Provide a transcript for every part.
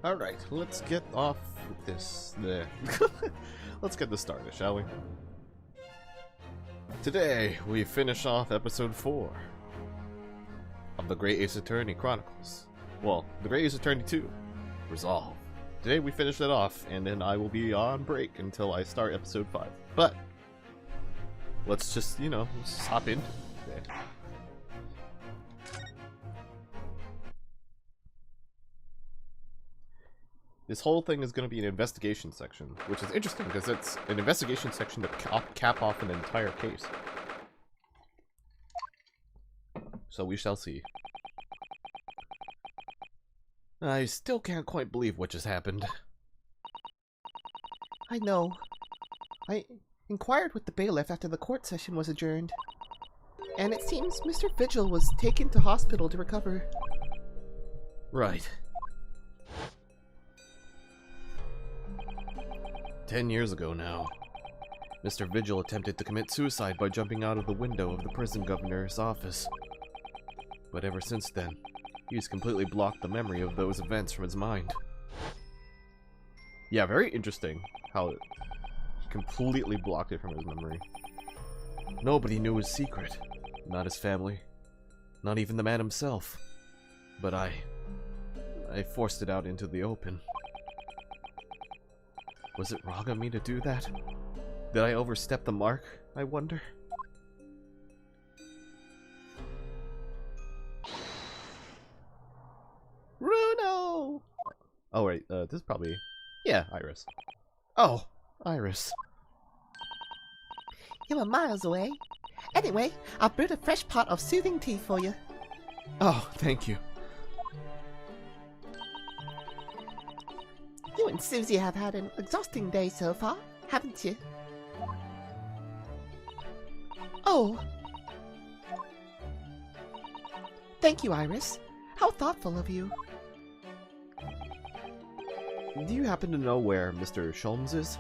Alright, let's get off with this. Let's get this started, shall we? Today, we finish off episode 4 of the Great Ace Attorney Chronicles. Well, the Great Ace Attorney 2, Resolve. Today we finish it off, and then I will be on break until I start episode 5. But, let's just, let's hop into it today. This whole thing is going to be an investigation section, which is interesting because it's an investigation section to cap off an entire case. So we shall see. I still can't quite believe what just happened. I know. I inquired with the bailiff after the court session was adjourned. And it seems Mr. Vigil was taken to hospital to recover. Right. 10 years ago now, Mr. Vigil attempted to commit suicide by jumping out of the window of the prison governor's office. But ever since then, he's completely blocked the memory of those events from his mind. Yeah, very interesting how he completely blocked it from his memory. Nobody knew his secret. Not his family. Not even the man himself. But I forced it out into the open. Was it wrong of me to do that? Did I overstep the mark, I wonder? Bruno! Oh, wait, this is probably... Yeah, Iris. Oh, Iris. You were miles away. Anyway, I brewed a fresh pot of soothing tea for you. Oh, thank you. You and Susie have had an exhausting day so far, haven't you? Oh. Thank you, Iris. How thoughtful of you. Do you happen to know where Mr. Sholmes is?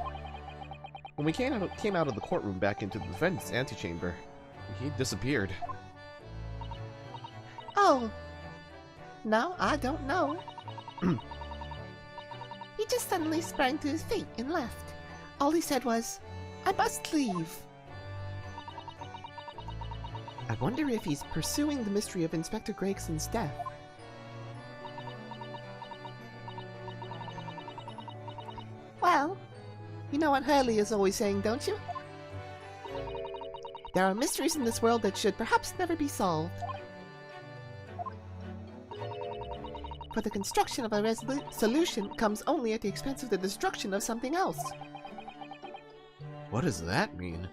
When we came out of the courtroom back into the defendant's antechamber, he disappeared. Oh. No, I don't know. He just suddenly sprang to his feet and left. All he said was, "I must leave." I wonder if he's pursuing the mystery of Inspector Gregson's death. Well, you know what Hurley is always saying, don't you? There are mysteries in this world that should perhaps never be solved. For the construction of a solution comes only at the expense of the destruction of something else. What does that mean?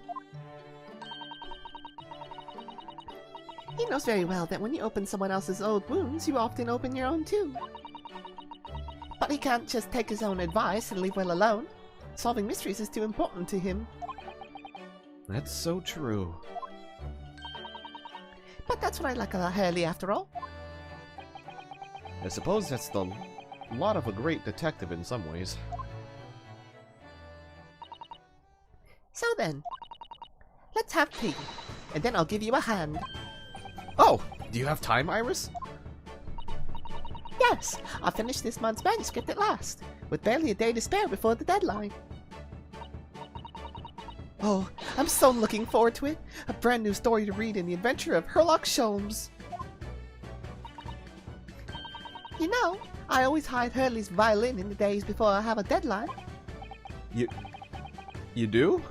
He knows very well that when you open someone else's old wounds, you often open your own too. But he can't just take his own advice and leave well alone. Solving mysteries is too important to him. That's so true. But that's what I like about Hurley after all. I suppose that's the lot of a great detective in some ways. So then, let's have tea, and then I'll give you a hand. Oh, do you have time, Iris? Yes, I'll finish this month's manuscript at last, with barely a day to spare before the deadline. Oh, I'm so looking forward to it. A brand new story to read in the adventure of Sherlock Sholmes. You know, I always hide Hurley's violin in the days before I have a deadline. You do?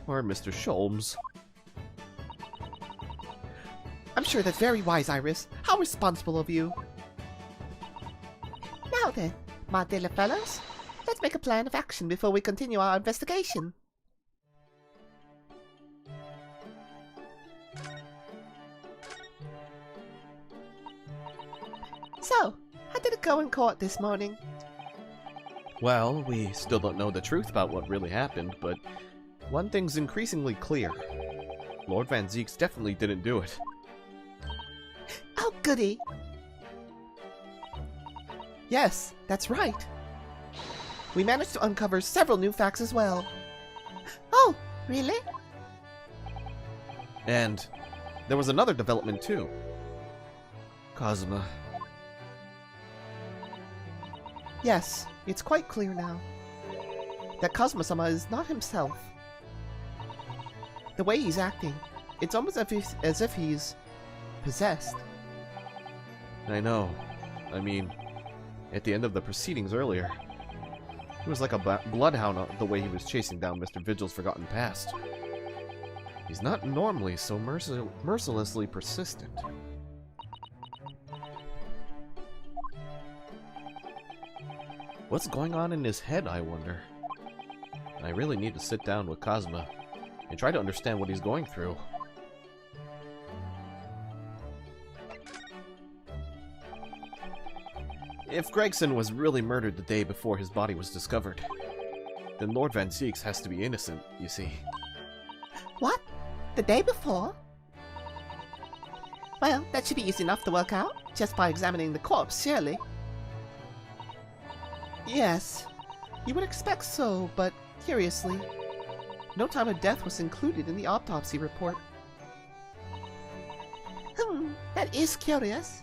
Or Mr. Sholmes? I'm sure that's very wise, Iris. How responsible of you. Now then, my dear fellows, let's make a plan of action before we continue our investigation. So, how did it go in court this morning? Well, we still don't know the truth about what really happened, but one thing's increasingly clear. Lord Van Zieks definitely didn't do it. Oh, goody! Yes, that's right. We managed to uncover several new facts as well. Oh, really? And there was another development too. Cosma. Yes, it's quite clear now that Kazuma-sama is not himself. The way he's acting, it's almost as if he's possessed. I know. I mean, at the end of the proceedings earlier, he was like a bloodhound the way he was chasing down Mr. Vigil's forgotten past. He's not normally so mercilessly persistent. What's going on in his head, I wonder? I really need to sit down with Kazuma and try to understand what he's going through. If Gregson was really murdered the day before his body was discovered, then Lord Van Zieks has to be innocent, you see. What? The day before? Well, that should be easy enough to work out, just by examining the corpse, surely. Yes, you would expect so, but curiously, no time of death was included in the autopsy report. That is curious.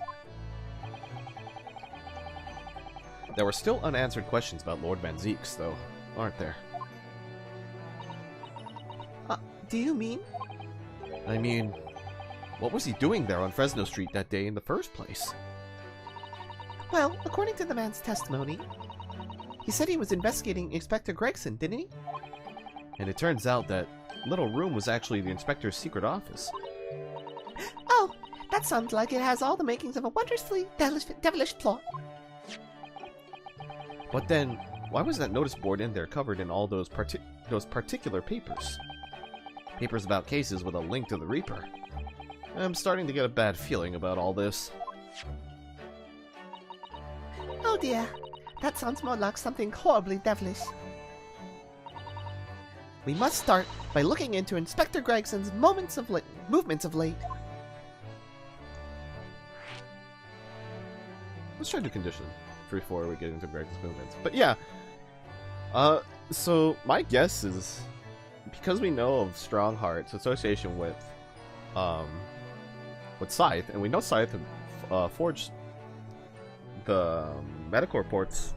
There were still unanswered questions about Lord Van Zieks, though, aren't there? Do you mean? I mean, what was he doing there on Fresno Street that day in the first place? Well, according to the man's testimony, he said he was investigating Inspector Gregson, didn't he? And it turns out that little room was actually the inspector's secret office. Oh, that sounds like it has all the makings of a wondrously devilish plot. But then, why was that notice board in there covered in all those particular papers? Papers about cases with a link to the Reaper. I'm starting to get a bad feeling about all this. Oh dear, that sounds more like something horribly devilish. We must start by looking into Inspector Gregson's movements of late. Let's try to condition before we get into Gregson's movements. But yeah, so my guess is, because we know of Strongheart's association with Scythe, and we know Scythe forged the medical reports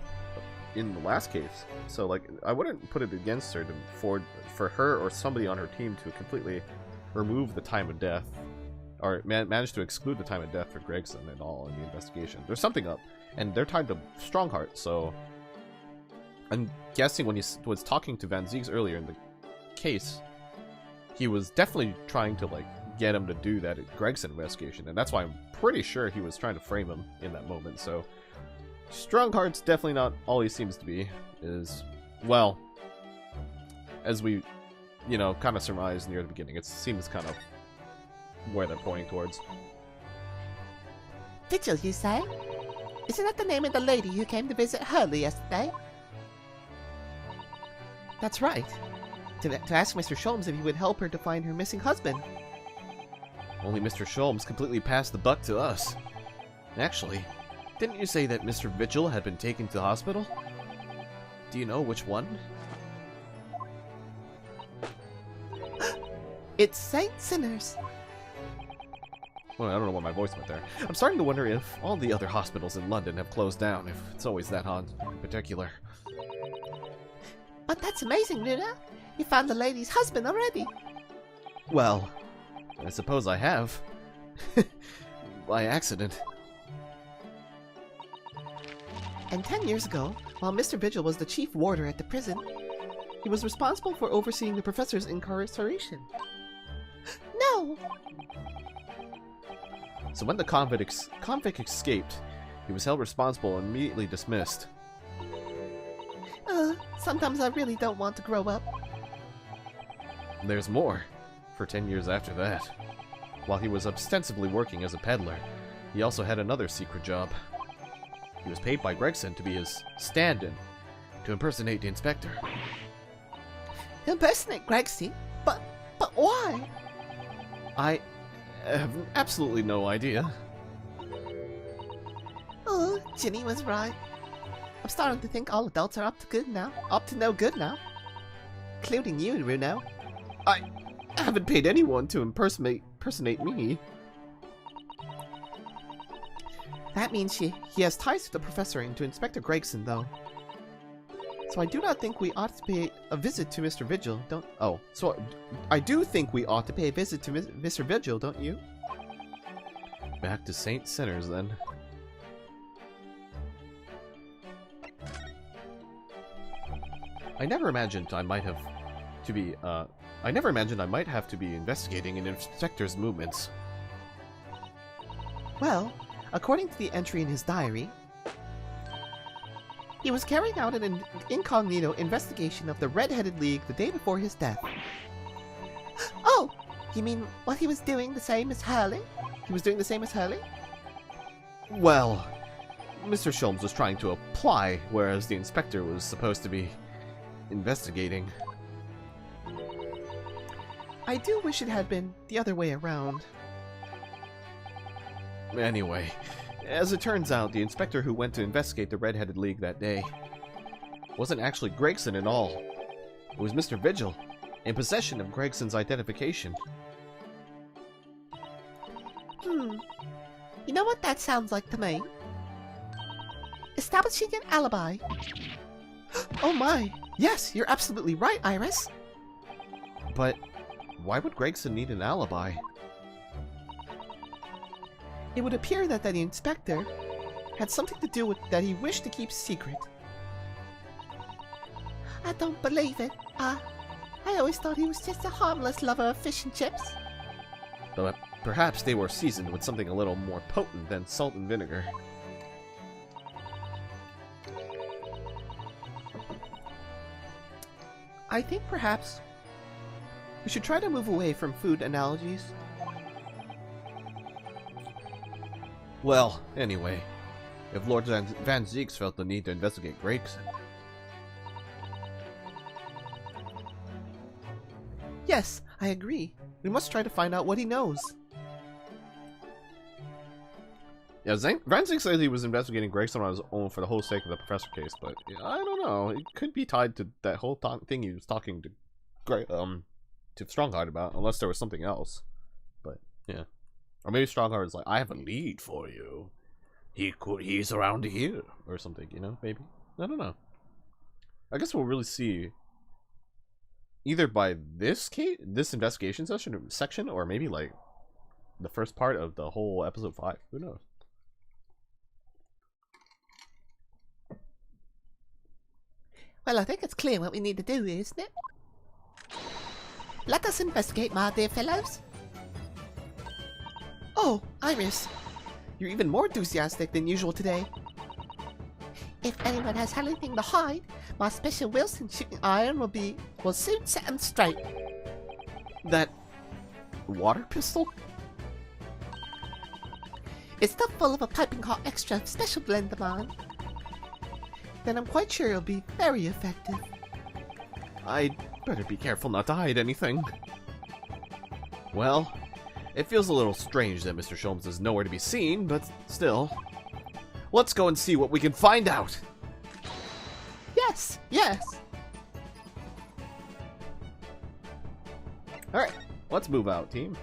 in the last case, so like I wouldn't put it against her to for her or somebody on her team to completely remove the time of death, or manage to exclude the time of death for Gregson and all in the investigation. There's something up, and they're tied to Strongheart, so I'm guessing when he was talking to Van Zieks earlier in the case, he was definitely trying to like get him to do that Gregson investigation, and that's why I'm pretty sure he was trying to frame him in that moment. So Strongheart's definitely not all he seems to be, is, well, as we, you know, kind of surmised near the beginning, it seems kind of where they're pointing towards. Vigil, you say? Isn't that the name of the lady who came to visit Hurley yesterday? That's right. To ask Mr. Sholmes if he would help her to find her missing husband. Only Mr. Sholmes completely passed the buck to us. Actually, didn't you say that Mr. Vigil had been taken to the hospital? Do you know which one? It's St. Sinners. Well, I don't know where my voice went there. I'm starting to wonder if all the other hospitals in London have closed down, if it's always that haunted in particular. But that's amazing, Luna. You found the lady's husband already. Well, I suppose I have. By accident. And 10 years ago, while Mr. Vigil was the chief warder at the prison, he was responsible for overseeing the professor's incarceration. No! So when the convict escaped, he was held responsible and immediately dismissed. Sometimes I really don't want to grow up. There's more. For 10 years after that, while he was ostensibly working as a peddler, he also had another secret job. He was paid by Gregson to be his stand-in, to impersonate the inspector. Impersonate Gregson? But why? I have absolutely no idea. Oh, Ginny was right. I'm starting to think all adults are up to no good now. Including you, Runo. I haven't paid anyone to impersonate me. That means he has ties to the professor and to Inspector Gregson, though. So I do not think we ought to pay a visit to Mr. Vigil, don't... Oh, so I do think we ought to pay a visit to Mr. Vigil, don't you? Back to St. Sinners, then. I never imagined I might have to be investigating an inspector's movements. Well, according to the entry in his diary, he was carrying out an incognito investigation of the Red-Headed League the day before his death. Oh! You mean what he was doing the same as Hurley? He was doing the same as Hurley? Well, Mr. Sholmes was trying to apply, whereas the inspector was supposed to be investigating. I do wish it had been the other way around. Anyway, as it turns out, the inspector who went to investigate the Red-Headed League that day wasn't actually Gregson at all. It was Mr. Vigil, in possession of Gregson's identification. You know what that sounds like to me? Establishing an alibi. Oh my! Yes, you're absolutely right, Iris! But why would Gregson need an alibi? It would appear that the inspector had something to do with that he wished to keep secret. I don't believe it. I always thought he was just a harmless lover of fish and chips. But perhaps they were seasoned with something a little more potent than salt and vinegar. I think perhaps we should try to move away from food analogies. Well, anyway, if Lord Van Zieks felt the need to investigate Gregson... Yes, I agree. We must try to find out what he knows. Yeah, Van Zieks said he was investigating Gregson on his own for the whole sake of the professor case, but yeah, I don't know. It could be tied to that whole thing he was talking to Strongheart about, unless there was something else. But yeah, or maybe Strongheart is like, I have a lead for you. He's around here or something, you know? Maybe, I don't know. I guess we'll really see either by this investigation section, or maybe like the first part of the whole episode 5. Who knows? Well, I think it's clear what we need to do, isn't it? Let us investigate, my dear fellows. Oh, Iris, you're even more enthusiastic than usual today. If anyone has anything to hide, my special Wilson shooting iron will soon set them straight. That water pistol? It's stuffed full of a piping hot extra special blend of mine. Then I'm quite sure it'll be very effective. I'd better be careful not to hide anything. Well, it feels a little strange that Mr. Sholmes is nowhere to be seen, but still. Let's go and see what we can find out! Yes, yes! Alright, let's move out, team.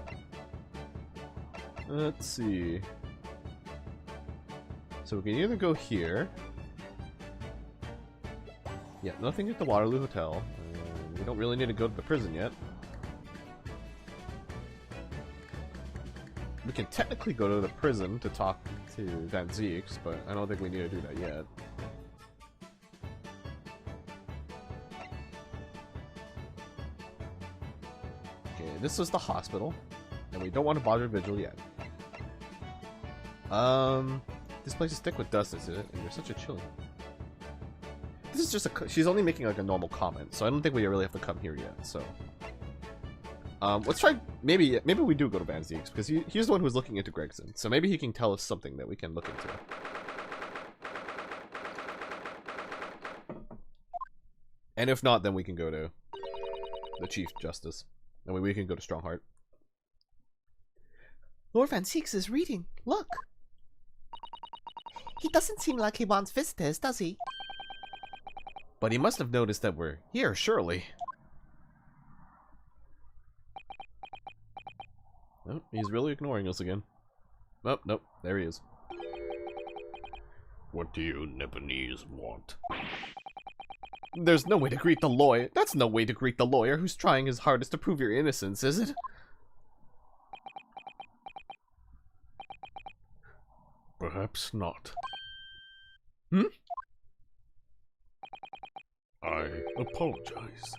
Let's see. So we can either go here. Yeah, nothing at the Waterloo Hotel. We don't really need to go to the prison yet. We can technically go to the prison to talk to Van Zieks, but I don't think we need to do that yet. Okay, this is the hospital, and we don't want to bother Vigil yet. This place is thick with dust, is it? And you're such a chilly. This is just she's only making like a normal comment, so I don't think we really have to come here yet, so. Let's try, maybe we do go to Van Zieks, because he's the one who's looking into Gregson, so maybe he can tell us something that we can look into. And if not, then we can go to the Chief Justice, and we can go to Strongheart. Lord Van Zieks is reading, look! He doesn't seem like he wants visitors, does he? But he must have noticed that we're here, surely. Oh, he's really ignoring us again. Oh, nope, there he is. What do you Nipponese want? There's no way to greet the lawyer. That's no way to greet the lawyer who's trying his hardest to prove your innocence, is it? Perhaps not. Hmm? I apologize.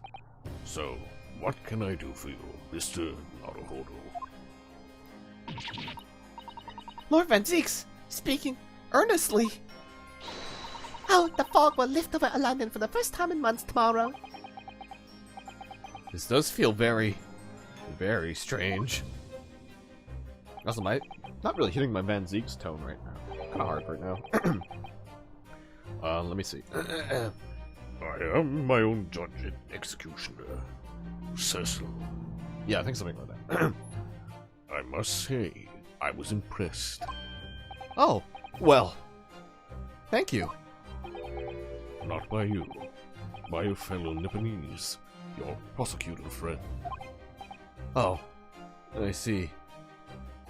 So, what can I do for you, Mr. Naruhodo? Lord Van Zieks, speaking earnestly. Oh, the fog will lift over London for the first time in months tomorrow. This does feel very, very strange. Also, not really hitting my Van Zieks tone right now. Kind of hard right now. Let me see. I am my own judge and executioner, Cecil. Yeah, I think something like that. I must say, I was impressed. Oh, well, thank you. Not by you, by your fellow Nipponese, your prosecutor friend. Oh, I see.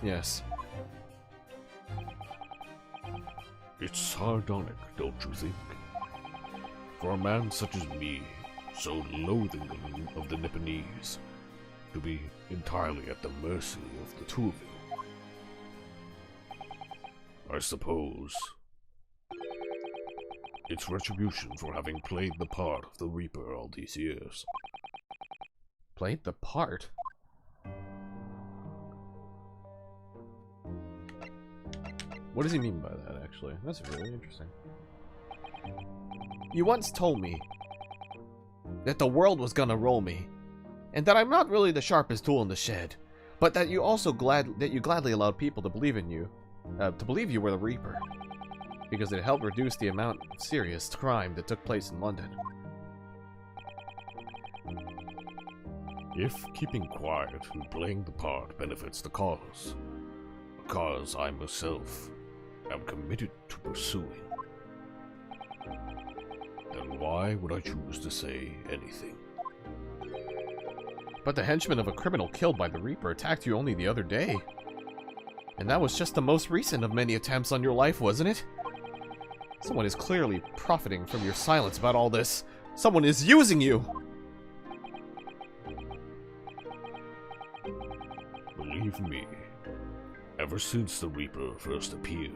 Yes. It's sardonic, don't you think? For a man such as me, so loathing of the Nipponese, to be entirely at the mercy of the two of you. I suppose it's retribution for having played the part of the Reaper all these years. Played the part? What does he mean by that, actually? That's really interesting. You once told me that the world was gonna roll me, and that I'm not really the sharpest tool in the shed, but that you also gladly allowed people to believe in you, to believe you were the Reaper, because it helped reduce the amount of serious crime that took place in London. If keeping quiet and playing the part benefits the cause, a cause I myself am committed to pursuing, then why would I choose to say anything? But the henchman of a criminal killed by the Reaper attacked you only the other day. And that was just the most recent of many attempts on your life, wasn't it? Someone is clearly profiting from your silence about all this. Someone is using you! Believe me, ever since the Reaper first appeared,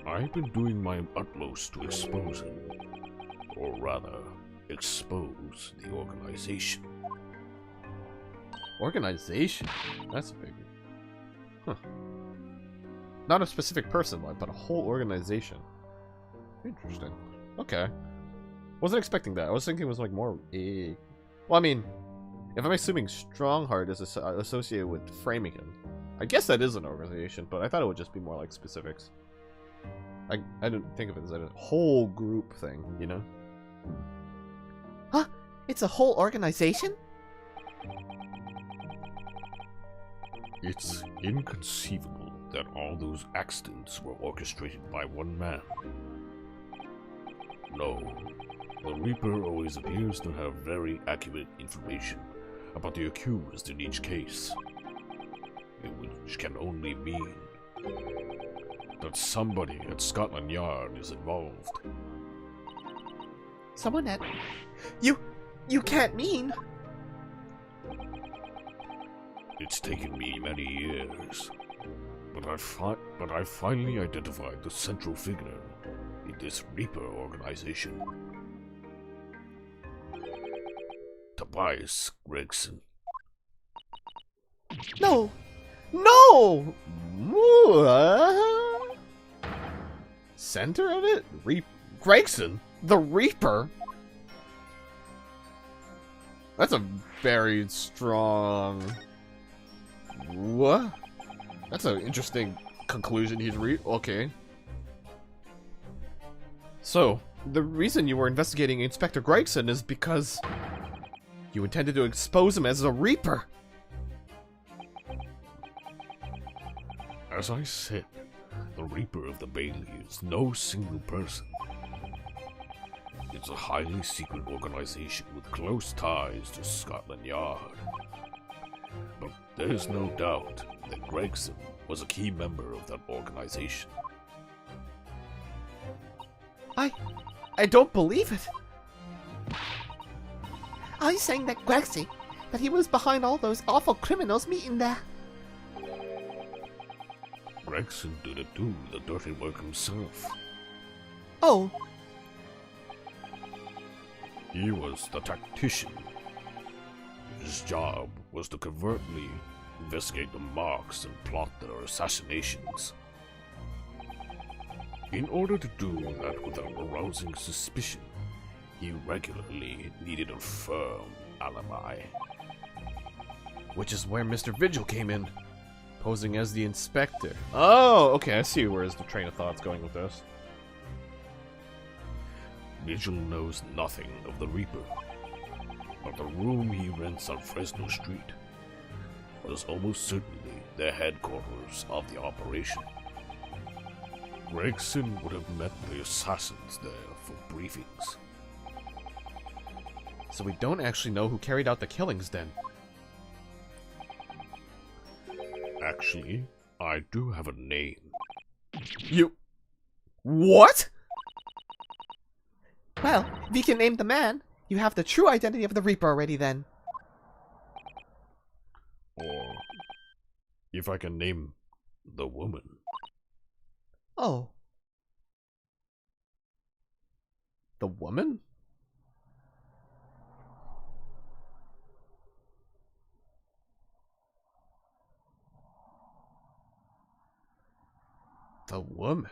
I've been doing my utmost to expose him, or rather, expose the organization. Organization? That's a big... Huh. Not a specific person, but a whole organization. Interesting. Okay. Wasn't expecting that. I was thinking it was like more a... Well, I mean, if I'm assuming Strongheart is associated with framing him, I guess that is an organization, but I thought it would just be more like specifics. I didn't think of it as a whole group thing, you know? Huh? It's a whole organization? It's inconceivable that all those accidents were orchestrated by one man. No, the Reaper always appears to have very accurate information about the accused in each case, which can only mean that somebody at Scotland Yard is involved. Someone at... You can't mean... It's taken me many years, but I finally identified the central figure in this Reaper organization. Tobias Gregson. No! No! Center of it? Gregson? The Reaper? That's a very strong... What? That's an interesting conclusion he'd read. Okay. So, the reason you were investigating Inspector Gregson is because you intended to expose him as a Reaper. As I said, the Reaper of the Bailey is no single person. It's a highly secret organization with close ties to Scotland Yard. But there's no doubt that Gregson was a key member of that organization. I don't believe it. Are you saying that Grexy, that he was behind all those awful criminals meeting there? Gregson didn't do the dirty work himself. Oh, He was the tactician. His job was to covertly investigate the marks and plot their assassinations. In order to do that without arousing suspicion, he regularly needed a firm alibi. Which is where Mr. Vigil came in, posing as the inspector. Oh, okay, I see where the train of thought's going with this. Vigil knows nothing of the Reaper, but the room he rents on Fresno Street was almost certainly the headquarters of the operation. Gregson would have met the assassins there for briefings. So we don't actually know who carried out the killings then. Actually, I do have a name. You... What? well, if you can name the man, you have the true identity of the Reaper already then. Or, if I can name the woman. Oh, The woman? The woman?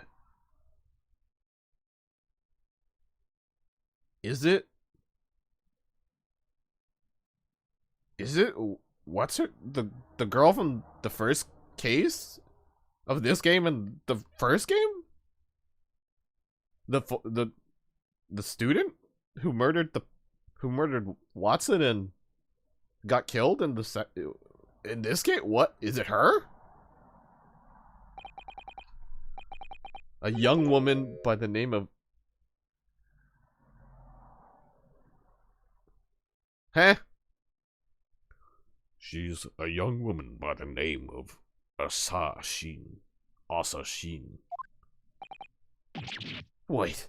Is it? What's her? The girl from the first case of this game and the first game? The student who murdered Watson and got killed in in this game? What is it? Her? A young woman by the name of... Huh? She's a young woman by the name of Assassin. Wait.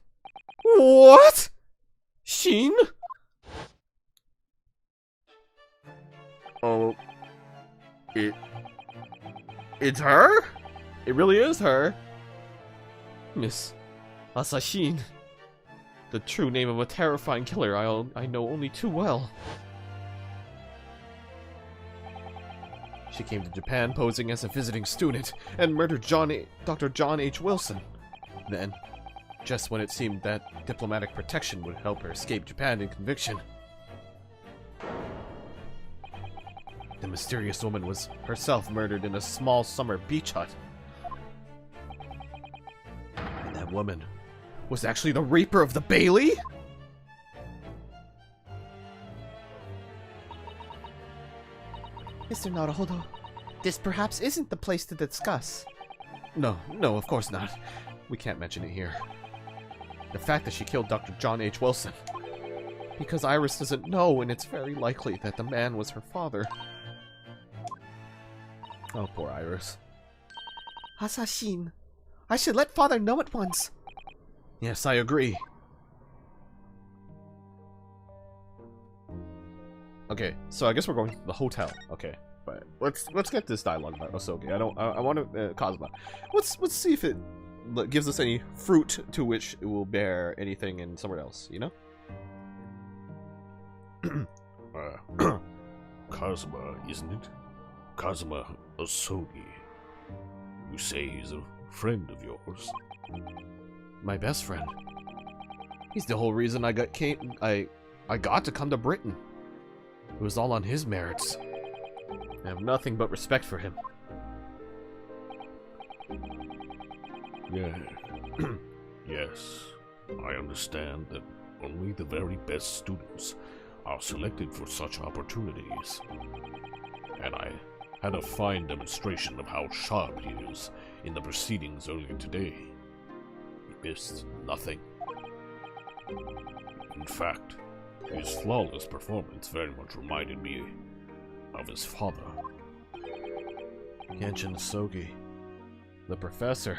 What? Sheen? Oh. It's her? It really is her. Miss Assassin. The true name of a terrifying killer I know only too well. She came to Japan posing as a visiting student and murdered Dr. John H. Wilson. Then, just when it seemed that diplomatic protection would help her escape Japan in conviction, the mysterious woman was herself murdered in a small summer beach hut. And that woman was actually the Reaper of the Bailey? Mr. Naruhodo, this perhaps isn't the place to discuss. No, of course not. We can't mention it here. The fact that she killed Dr. John H. Wilson. Because Iris doesn't know, and it's very likely that the man was her father. Oh, poor Iris. Assassin, I should let father know at once. Yes, I agree. Okay, so I guess we're going to the hotel. Okay, but let's get this dialogue about Osogi. I want to Kazuma. Let's see if it gives us any fruit to which it will bear anything in somewhere else. You know? Kazuma, isn't it? Kazuma Osogi. You say he's a friend of yours? My best friend. He's the whole reason I got to come to Britain. It was all on his merits. I have nothing but respect for him. Yeah. Yes, I understand that only the very best students are selected for such opportunities. And I had a fine demonstration of how sharp he is in the proceedings earlier today. He missed nothing. In fact, his flawless performance very much reminded me of his father. Genshin Sogi. The professor.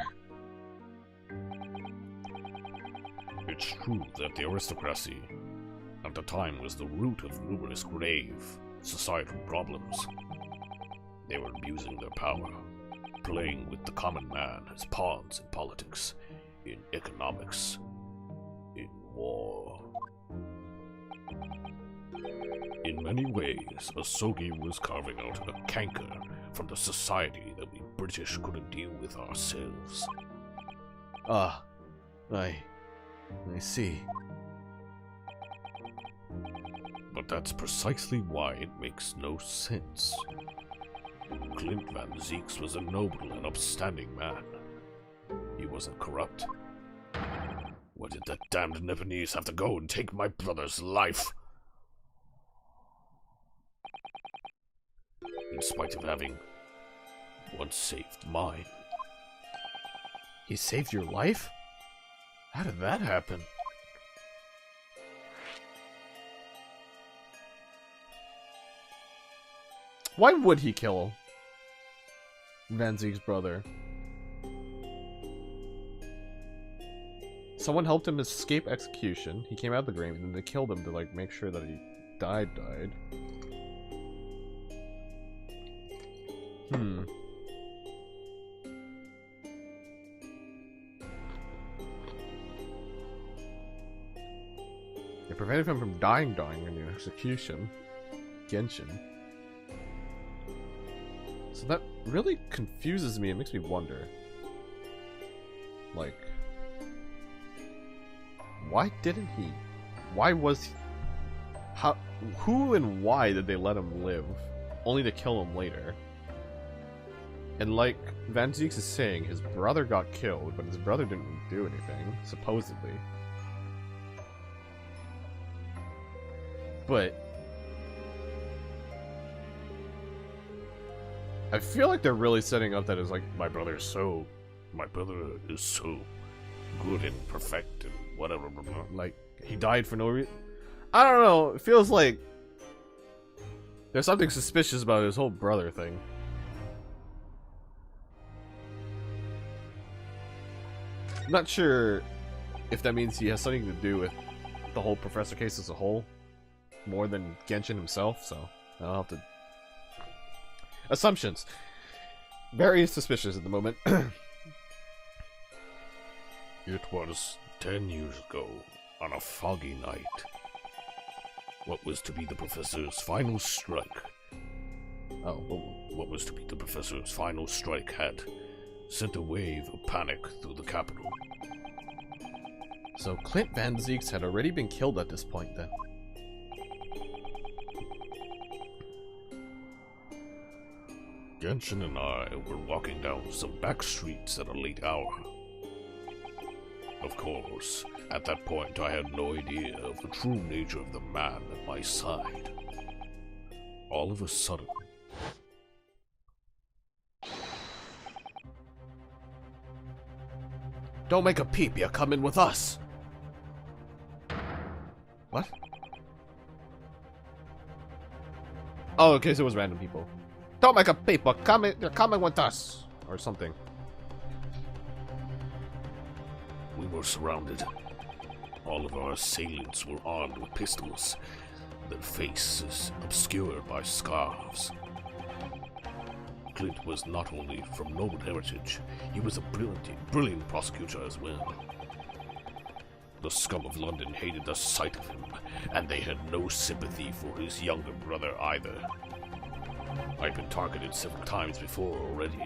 It It's true that the aristocracy at the time was the root of numerous grave societal problems. They were abusing their power, playing with the common man as pawns in politics, in economics, in war. In many ways, Asogi was carving out a canker from the society that we British couldn't deal with ourselves. Ah, I see. But that's precisely why it makes no sense. Clint Van Zieks was a noble and upstanding man. He wasn't corrupt. Why did that damned Nepalese have to go and take my brother's life? In spite of having once saved mine. He saved your life? How did that happen? Why would he kill Van Ziek's brother? Someone helped him escape execution. He came out of the grave, and then they killed him to, like, make sure that he died. It prevented him from dying in the execution. Genshin. So that really confuses me. It makes me wonder. Like, why didn't he? Why was he? How? Who and why did they let him live? Only to kill him later. And like Van Zieks is saying, his brother got killed, but his brother didn't do anything, supposedly. But I feel like they're really setting up that as like, my brother is so good and perfect and whatever. Like, he died for no reason. I don't know. It feels like there's something suspicious about his whole brother thing. I'm not sure if that means he has something to do with the whole Professor case as a whole, more than Genshin himself, so I'll have to... Assumptions. Very suspicious at the moment. It was 10 years ago, on a foggy night. What was to be the Professor's final strike? What was to be the Professor's final strike had sent a wave of panic through the capital. So Clint Van Zieks had already been killed at this point, then. Genshin and I were walking down some back streets at a late hour. Of course, at that point I had no idea of the true nature of the man at my side. All of a sudden... Don't make a peep, you're coming with us! What? Oh, okay, so it was random people. Don't make a peep, you're coming with us! Or something. We were surrounded. All of our assailants were armed with pistols, their faces obscured by scarves. Clint was not only from noble heritage, he was a brilliant prosecutor as well. The scum of London hated the sight of him, and they had no sympathy for his younger brother either. I'd been targeted several times before already.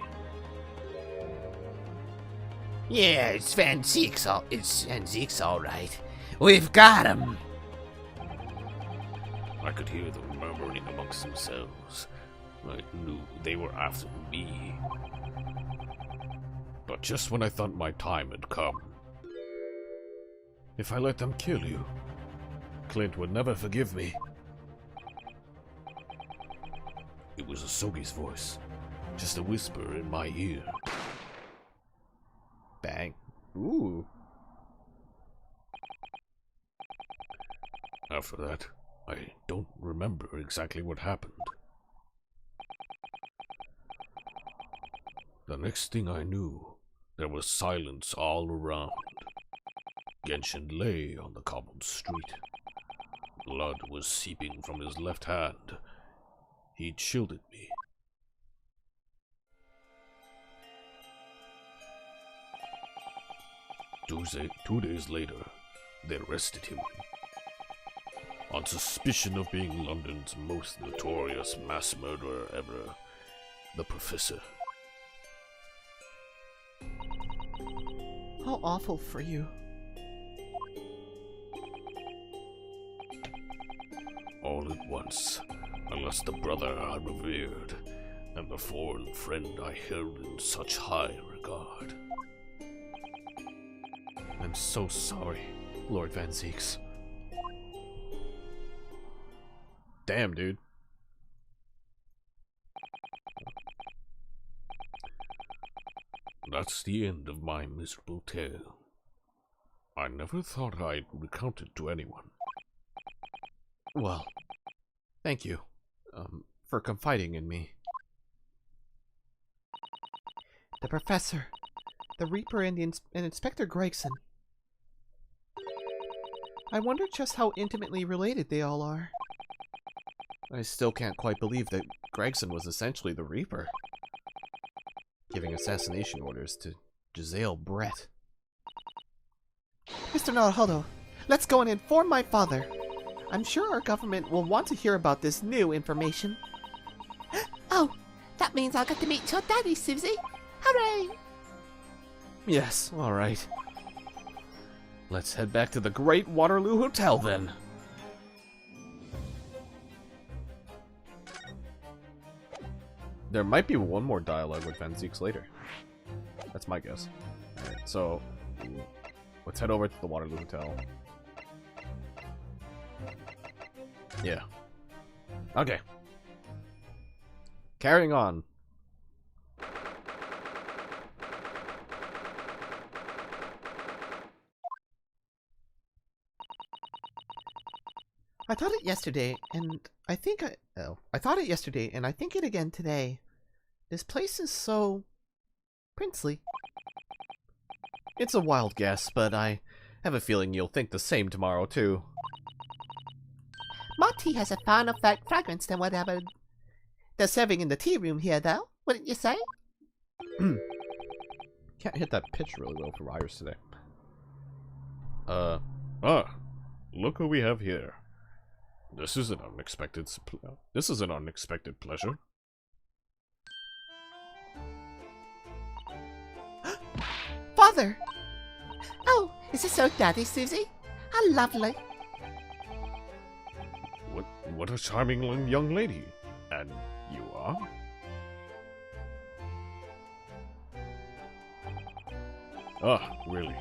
Yeah, it's Van Zieks, all right. We've got him. I could hear them murmuring amongst themselves. I knew they were after me. But just when I thought my time had come... If I let them kill you, Clint would never forgive me. It was Asogi's voice, just a whisper in my ear. Bang. Ooh. After that, I don't remember exactly what happened. The next thing I knew, there was silence all around. Genshin lay on the cobbled street. Blood was seeping from his left hand. He'd shielded me. Two days later, they arrested him. On suspicion of being London's most notorious mass murderer ever, the Professor. How awful for you. All at once, I lost the brother I revered, and the foreign friend I held in such high regard. I'm so sorry, Lord Van Zieks. Damn, dude. That's the end of my miserable tale. I never thought I'd recount it to anyone. Well, thank you, for confiding in me. The Professor, the Reaper, and Inspector Gregson. I wonder just how intimately related they all are. I still can't quite believe that Gregson was essentially the Reaper, giving assassination orders to Giselle Brett. Mr. Naruhodo, let's go and inform my father. I'm sure our government will want to hear about this new information. Oh, that means I'll get to meet your daddy, Susie. Hooray! Yes, alright. Let's head back to the Great Waterloo Hotel then. There might be one more dialogue with Van Zieks later. That's my guess. Alright, so let's head over to the Waterloo Hotel. Yeah. Okay. Carrying on. I thought it yesterday, and I think I thought it yesterday, and I think it again today. This place is so princely. It's a wild guess, but I have a feeling you'll think the same tomorrow, too. My tea has a finer fragrance than whatever They're serving in the tea room here, though, wouldn't you say? Can't hit that pitch really well for Iris today. Look who we have here. This is an unexpected pleasure. Father! Oh, is this your daddy, Susie? How lovely. What a charming young lady. And you are? Ah, really?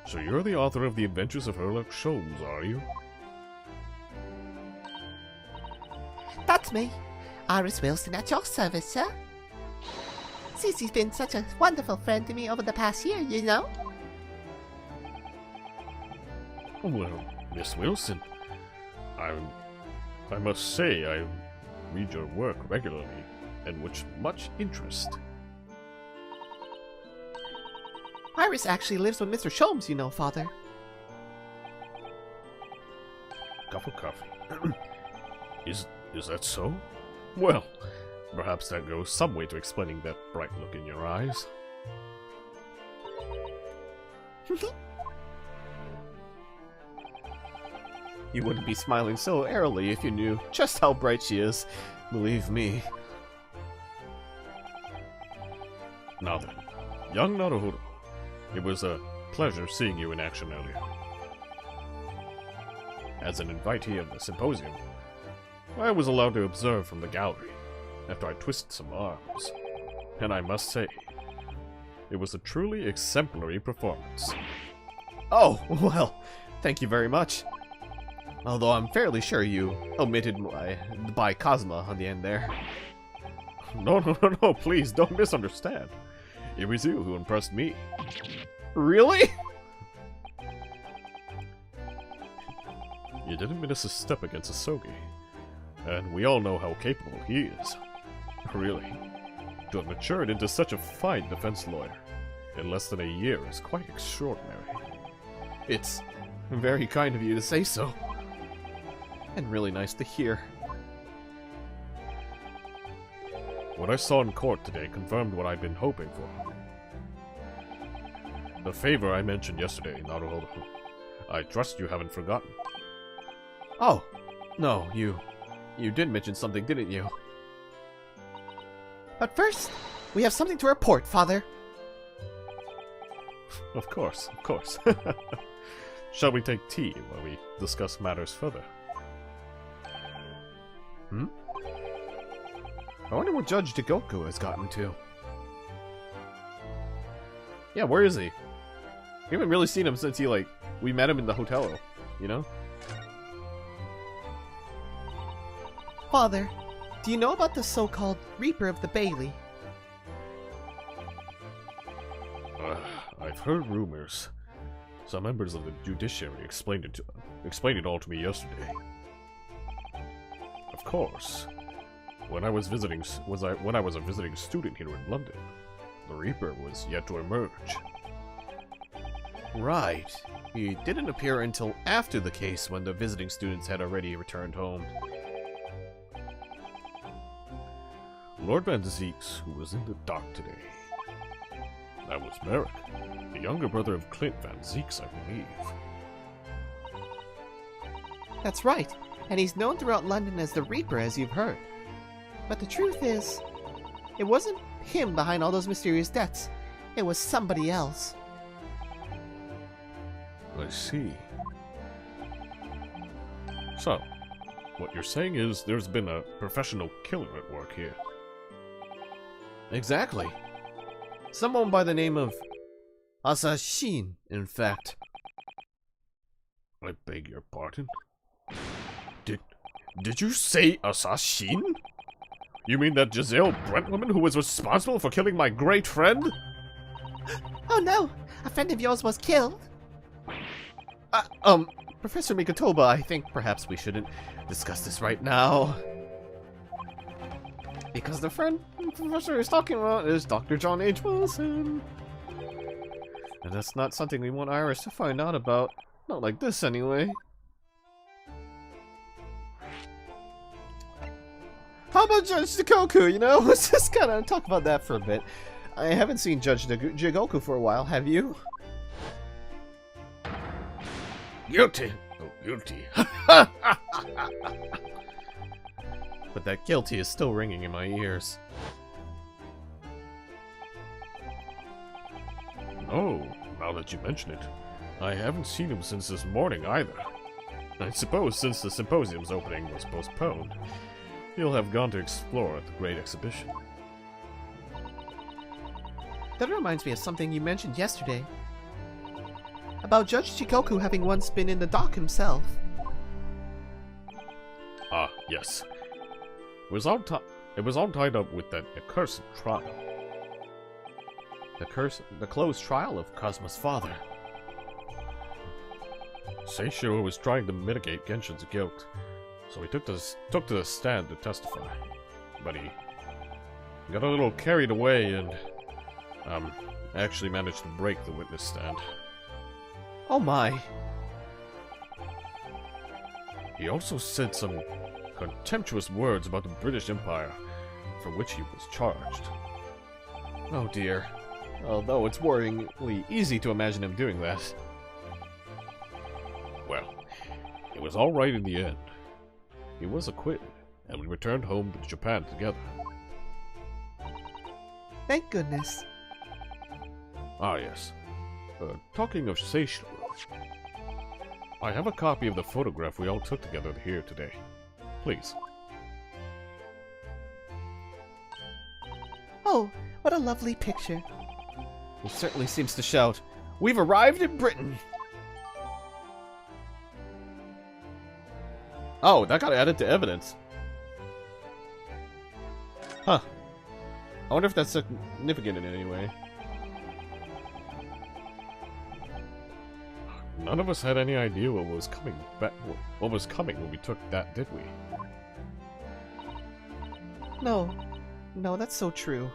So you're the author of The Adventures of Sherlock Holmes, are you? That's me. Iris Wilson at your service, sir. Susie's been such a wonderful friend to me over the past year, you know? Well, Miss Wilson, I must say I read your work regularly, and with much interest. Iris actually lives with Mr. Sholmes, you know, Father. Cup of coffee. Is that so? Well, perhaps that goes some way to explaining that bright look in your eyes. You wouldn't be smiling so airily if you knew just how bright she is. Believe me. Now then, young Naruhodo, it was a pleasure seeing you in action earlier. As an invitee of the symposium, I was allowed to observe from the gallery after I twisted some arms, and I must say, it was a truly exemplary performance. Oh, well, thank you very much. Although I'm fairly sure you omitted by Cosma on the end there. No, please don't misunderstand. It was you who impressed me. Really? You didn't miss a step against Asogi, and we all know how capable he is. Really, to have matured into such a fine defense lawyer in less than a year is quite extraordinary. It's very kind of you to say so. And really nice to hear. What I saw in court today confirmed what I'd been hoping for. The favor I mentioned yesterday, Naruhodo. I trust you haven't forgotten. Oh, no, you did mention something, didn't you? But first, we have something to report, Father. Of course, of course. Shall we take tea while we discuss matters further? Hmm? I wonder what Judge Jigoku has gotten to. Yeah, where is he? We haven't really seen him since we met him in the hotel, you know? Father, do you know about the so-called Reaper of the Bailey? I've heard rumors. Some members of the judiciary explained it all to me yesterday. Of course, when I was a visiting student here in London, the Reaper was yet to emerge. Right. He didn't appear until after the case when the visiting students had already returned home. Lord Van Zeeks, who was in the dock today. That was Merrick, the younger brother of Clint Van Zeeks, I believe. That's right, and he's known throughout London as the Reaper, as you've heard. But the truth is, it wasn't him behind all those mysterious deaths. It was somebody else. I see. So, what you're saying is there's been a professional killer at work here. Exactly. Someone by the name of Assassin, in fact. I beg your pardon? Did you say assassin? You mean that Giselle Brent woman who was responsible for killing my great friend? Oh no! A friend of yours was killed? Professor Mikotoba, I think perhaps we shouldn't discuss this right now. Because the friend the professor is talking about is Dr. John H. Wilson. And that's not something we want Iris to find out about. Not like this, anyway. How about Judge Jigoku, you know? Let's just kind of talk about that for a bit. I haven't seen Judge Jigoku for a while, have you? Guilty. Oh, guilty. But that guilty is still ringing in my ears. Oh, now that you mention it, I haven't seen him since this morning either. I suppose since the symposium's opening was postponed, he'll have gone to explore at the Great Exhibition. That reminds me of something you mentioned yesterday. About Judge Jigoku having once been in the dock himself. Ah, yes. It was all tied up with that accursed trial. The closed trial of Cosmo's father. Seishiro was trying to mitigate Genshin's guilt, so he took to the stand to testify. But he got a little carried away and actually managed to break the witness stand. Oh my. He also said some contemptuous words about the British Empire, for which he was charged. Oh dear. Although it's worryingly easy to imagine him doing that. Well, it was alright in the end. He was acquitted, and we returned home to Japan together. Thank goodness. Ah yes. Talking of Seishiro, I have a copy of the photograph we all took together here today. Please. Oh, what a lovely picture. He certainly seems to shout, "We've arrived in Britain!" Oh, that got added to evidence. Huh. I wonder if that's significant in any way. None of us had any idea what was coming when we took that, did we? No, that's so true.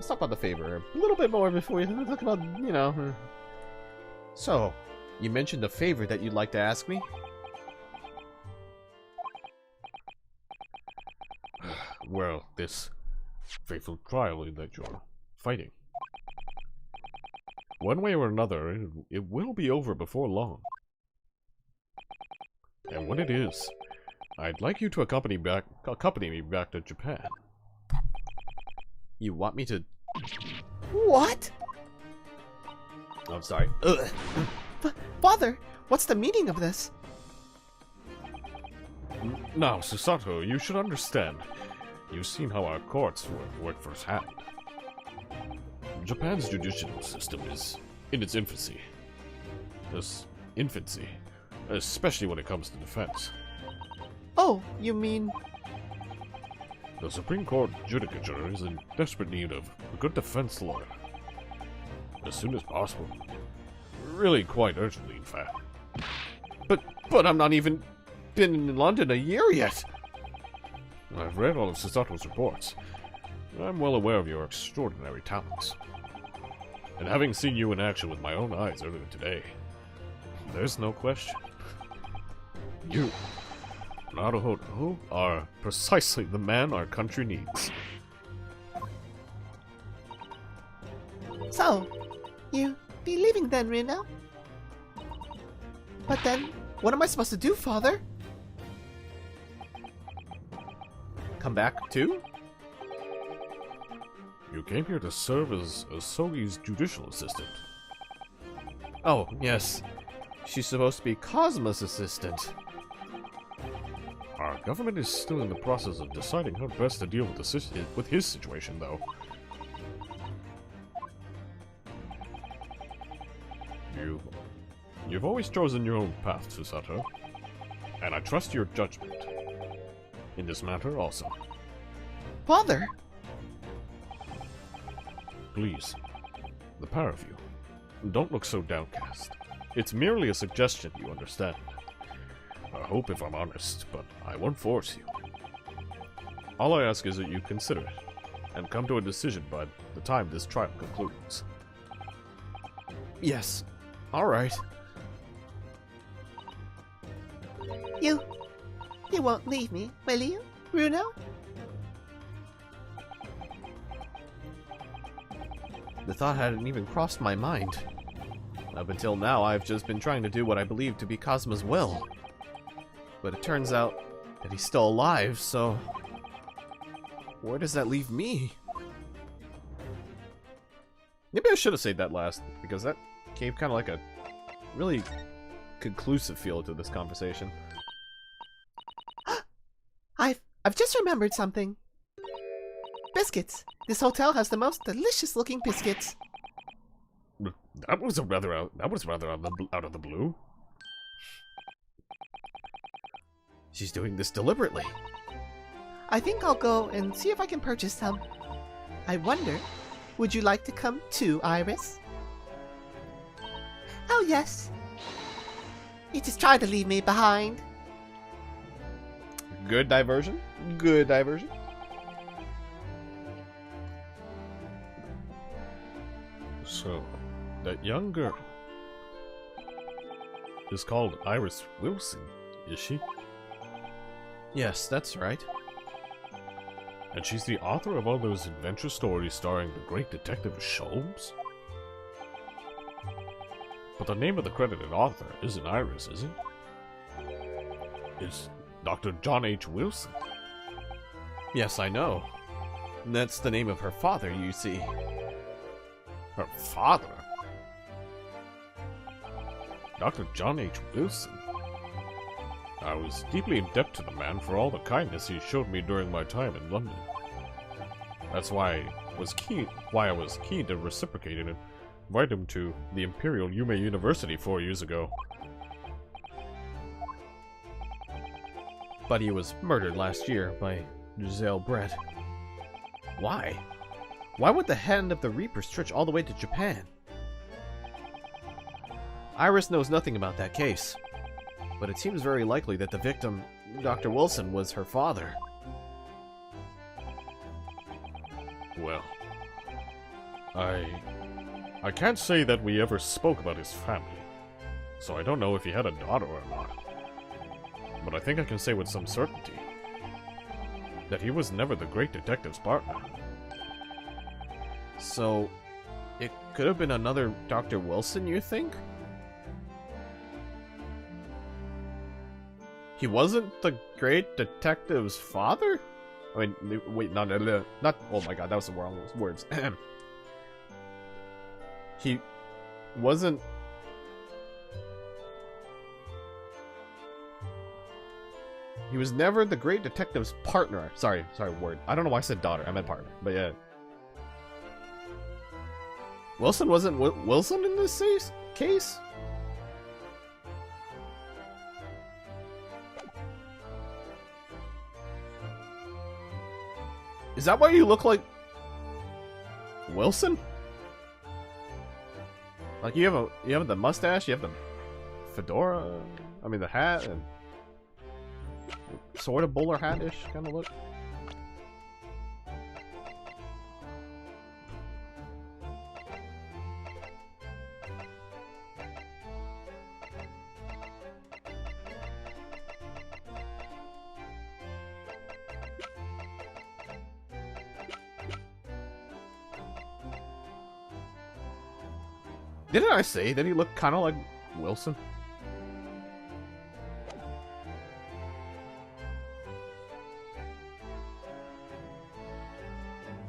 let's talk about the favor a little bit more before we talk about, you know. So, you mentioned a favor that you'd like to ask me? Well, this fateful trial that you're fighting. One way or another, it will be over before long. And when it is, I'd like you to accompany me back to Japan. You want me to... What? I'm sorry. Ugh. Father, what's the meaning of this? Now, Susato, you should understand. You've seen how our courts work firsthand. Japan's judicial system is in its infancy. Especially when it comes to defense. Oh, you mean... The Supreme Court Judicature is in desperate need of a good defense lawyer. As soon as possible. Really quite urgently, in fact. But I'm not even been in London a year yet. I've read all of Susato's reports. I'm well aware of your extraordinary talents. And having seen you in action with my own eyes earlier today, there's no question. You, Naruhodo, are precisely the man our country needs. So, you be leaving then, Reno? But then, what am I supposed to do, Father? Come back too? You came here to serve as Asogi's judicial assistant. Oh, yes. She's supposed to be Cosmo's assistant. Our government is still in the process of deciding how best to deal with his situation, though. You've always chosen your own path, Susato, and I trust your judgment. In this matter, also. Father! Please, the pair of you, don't look so downcast. It's merely a suggestion, you understand. I hope if I'm honest, but I won't force you. All I ask is that you consider it, and come to a decision by the time this trial concludes. Yes. Alright. You won't leave me, will you, Bruno? The thought hadn't even crossed my mind. Up until now, I've just been trying to do what I believe to be Cosmo's will. But it turns out that he's still alive, so... where does that leave me? Maybe I should have said that last, because that gave kind of like a really conclusive feel to this conversation. I've just remembered something. Biscuits. This hotel has the most delicious looking biscuits. That was rather out of the blue. She's doing this deliberately. I think I'll go and see if I can purchase some. I wonder, would you like to come too, Iris? Oh yes. You just tried to leave me behind. Good diversion. Good diversion. So, that young girl is called Iris Wilson, is she? Yes, that's right. And she's the author of all those adventure stories starring the great detective Sholmes? But the name of the credited author isn't Iris, is it? It's Dr. John H. Wilson. Yes, I know. That's the name of her father, you see. Her father? Dr. John H. Wilson? I was deeply in debt to the man for all the kindness he showed me during my time in London. That's why I was keen to reciprocate and invite him to the Imperial Yume University 4 years ago. But he was murdered last year by Giselle Brett. Why? Why would the Hand of the Reaper stretch all the way to Japan? Iris knows nothing about that case, but it seems very likely that the victim, Dr. Wilson, was her father. Well, I can't say that we ever spoke about his family, so I don't know if he had a daughter or not. But I think I can say with some certainty that he was never the great detective's partner. So, it could have been another Dr. Wilson, you think? He wasn't the great detective's father? I mean, wait, not, oh my god, that was the wrong words. He wasn't... He was never the great detective's partner. Sorry, word. I don't know why I said daughter, I meant partner, but yeah. Wilson wasn't Wilson in this case? Is that why you look like Wilson? Like you have the mustache, you have the fedora, I mean the hat, and sort of bowler hat-ish kind of look. Didn't I say that he looked kind of like Wilson?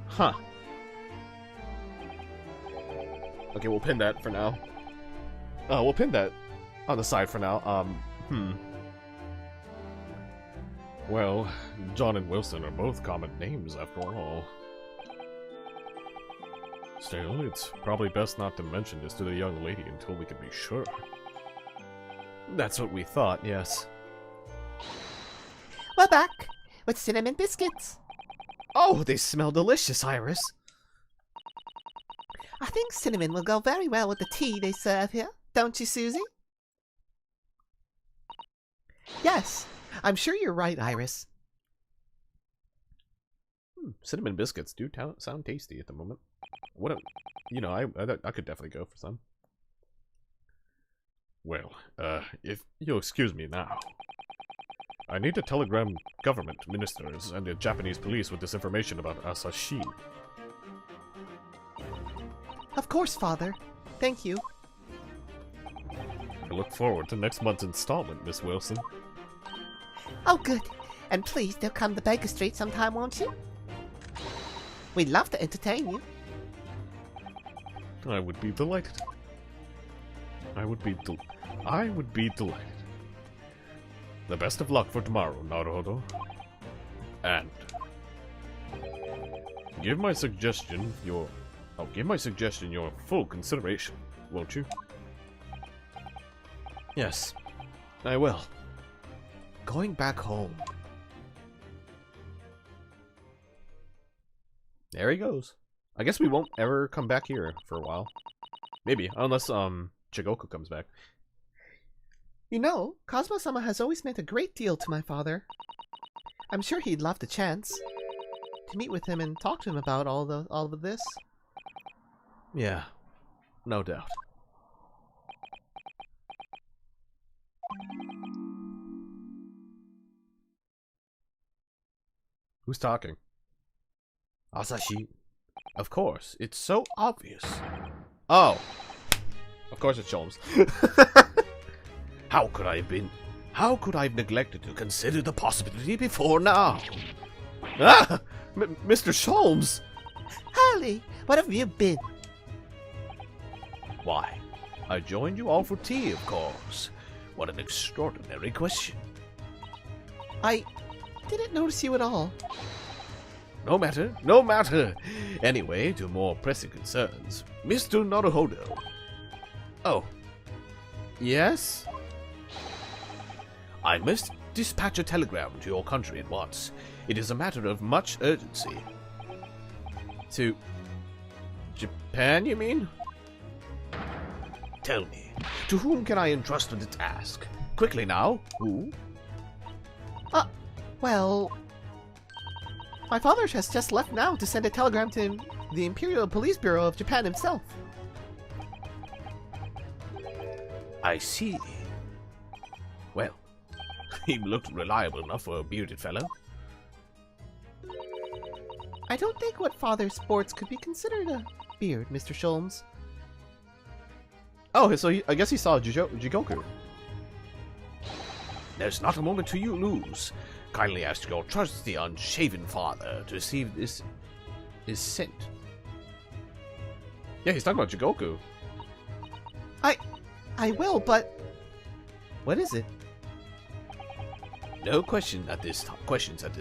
Huh. Okay, we'll pin that for now. We'll pin that on the side for now. Well, John and Wilson are both common names after all. Still, it's probably best not to mention this to the young lady until we can be sure. That's what we thought, yes. We're back with cinnamon biscuits. Oh, they smell delicious, Iris. I think cinnamon will go very well with the tea they serve here, don't you, Susie? Yes, I'm sure you're right, Iris. Cinnamon biscuits do sound tasty at the moment. What a, you know, I could definitely go for some. Well, if you'll excuse me now. I need to telegram government ministers and the Japanese police with this information about Asashi. Of course, Father. Thank you. I look forward to next month's installment, Miss Wilson. Oh, good. And please, they'll come to Baker Street sometime, won't you? We'd love to entertain you. I would be delighted. I would be delighted. The best of luck for tomorrow, Naruhodo. And give my suggestion your full consideration, won't you? Yes, I will. Going back home. There he goes. I guess we won't ever come back here for a while. Maybe, unless Chigoku comes back. You know, Cosmo-sama has always meant a great deal to my father. I'm sure he'd love the chance to meet with him and talk to him about all of this. Yeah, no doubt. Who's talking? Asashi. Of course, it's so obvious. Oh. Of course it's Sholmes. How could I have neglected to consider the possibility before now? Ah! Mr. Sholmes! Harley, what have you been? Why, I joined you all for tea, of course. What an extraordinary question. I didn't notice you at all. No matter, no matter. Anyway, to more pressing concerns. Mr. Naruhodo. Oh. Yes? I must dispatch a telegram to your country at once. It is a matter of much urgency. To Japan, you mean? Tell me, to whom can I entrust the task? Quickly now, who? Well... My father has just left now to send a telegram to the Imperial Police Bureau of Japan himself. I see. Well, he looked reliable enough for a bearded fellow. I don't think what father sports could be considered a beard, Mr. Sholmes. Oh, so I guess he saw Jigoku. There's not a moment to you lose. Kindly ask your trusty unshaven father to receive this sent. Yeah, he's talking about Jigoku. I will, but what is it? No questions at this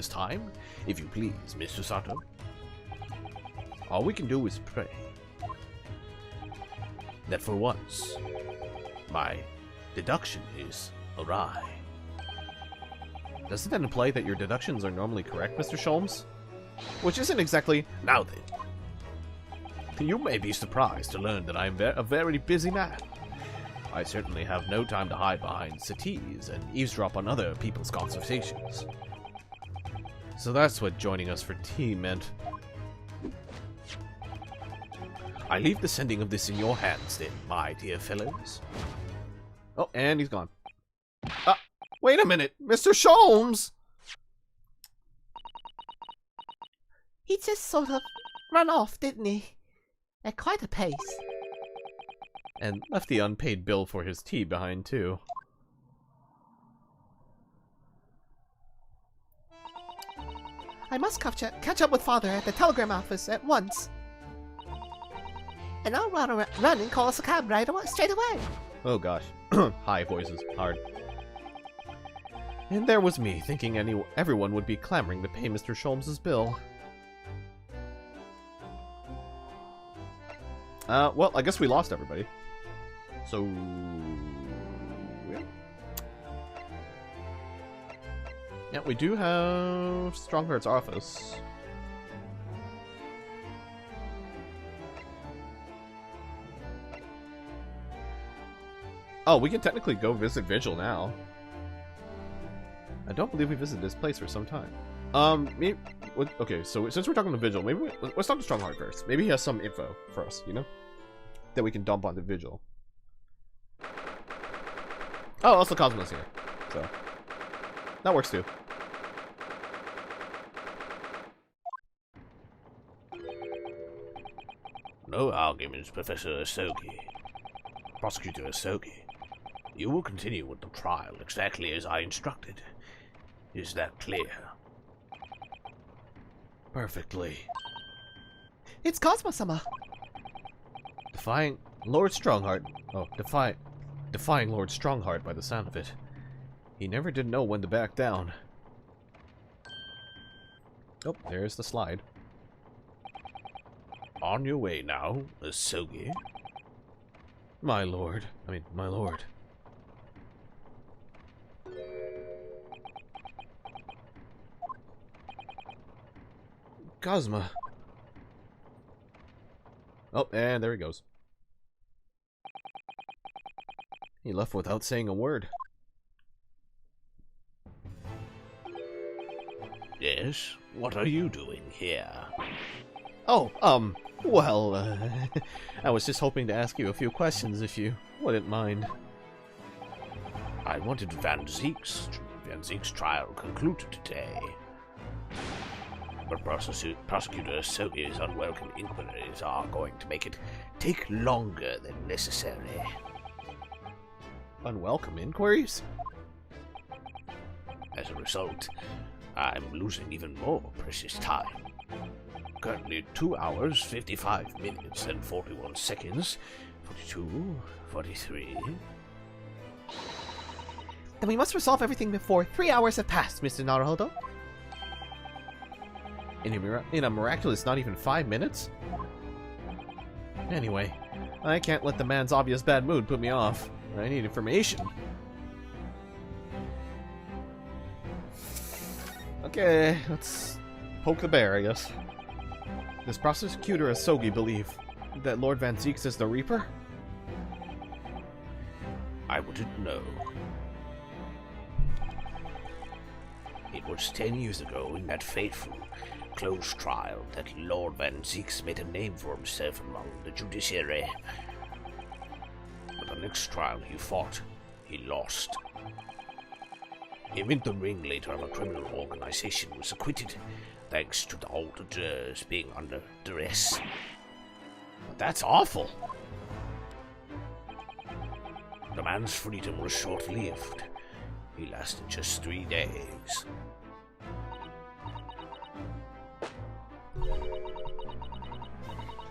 time, if you please, Mr. Sato. All we can do is pray that for once my deduction is awry. Doesn't that imply that your deductions are normally correct, Mr. Sholmes? Which isn't exactly... Now then, you may be surprised to learn that I am a very busy man. I certainly have no time to hide behind settees and eavesdrop on other people's conversations. So that's what joining us for tea meant. I leave the sending of this in your hands then, my dear fellows. Oh, and he's gone. Wait a minute, Mr. Sholmes! He just sort of ran off, didn't he? At quite a pace. And left the unpaid bill for his tea behind, too. I must catch up with father at the telegram office at once. And I'll run and call us a cab straight away. Oh gosh. High voices. Hard. And there was me, thinking everyone would be clamoring to pay Mr. Sholmes' bill. Well, I guess we lost everybody. So... yeah. Yeah, we do have Strongheart's office. Oh, we can technically go visit Vigil now. I don't believe we visited this place for some time. Maybe, okay, so since we're talking to Vigil, maybe let's talk to Strongheart first. Maybe he has some info for us, you know? That we can dump onto Vigil. Oh, also Cosmo's here, so that works too. No arguments, Professor Asogi. Prosecutor Asogi. You will continue with the trial exactly as I instructed. Is that clear? Perfectly. It's Cosmo-sama. Defying Lord Strongheart. Oh, defying Lord Strongheart by the sound of it. He never did know when to back down. Oh, there's the slide. On your way now, Asogi. My lord. My lord. Cosma. Oh, and there he goes. He left without saying a word. Yes? What are you doing here? Oh, well, I was just hoping to ask you a few questions if you wouldn't mind. I wanted Van Zeek's trial concluded today. But Prosecutor Asogi's unwelcome inquiries are going to make it take longer than necessary. Unwelcome inquiries? As a result, I'm losing even more precious time. Currently 2 hours, 55 minutes and 41 seconds. 42, 43... Then we must resolve everything before 3 hours have passed, Mr. Naruhodo. In a miraculous not even 5 minutes? Anyway, I can't let the man's obvious bad mood put me off. I need information. Okay, let's poke the bear, I guess. Does Prosecutor Asogi believe that Lord Van Zeeks is the Reaper? I wouldn't know. It was 10 years ago in that fateful close trial that Lord Van Zieks made a name for himself among the judiciary. But the next trial he fought, he lost. Even the ringleader of a criminal organization was acquitted, thanks to the older jurors being under duress. But that's awful. The man's freedom was short-lived. He lasted just 3 days.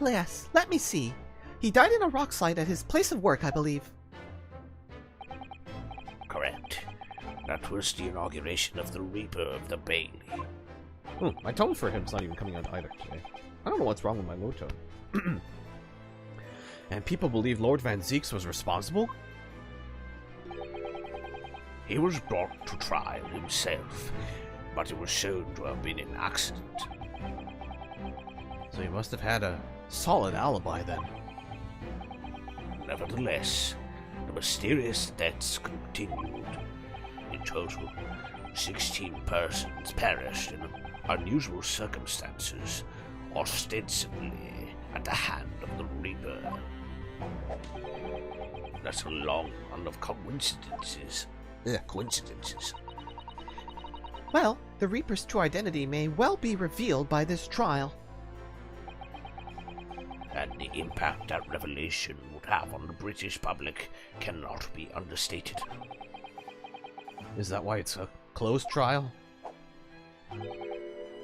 Yes, let me see. He died in a rock slide at his place of work, I believe. Correct. That was the inauguration of the Reaper of the Bailey. My tone for him's not even coming out either today. I don't know what's wrong with my low tone. And people believe Lord Van Zieks was responsible? He was brought to trial himself, but it was shown to have been an accident. So he must have had a solid alibi then. Nevertheless, the mysterious deaths continued. In total, 16 persons perished in unusual circumstances, ostensibly at the hand of the Reaper. That's a long run of coincidences. Well, the Reaper's true identity may well be revealed by this trial. And the impact that revelation would have on the British public cannot be understated. Is that why it's a closed trial?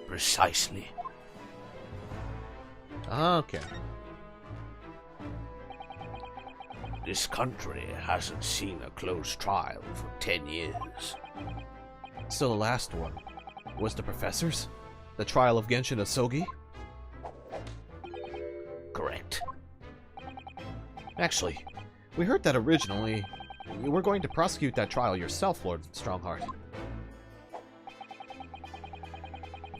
Precisely. Okay. This country hasn't seen a closed trial for 10 years. So the last one was the professor's? The trial of Genshin Asogi? Correct. Actually, we heard that originally you were going to prosecute that trial yourself, Lord Strongheart.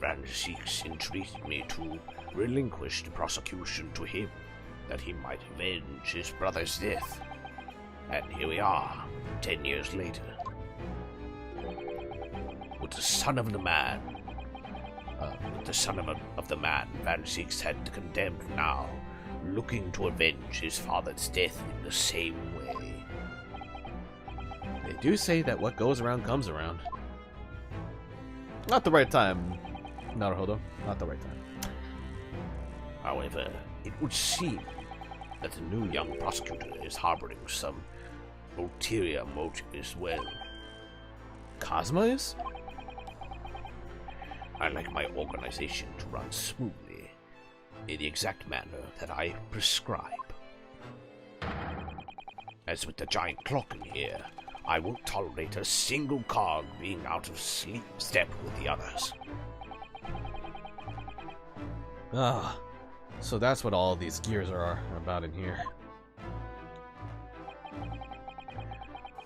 Van Zieks entreated me to relinquish the prosecution to him, that he might avenge his brother's death. And here we are, 10 years later. With the son of the man Van Zieks had condemned now, looking to avenge his father's death in the same way. They do say that what goes around comes around. Not the right time, Naruhodo. Not the right time. However, it would seem that the new young prosecutor is harboring some ulterior motive as well. Cosmo is? I like my organization to run smoothly, in the exact manner that I prescribe. As with the giant clock in here, I won't tolerate a single cog being out of step with the others. Ah, so that's what all these gears are about in here.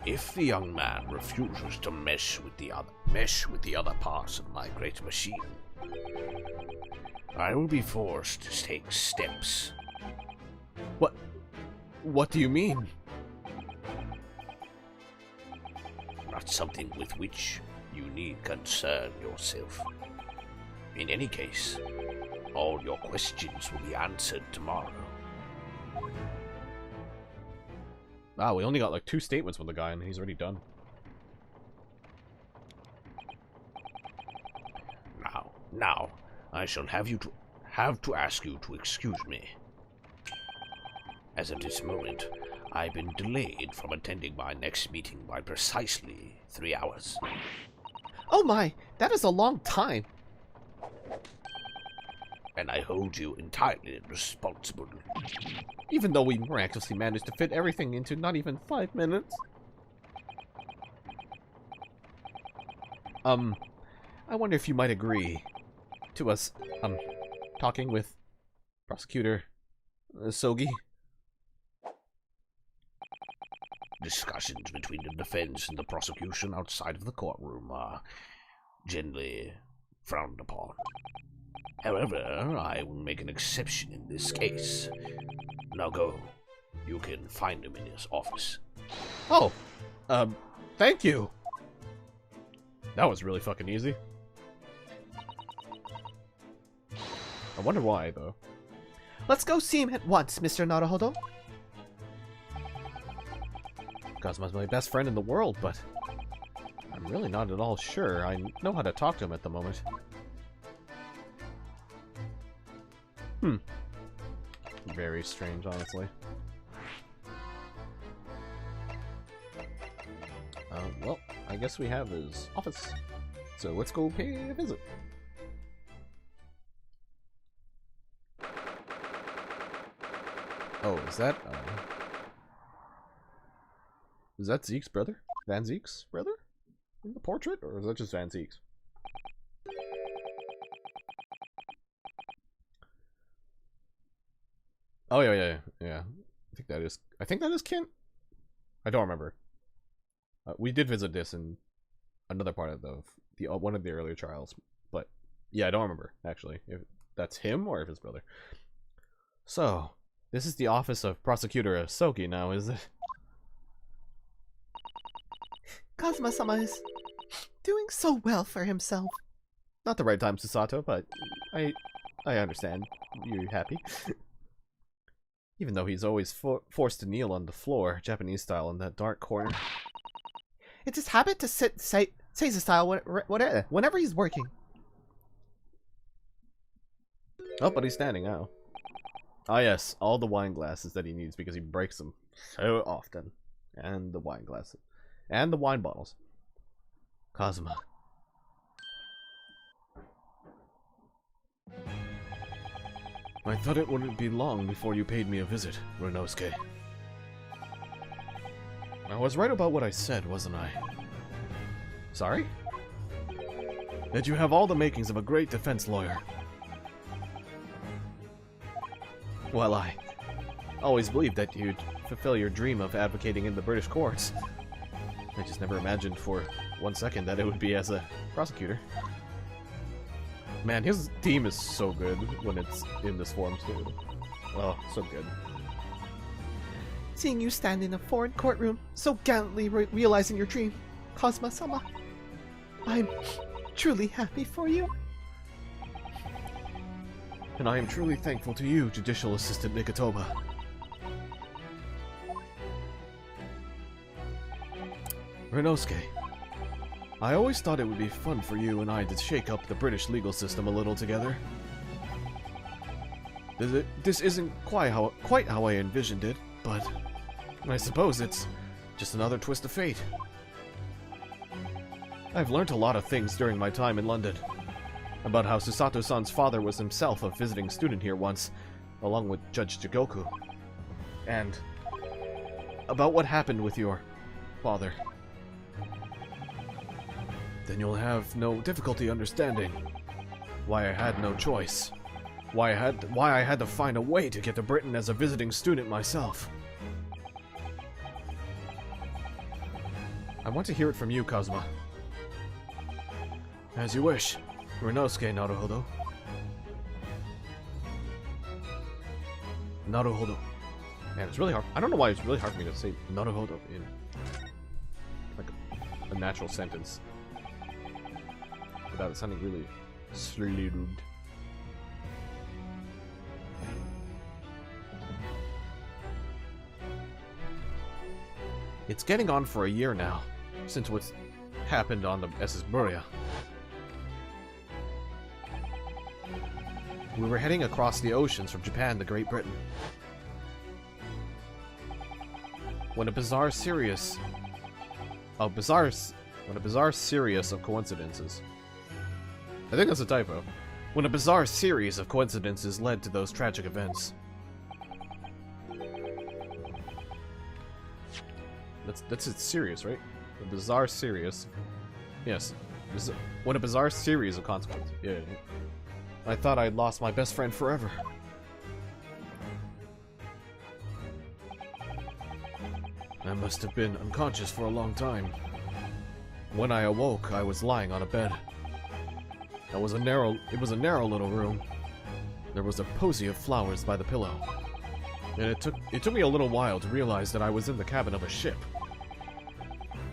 If the young man refuses to mesh with the other parts of my great machine, I will be forced to take steps. What do you mean? Not something with which you need concern yourself. In any case, all your questions will be answered tomorrow. Wow, we only got like 2 statements with the guy and he's already done. Now, I shall have to ask you to excuse me. As of this moment, I've been delayed from attending my next meeting by precisely 3 hours. Oh my, that is a long time. And I hold you entirely responsible. Even though we miraculously managed to fit everything into not even 5 minutes. I wonder if you might agree to us, talking with Prosecutor Sogi. Discussions between the defense and the prosecution outside of the courtroom are generally frowned upon. However, I will make an exception in this case. Now go. You can find him in his office. Oh, thank you. That was really fucking easy. I wonder why, though. Let's go see him at once, Mr. Naruhodo. Kazuma's my best friend in the world, but I'm really not at all sure I know how to talk to him at the moment. Very strange, honestly. Well, I guess we have his office. So let's go pay a visit. Oh, is that Zeke's brother? Van Zeke's brother? In the portrait? Or is that just Van Zeke's? Oh, yeah. I think that is Kent. I don't remember. We did visit this in another part of the one of the earlier trials, but yeah, I don't remember actually if that's him or if his brother. So, this is the office of Prosecutor Asogi now, is it? Kazuma-sama is doing so well for himself. Not the right time, Susato, but I understand. You're happy. Even though he's always forced to kneel on the floor, Japanese style, in that dark corner. It's his habit to sit Seiza style whenever he's working. Oh, but he's standing now. Ah yes, all the wine glasses that he needs because he breaks them so often. And the wine glasses. And the wine bottles. Kazuma. I thought it wouldn't be long before you paid me a visit, Ryunosuke. I was right about what I said, wasn't I? Sorry? That you have all the makings of a great defense lawyer. Well, I always believed that you'd fulfill your dream of advocating in the British courts. I just never imagined for 1 second that it would be as a prosecutor. Man, his team is so good when it's in this form too. Oh, so good. Seeing you stand in a foreign courtroom, so gallantly realizing your dream, Kazuma-sama, I'm truly happy for you. And I am truly thankful to you, Judicial Assistant Nikitoba. Ryunosuke, I always thought it would be fun for you and I to shake up the British legal system a little together. This isn't quite how I envisioned it, but I suppose it's just another twist of fate. I've learnt a lot of things during my time in London. About how Susato-san's father was himself a visiting student here once, along with Judge Jigoku. And about what happened with your father. Then you'll have no difficulty understanding why I had no choice. Why I had to find a way to get to Britain as a visiting student myself. I want to hear it from you, Kazuma. As you wish, Ryunosuke Naruhodo. Naruhodo. Man, it's really hard. I don't know why it's really hard for me to say Naruhodo in like a natural sentence without it sounding really slurred. It's getting on for a year now, since what's happened on the SS Buria. We were heading across the oceans from Japan to Great Britain. When a bizarre series of coincidences. I think that's a typo. When a bizarre series of coincidences led to those tragic events. That's it, serious, right? A bizarre series. Yes. When a bizarre series of consequences. Yeah. I thought I'd lost my best friend forever. I must have been unconscious for a long time. When I awoke, I was lying on a bed. It was a narrow little room. There was a posy of flowers by the pillow. And it took me a little while to realize that I was in the cabin of a ship.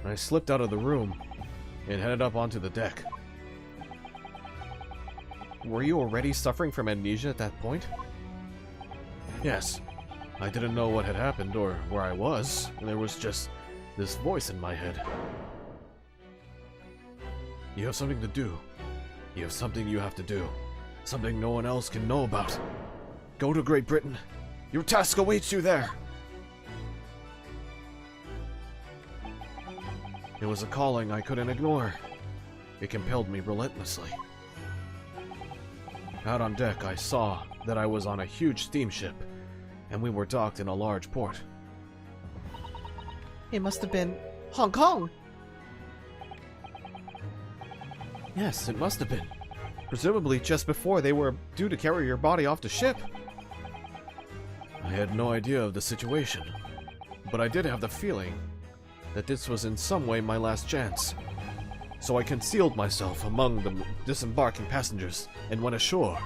I slipped out of the room and headed up onto the deck. Were you already suffering from amnesia at that point? Yes. I didn't know what had happened or where I was. There was just this voice in my head. You have something to do. You have something you have to do. Something no one else can know about. Go to Great Britain. Your task awaits you there. It was a calling I couldn't ignore. It compelled me relentlessly. Out on deck, I saw that I was on a huge steamship, and we were docked in a large port. It must have been Hong Kong. Yes, it must have been. Presumably just before they were due to carry your body off the ship. I had no idea of the situation, but I did have the feeling that this was in some way my last chance. So I concealed myself among the disembarking passengers and went ashore.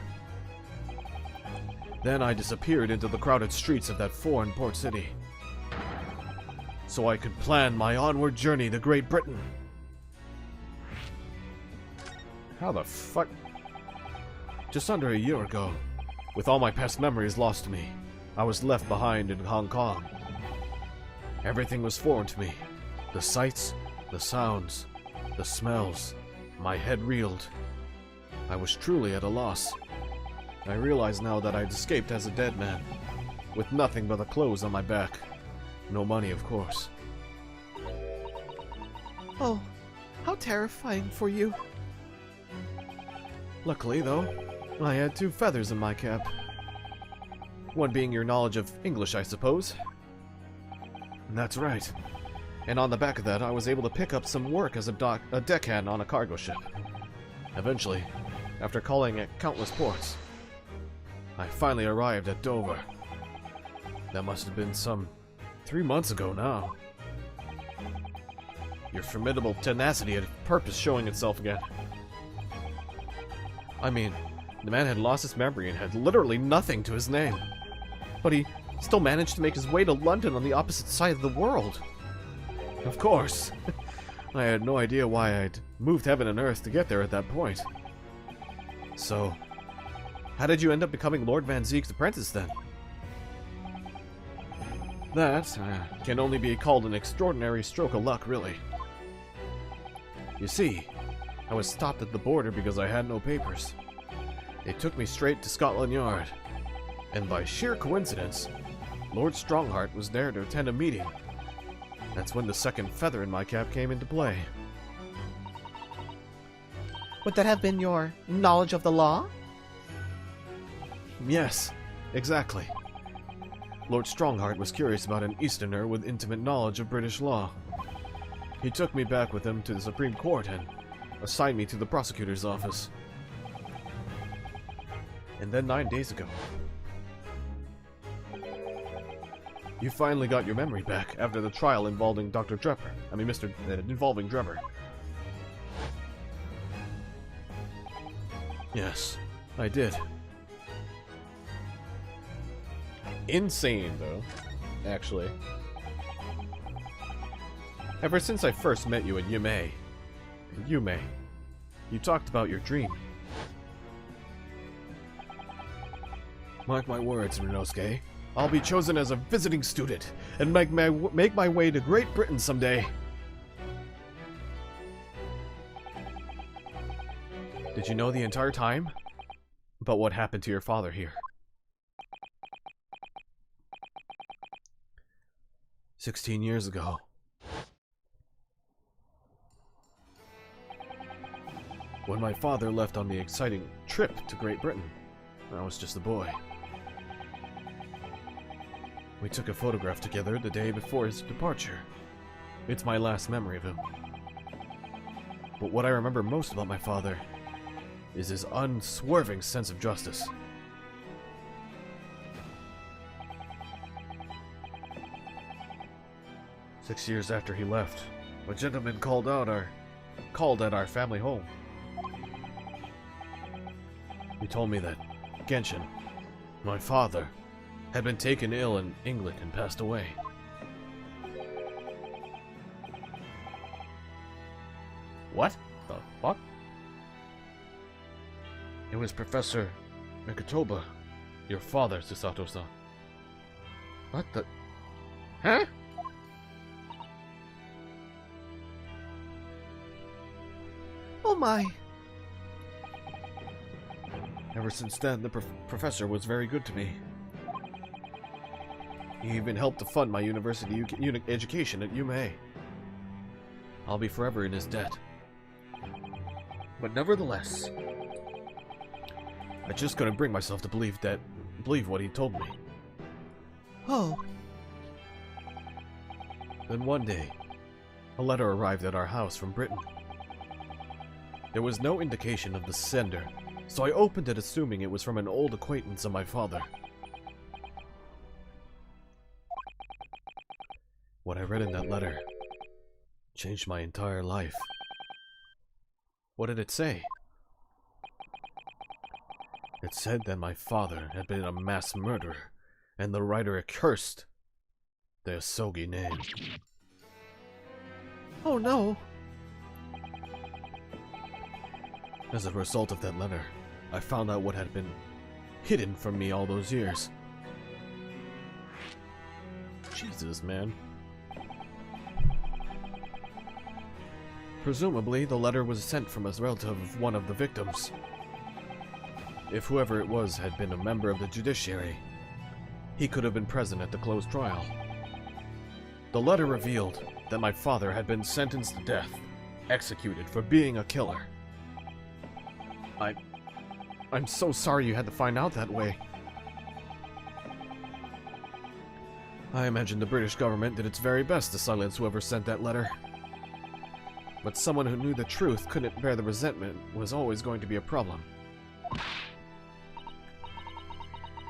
Then I disappeared into the crowded streets of that foreign port city, so I could plan my onward journey to Great Britain. How the fuck? Just under a year ago, with all my past memories lost to me, I was left behind in Hong Kong. Everything was foreign to me. The sights, the sounds, the smells. My head reeled. I was truly at a loss. I realize now that I'd escaped as a dead man, with nothing but the clothes on my back. No money, of course. Oh, how terrifying for you. Luckily, though, I had 2 feathers in my cap. One being your knowledge of English, I suppose. That's right. And on the back of that, I was able to pick up some work as a deckhand on a cargo ship. Eventually, after calling at countless ports, I finally arrived at Dover. That must have been some 3 months ago now. Your formidable tenacity had purpose showing itself again. I mean, the man had lost his memory and had literally nothing to his name. But he still managed to make his way to London on the opposite side of the world. Of course. I had no idea why I'd moved heaven and earth to get there at that point. So, how did you end up becoming Lord Van Zeek's apprentice then? That can only be called an extraordinary stroke of luck, really. You see, I was stopped at the border because I had no papers. They took me straight to Scotland Yard, and by sheer coincidence, Lord Strongheart was there to attend a meeting. That's when the second feather in my cap came into play. Would that have been your knowledge of the law? Yes, exactly. Lord Strongheart was curious about an Easterner with intimate knowledge of British law. He took me back with him to the Supreme Court and assigned me to the prosecutor's office. And then 9 days ago, you finally got your memory back after the trial involving Dr. Drebber. Involving Drebber. Yes, I did. insane, though, actually. Ever since I first met you at Yume, you talked about your dream. Mark my words, Ryunosuke. I'll be chosen as a visiting student and make my way to Great Britain someday. Did you know the entire time about what happened to your father here? 16 years ago. When my father left on the exciting trip to Great Britain, I was just a boy. We took a photograph together the day before his departure. It's my last memory of him. But what I remember most about my father is his unswerving sense of justice. "6 years after he left, a gentleman called at our family home. He told me that Genshin, my father, had been taken ill in England and passed away. What the fuck? It was Professor Mikotoba, your father, Susato-san. What the... Huh? Oh my. Ever since then, the professor was very good to me. He even helped to fund my university education at UMA. I'll be forever in his debt. But nevertheless, I just couldn't bring myself to believe what he told me. Oh. Then one day, a letter arrived at our house from Britain. There was no indication of the sender, so I opened it assuming it was from an old acquaintance of my father. What I read in that letter changed my entire life. What did it say? It said that my father had been a mass murderer, and the writer accursed the Asogi name. Oh no. As a result of that letter, I found out what had been hidden from me all those years. Jesus, man. Presumably, the letter was sent from a relative of one of the victims. If whoever it was had been a member of the judiciary, he could have been present at the closed trial. The letter revealed that my father had been sentenced to death, executed for being a killer. I'm so sorry you had to find out that way. I imagine the British government did its very best to silence whoever sent that letter. But someone who knew the truth couldn't bear the resentment was always going to be a problem.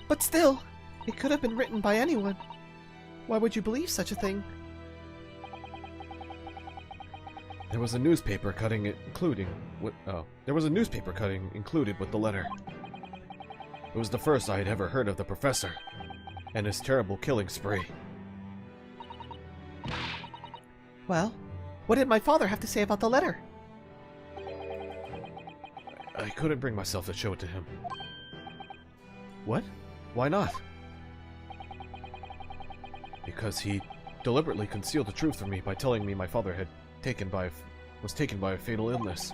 But still, it could have been written by anyone. Why would you believe such a thing? There was a newspaper cutting included with the letter. It was the first I had ever heard of the professor and his terrible killing spree. Well, what did my father have to say about the letter? I couldn't bring myself to show it to him. What? Why not? Because he deliberately concealed the truth from me by telling me my father was taken by a fatal illness.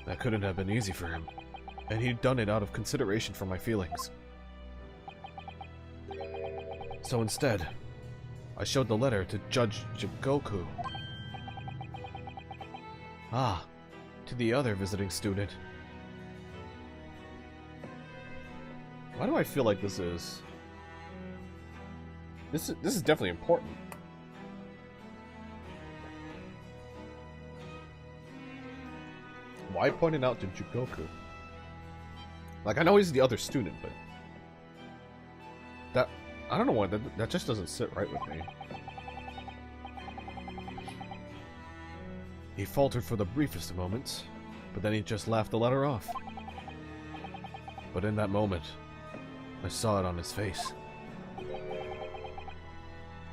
That couldn't have been easy for him, and he'd done it out of consideration for my feelings. So instead, I showed the letter to Judge Jigoku. Ah, to the other visiting student. Why do I feel like this is definitely important. Why point it out to Jigoku? Like, I know he's the other student, but that, I don't know why, that just doesn't sit right with me. He faltered for the briefest of moments, but then he just laughed the letter off. But in that moment, I saw it on his face.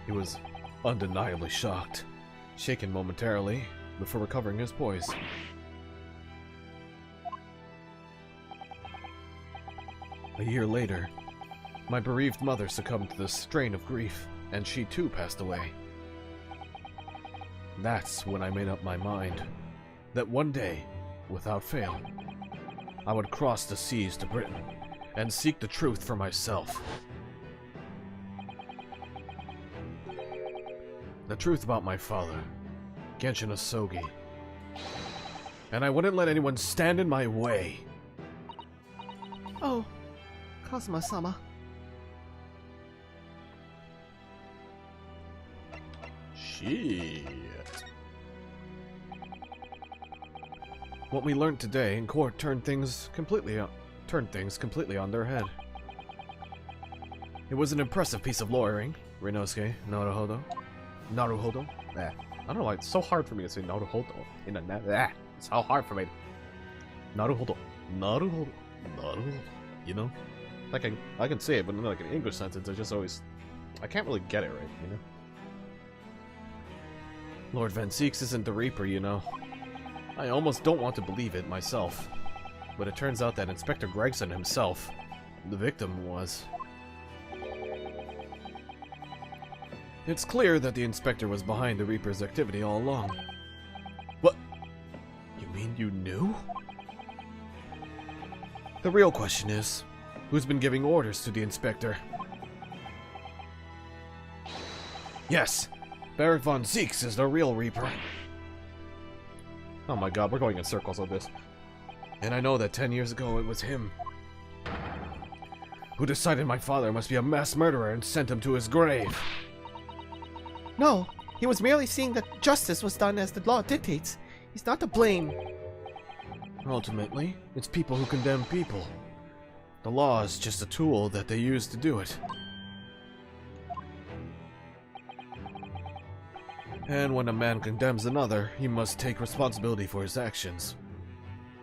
He was undeniably shocked, shaken momentarily before recovering his poise. A year later, my bereaved mother succumbed to the strain of grief, and she too passed away. That's when I made up my mind that one day, without fail, I would cross the seas to Britain and seek the truth for myself. The truth about my father, Genshin Asogi. And I wouldn't let anyone stand in my way. Oh, Kazuma-sama. Shit. What we learned today in court turned things completely on their head. It was an impressive piece of lawyering, Rinosuke Naruhodo. I don't know why it's so hard for me to say Naruhodo in a it's so hard for me. Naruhodo. You know? Like I can say it, but in like an English sentence, I can't really get it right, you know? Lord Van Seeks isn't the Reaper, you know. I almost don't want to believe it myself. But it turns out that Inspector Gregson himself, the victim, was. It's clear that the Inspector was behind the Reaper's activity all along. What? You mean you knew? The real question is, who's been giving orders to the Inspector? Yes, Barrack von Zeeks is the real Reaper. Oh my god, we're going in circles on this. And I know that 10 years ago it was him who decided my father must be a mass murderer and sent him to his grave. No, he was merely seeing that justice was done as the law dictates. He's not to blame. Ultimately, it's people who condemn people. The law is just a tool that they use to do it. And when a man condemns another, he must take responsibility for his actions.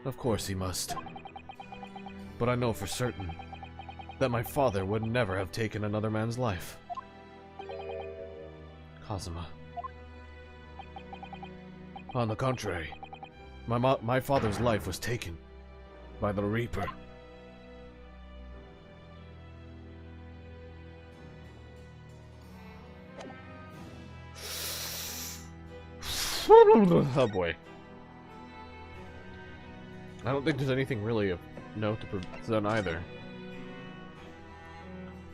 Of course he must. But I know for certain that my father would never have taken another man's life. Kazuma. On the contrary, my father's life was taken by the Reaper. Oh boy. I don't think there's anything really of note to present either.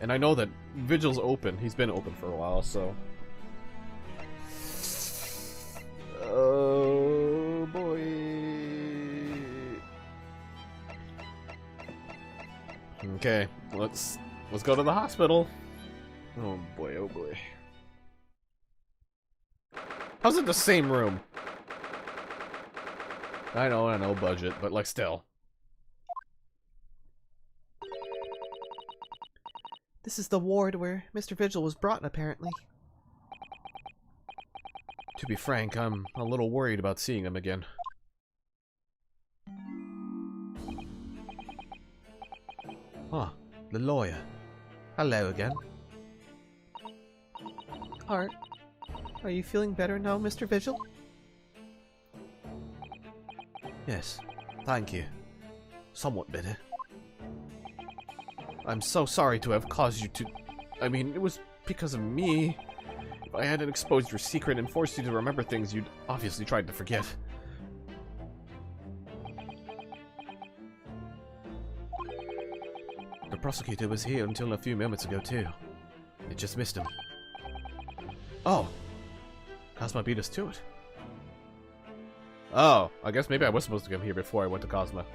And I know that Vigil's open. He's been open for a while, so... Oh boy. Okay, let's go to the hospital. Oh boy, oh boy. How's it the same room? I know, budget, but like still. This is the ward where Mr. Vigil was brought, apparently. To be frank, I'm a little worried about seeing him again. Huh, the lawyer. Hello again. Art, are you feeling better now, Mr. Vigil? Yes, thank you. Somewhat better. I'm so sorry to have caused you to... I mean, it was because of me. If I hadn't exposed your secret and forced you to remember things you'd obviously tried to forget. The prosecutor was here until a few moments ago, too. It just missed him. Oh! Cosma beat us to it. Oh, I guess maybe I was supposed to come here before I went to Cosma.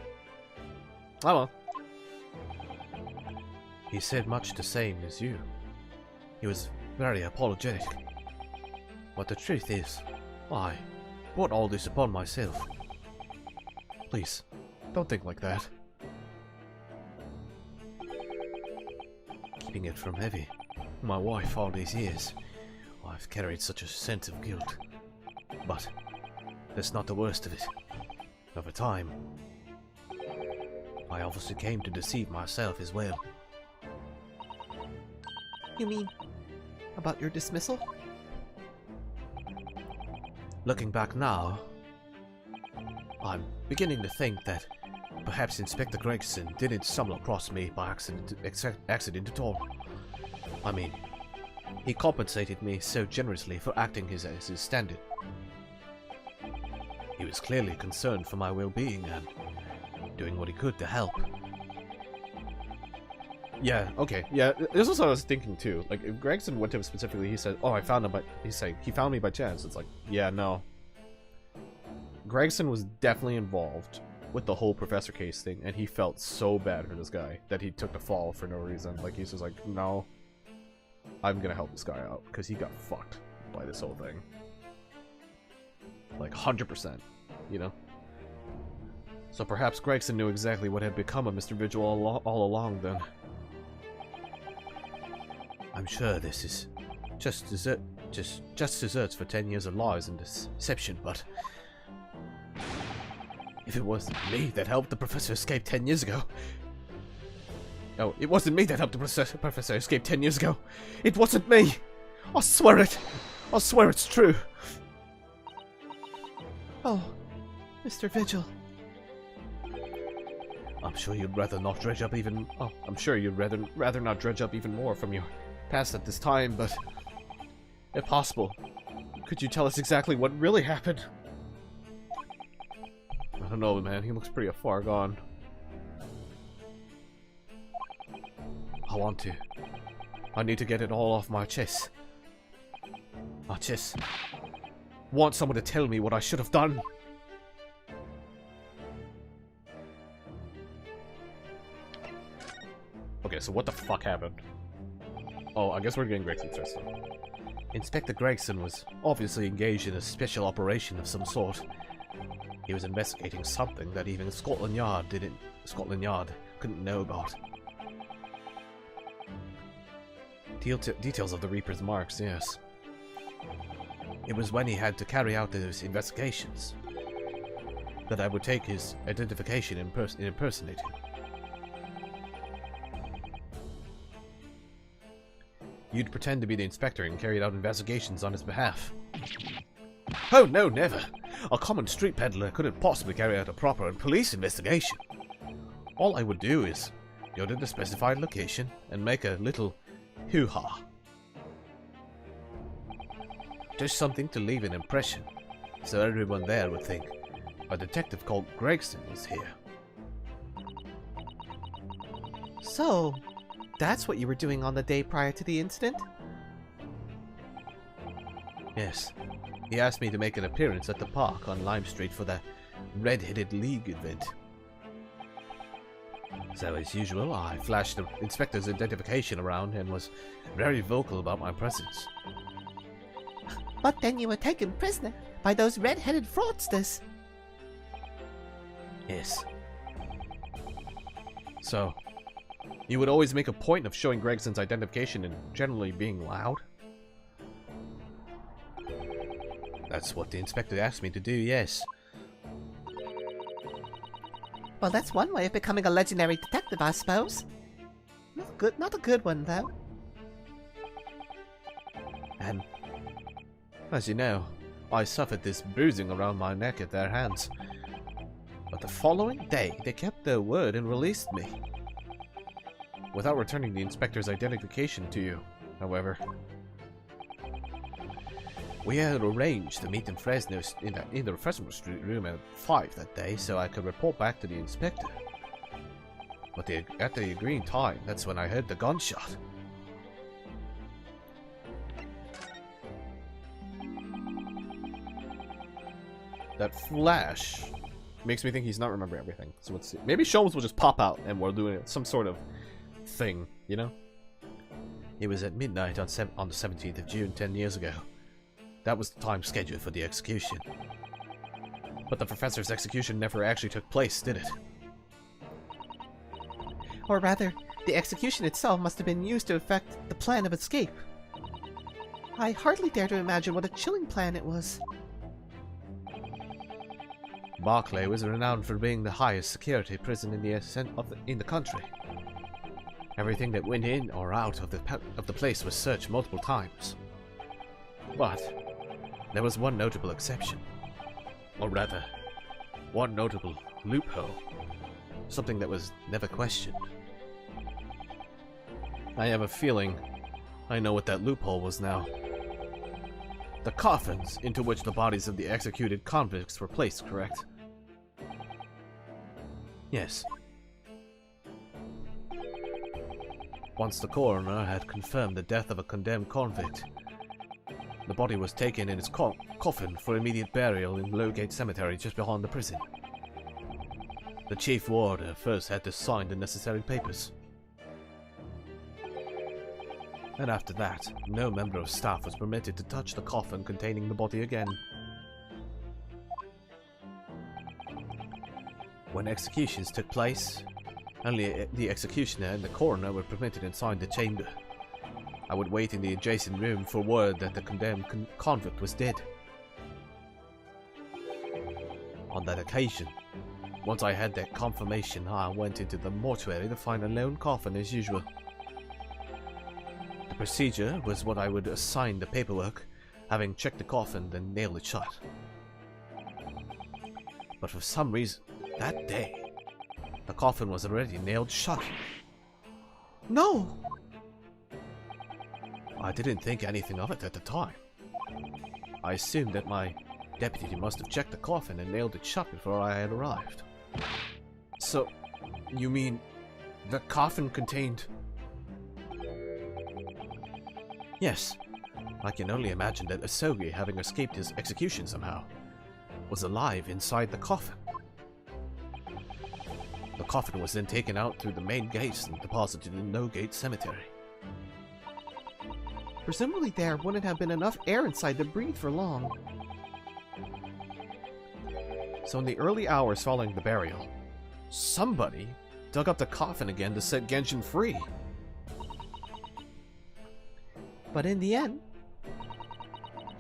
Oh well. He said much the same as you. He was very apologetic. But the truth is, I brought all this upon myself. Please, don't think like that. Keeping it from Heavy, my wife, all these years, I've carried such a sense of guilt. But that's not the worst of it. Over time, I obviously came to deceive myself as well. You mean about your dismissal? Looking back now, I'm beginning to think that perhaps Inspector Gregson didn't stumble across me by accident at all. I mean, he compensated me so generously for acting as his stand-in. He was clearly concerned for my well-being and doing what he could to help. Yeah, okay, yeah, this is what I was thinking too. Like, if Gregson went to him specifically, he said, oh, I found him, but he found me by chance. It's like, yeah, no. Gregson was definitely involved with the whole Professor case thing, and he felt so bad for this guy that he took the fall for no reason. Like, he's just like, no, I'm gonna help this guy out, because he got fucked by this whole thing. Like, 100%, you know? So perhaps Gregson knew exactly what had become of Mr. Vigil all along then. I'm sure this is just desserts for 10 years of lies and deception, but if it wasn't me that helped the Professor escape 10 years ago... No, it wasn't me that helped the Professor escape 10 years ago. It wasn't me! I swear it! I swear it's true! Oh, Mr. Vigil. I'm sure you'd rather not dredge up even... Oh, I'm sure you'd rather not dredge up even more from your past at this time, but... If possible, could you tell us exactly what really happened? I don't know, man. He looks pretty far gone. I want to. I need to get it all off my chest. I just want someone to tell me what I should have done. Okay, so what the fuck happened? Oh, I guess we're getting Gregson's first. Inspector Gregson was obviously engaged in a special operation of some sort. He was investigating something that even Scotland Yard couldn't know about. Details of the Reaper's marks, yes. It was when he had to carry out those investigations that I would take his identification in impersonating. You'd pretend to be the inspector and carried out investigations on his behalf. Oh no, never! A common street peddler couldn't possibly carry out a proper police investigation. All I would do is go to the specified location and make a little hoo-ha. Just something to leave an impression, so everyone there would think a detective called Gregson was here. So, that's what you were doing on the day prior to the incident? Yes. He asked me to make an appearance at the park on Lime Street for the Red-Headed League event. So as usual, I flashed the inspector's identification around and was very vocal about my presence. But then you were taken prisoner by those red-headed fraudsters. Yes. So, you would always make a point of showing Gregson's identification and generally being loud? That's what the inspector asked me to do, yes. Well, that's one way of becoming a legendary detective, I suppose. Not a good one, though. And, as you know, I suffered this bruising around my neck at their hands. But the following day, they kept their word and released me. Without returning the inspector's identification to you, however. We had arranged to meet in Fresno in the refreshment street room at 5 that day so I could report back to the inspector. But at the agreed time, that's when I heard the gunshot. That flash makes me think he's not remembering everything. So let's see. Maybe Sholmes will just pop out and we're doing some sort of thing, you know? It was at midnight on the 17th of June 10 years ago. That was the time scheduled for the execution. But the professor's execution never actually took place, did it? Or rather, the execution itself must have been used to effect the plan of escape. I hardly dare to imagine what a chilling plan it was. Barclay was renowned for being the highest security prison in the country. Everything that went in or out of the place was searched multiple times. But there was one notable exception. Or rather, one notable loophole. Something that was never questioned. I have a feeling I know what that loophole was now. The coffins into which the bodies of the executed convicts were placed, correct? Yes. Once the coroner had confirmed the death of a condemned convict, the body was taken in its coffin for immediate burial in Lowgate Cemetery just beyond the prison. The chief warder first had to sign the necessary papers. And after that, no member of staff was permitted to touch the coffin containing the body again. When executions took place, only the executioner and the coroner were permitted inside the chamber. I would wait in the adjacent room for word that the condemned convict was dead. On that occasion, once I had that confirmation, I went into the mortuary to find a lone coffin as usual. The procedure was what I would assign the paperwork, having checked the coffin, then nailed it shut. But for some reason, that day, The coffin was already nailed shut. No! I didn't think anything of it at the time. I assumed that my deputy must have checked the coffin and nailed it shut before I had arrived. So, you mean the coffin contained... Yes, I can only imagine that Asogi, having escaped his execution somehow, was alive inside the coffin. The coffin was then taken out through the main gates and deposited in No Gate Cemetery. Presumably there wouldn't have been enough air inside to breathe for long. So in the early hours following the burial, somebody dug up the coffin again to set Genshin free. But in the end,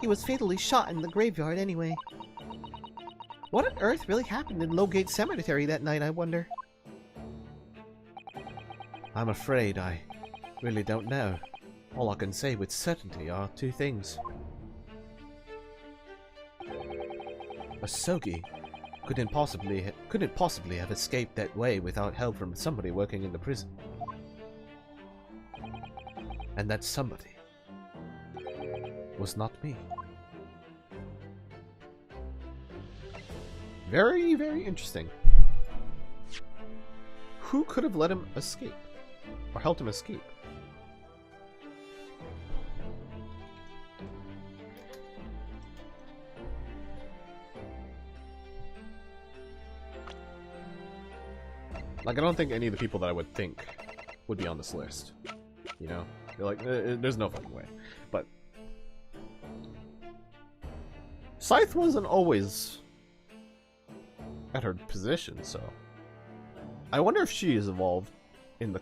he was fatally shot in the graveyard anyway. What on earth really happened in Lowgate Cemetery that night, I wonder? I'm afraid I really don't know. All I can say with certainty are two things. Asogi couldn't possibly have escaped that way without help from somebody working in the prison. And that somebody was not me. Very, very interesting. Who could have let him escape? Or helped him escape? Like, I don't think any of the people that I would think would be on this list. You know? You're like, there's no fucking way. But Scythe wasn't always at her position, so I wonder if she is involved in the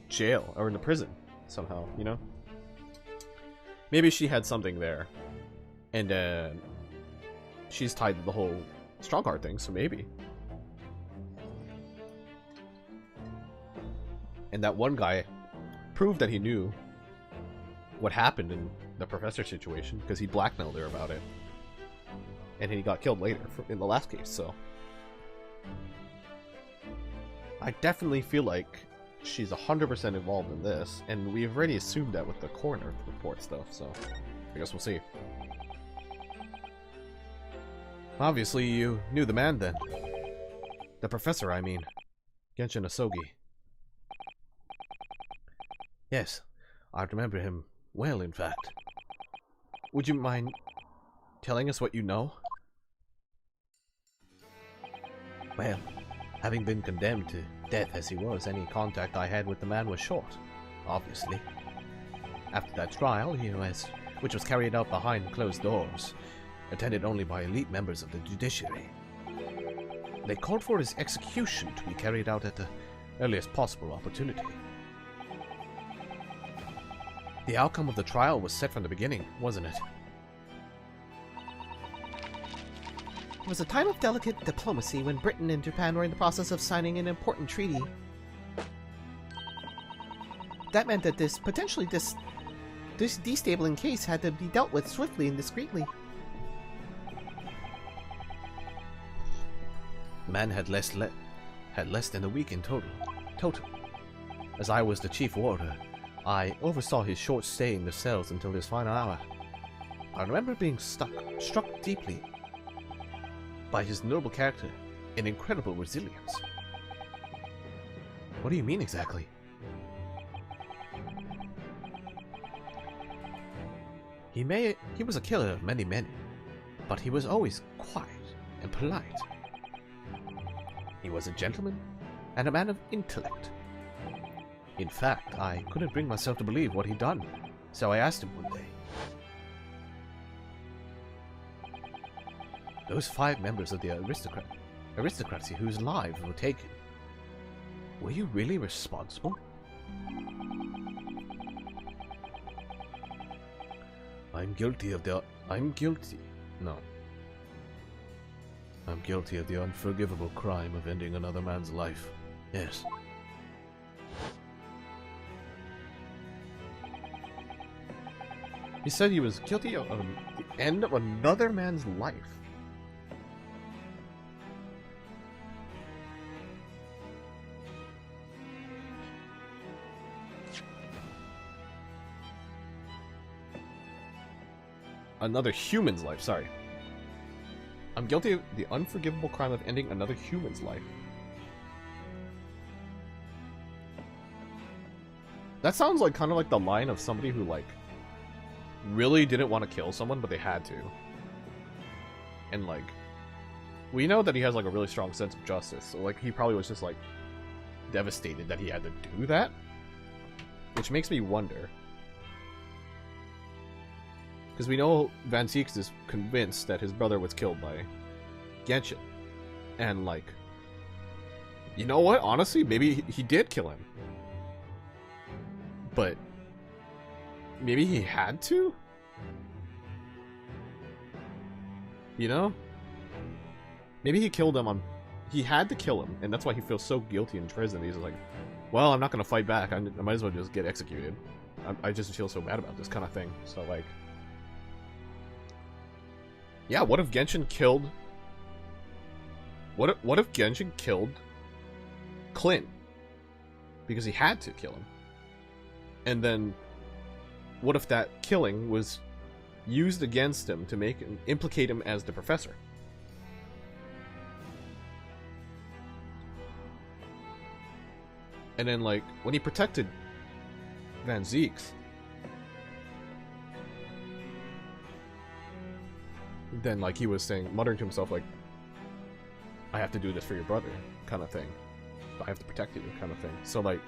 jail or in the prison somehow, you know? Maybe she had something there, and she's tied to the whole Strongheart thing, so maybe. And that one guy proved that he knew what happened in the professor situation because he blackmailed her about it, and he got killed later in the last case. So I definitely feel like she's 100% involved in this, and we've already assumed that with the coroner report stuff, so I guess we'll see. Obviously, you knew the man then. The professor, I mean. Genshin Asogi. Yes, I remember him well, in fact. Would you mind telling us what you know? Well, having been condemned to death as he was, any contact I had with the man was short, obviously. After that trial, which was carried out behind closed doors, attended only by elite members of the judiciary, they called for his execution to be carried out at the earliest possible opportunity. The outcome of the trial was set from the beginning, wasn't it? It was a time of delicate diplomacy when Britain and Japan were in the process of signing an important treaty. That meant that this destabilizing case had to be dealt with swiftly and discreetly. The man had less than a week in total. As I was the chief warder, I oversaw his short stay in the cells until his final hour. I remember being struck deeply by his noble character and incredible resilience. What do you mean exactly? He was a killer of many men, but he was always quiet and polite. He was a gentleman and a man of intellect. In fact, I couldn't bring myself to believe what he'd done, so I asked him one day. Those 5 members of the aristocracy whose lives were taken, were you really responsible? I'm guilty of the unforgivable crime of ending another man's life. Yes. He said he was guilty of the end of another man's life. another human's life. Sorry. I'm guilty of the unforgivable crime of ending another human's life. That sounds like kind of like the line of somebody who like really didn't want to kill someone, but they had to. And like, we know that he has like a really strong sense of justice, so like he probably was just like devastated that he had to do that, which makes me wonder. Because we know Van Zieks is convinced that his brother was killed by Genshin. And like, you know what? Honestly, maybe he did kill him. But maybe he had to? You know? Maybe he killed him on... He had to kill him, and that's why he feels so guilty in prison. He's like, well, I'm not going to fight back. I might as well just get executed. I just feel so bad about this kind of thing. So like... Yeah, what if Genshin killed... What if Genshin killed Clint? Because he had to kill him. And then, what if that killing was used against him to implicate him as the professor? And then, like, when he protected Van Zieks, then, like, he was saying, muttering to himself, like, I have to do this for your brother, kind of thing. I have to protect you, kind of thing. So, like,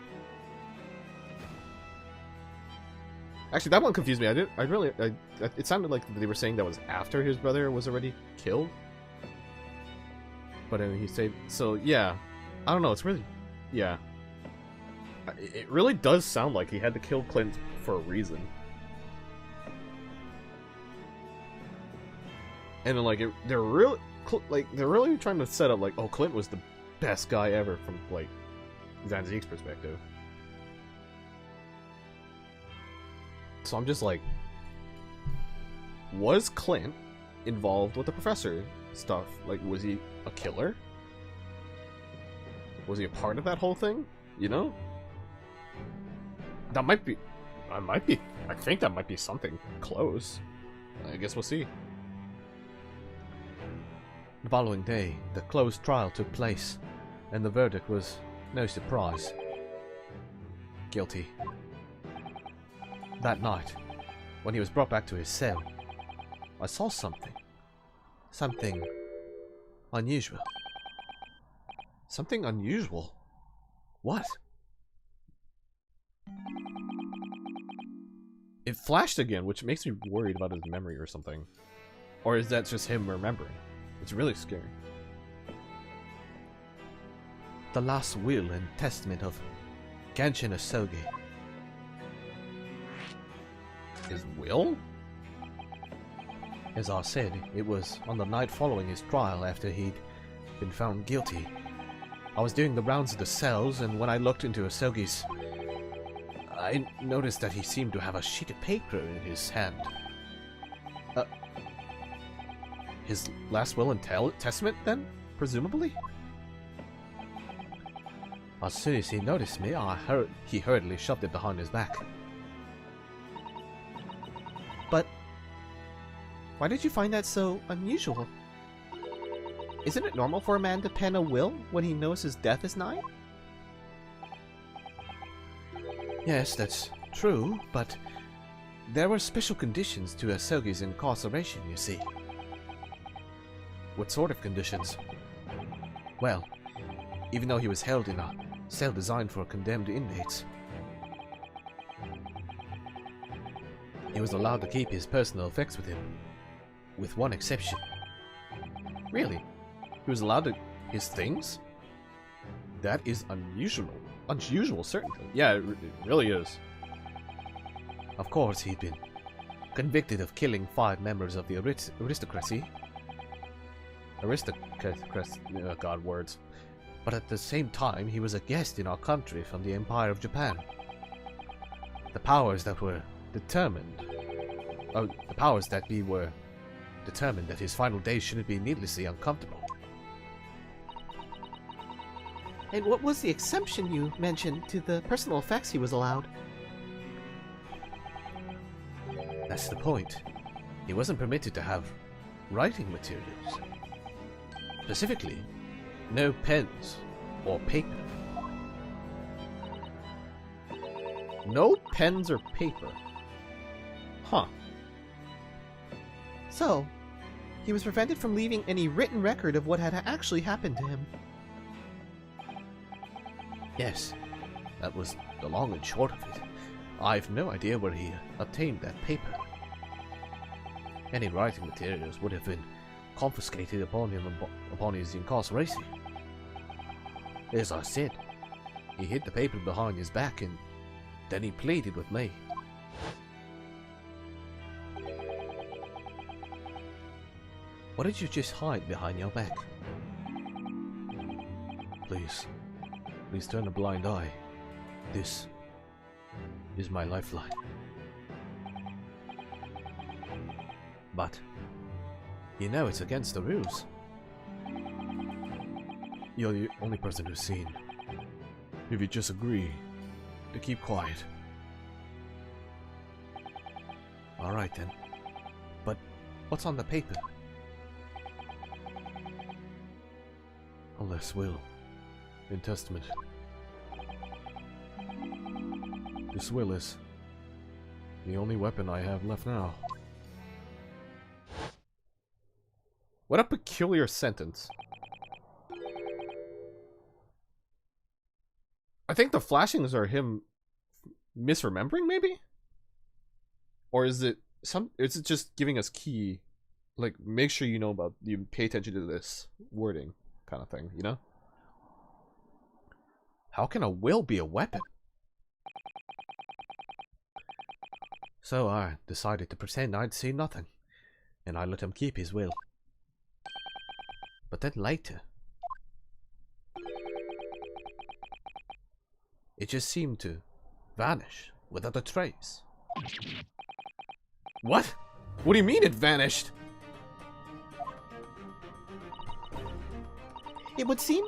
actually, that one confused me. It sounded like they were saying that was after his brother was already killed. But then he said, so yeah, I don't know. It's really, yeah. It really does sound like he had to kill Clint for a reason. And then, like, they're really trying to set up like, oh, Clint was the best guy ever from like Van Zieks' perspective. So I'm just like, was Clint involved with the professor stuff? Like, was he a killer? Was he a part of that whole thing? You know? That might be... I think that might be something close. I guess we'll see. The following day, the closed trial took place, and the verdict was no surprise. Guilty. That night, when he was brought back to his cell, I saw something. Something unusual. Something unusual? What? It flashed again, which makes me worried about his memory or something. Or is that just him remembering? It's really scary. The last will and testament of Genshin Asogi. His will? As I said, it was on the night following his trial after he'd been found guilty. I was doing the rounds of the cells, and when I looked into Asogi's, I noticed that he seemed to have a sheet of paper in his hand. His last will and testament, then? Presumably? As soon as he noticed me, he hurriedly shoved it behind his back. But why did you find that so unusual? Isn't it normal for a man to pen a will when he knows his death is nigh? Yes, that's true, but there were special conditions to Asogi's incarceration, you see. What sort of conditions? Well, even though he was held in a cell designed for condemned inmates, he was allowed to keep his personal effects with him, with one exception. Really? He was allowed to... his things? That is unusual. Unusual, certainly. Yeah, it really is. Of course, he'd been convicted of killing 5 members of the aristocracy. God, words. But at the same time, he was a guest in our country from the Empire of Japan. The powers that were determined... the powers that be were determined that his final days shouldn't be needlessly uncomfortable. And what was the exemption you mentioned to the personal effects he was allowed? That's the point. he wasn't permitted to have writing materials. Specifically, no pens or paper. No pens or paper. Huh. So, he was prevented from leaving any written record of what had actually happened to him. Yes, that was the long and short of it. I've no idea where he obtained that paper. Any writing materials would have been confiscated upon him upon his incarceration. As I said, he hid the paper behind his back and then he pleaded with me. What did you just hide behind your back? Please turn a blind eye. This is my lifeline. But you know it's against the rules. You're the only person who's seen. If you just agree to keep quiet. Alright then. But what's on the paper? Unless will. In testament. This will is the only weapon I have left now. What a peculiar sentence. I think the flashings are him misremembering, maybe? Or is it just giving us key, like, make sure you know about, you pay attention to this wording kind of thing, you know? How can a will be a weapon? So I decided to pretend I'd seen nothing, and I let him keep his will. But then later, it just seemed to vanish without a trace. What? What do you mean it vanished? It would seem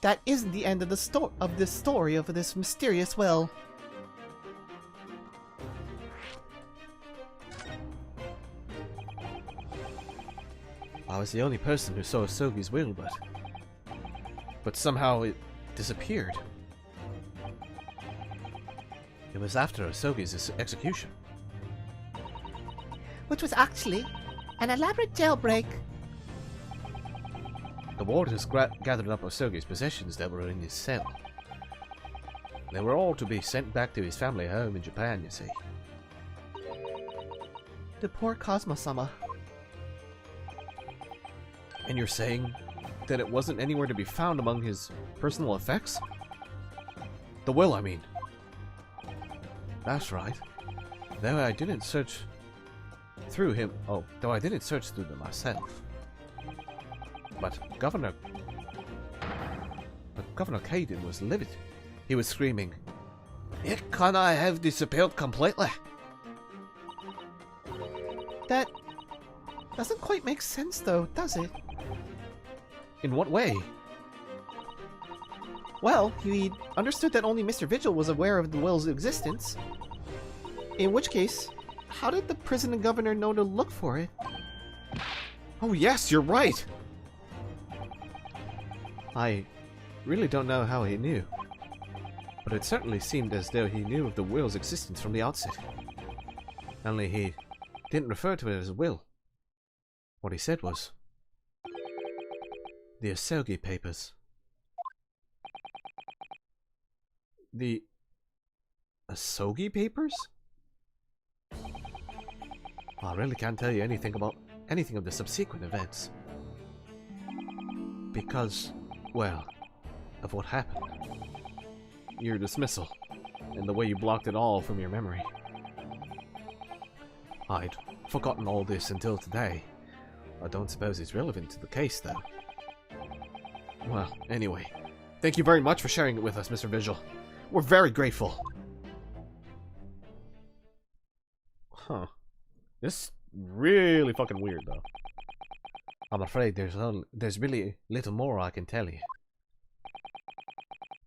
that isn't the end of this story of this mysterious well. I was the only person who saw Sogi's will, but somehow it disappeared. It was after Sogi's execution. Which was actually an elaborate jailbreak. The wardens gathered up Sogi's possessions that were in his cell. They were all to be sent back to his family home in Japan, you see. The poor Cosmo-sama. And you're saying that it wasn't anywhere to be found among his personal effects? The will, I mean. That's right. Though I didn't search through him. Oh, though I didn't search through them myself. But Governor Caden was livid. He was screaming, "It can I have disappeared completely?" That doesn't quite make sense though, does it? In what way? Well, he understood that only Mr. Vigil was aware of the will's existence. In which case, how did the prison governor know to look for it? Oh yes, you're right! I really don't know how he knew, but it certainly seemed as though he knew of the will's existence from the outset. Only he didn't refer to it as a will. What he said was, the Asogi papers. The Asogi papers? I really can't tell you anything about anything of the subsequent events. Because, well, of what happened. Your dismissal, and the way you blocked it all from your memory. I'd forgotten all this until today. I don't suppose it's relevant to the case, though. Well, anyway, thank you very much for sharing it with us, Mr. Vigil. We're very grateful. Huh. This really fucking weird, though. I'm afraid there's really little more I can tell you.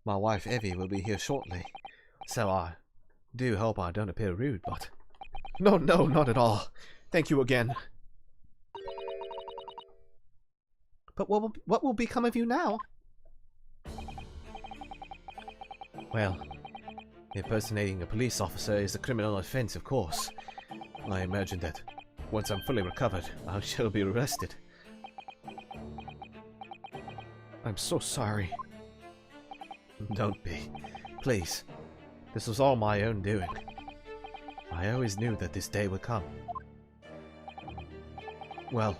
My wife Evie will be here shortly, so I do hope I don't appear rude, but... No, not at all. Thank you again. But what will become of you now? Well, impersonating a police officer is a criminal offense, of course. I imagine that once I'm fully recovered, I shall be arrested. I'm so sorry. Don't be. Please. This was all my own doing. I always knew that this day would come. Well,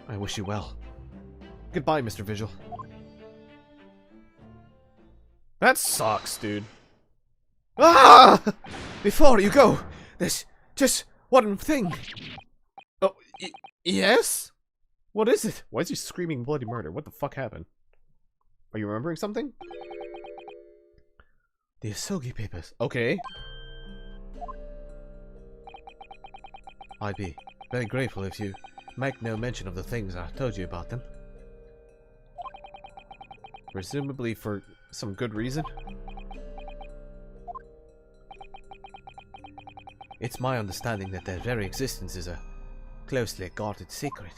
I wish you well. Goodbye, Mr. Vigil. That sucks, dude. Ah! Before you go, there's just one thing. Oh, yes? What is it? Why is he screaming bloody murder? What the fuck happened? Are you remembering something? The Asogi papers. Okay. I'd be very grateful if you make no mention of the things I told you about them. Presumably for some good reason? It's my understanding that their very existence is a closely guarded secret.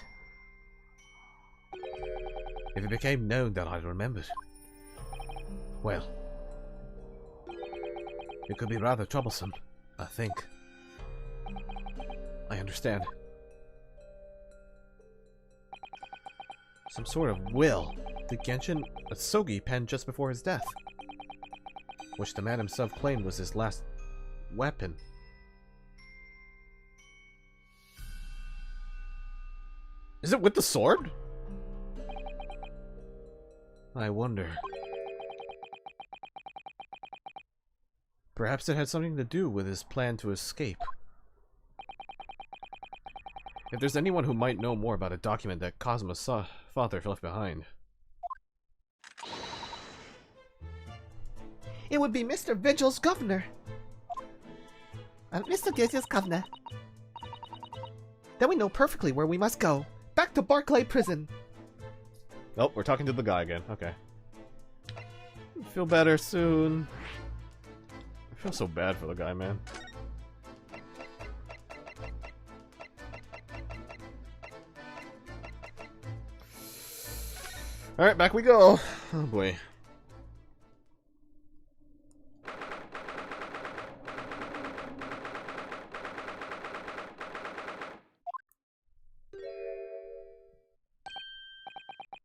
If it became known that I remembered, well, it could be rather troublesome, I think. I understand. Some sort of will. Did Genshin Asogi pen just before his death? Which the man himself claimed was his last weapon. Is it with the sword? I wonder. Perhaps it had something to do with his plan to escape. If there's anyone who might know more about a document that Kazuma's father left behind. It would be Mr. Vigil's governor. Mr. Vigil's governor. Then we know perfectly where we must go. Back to Barclay Prison. Oh, we're talking to the guy again. Okay. Feel better soon. I feel so bad for the guy, man. Alright, back we go. Oh boy.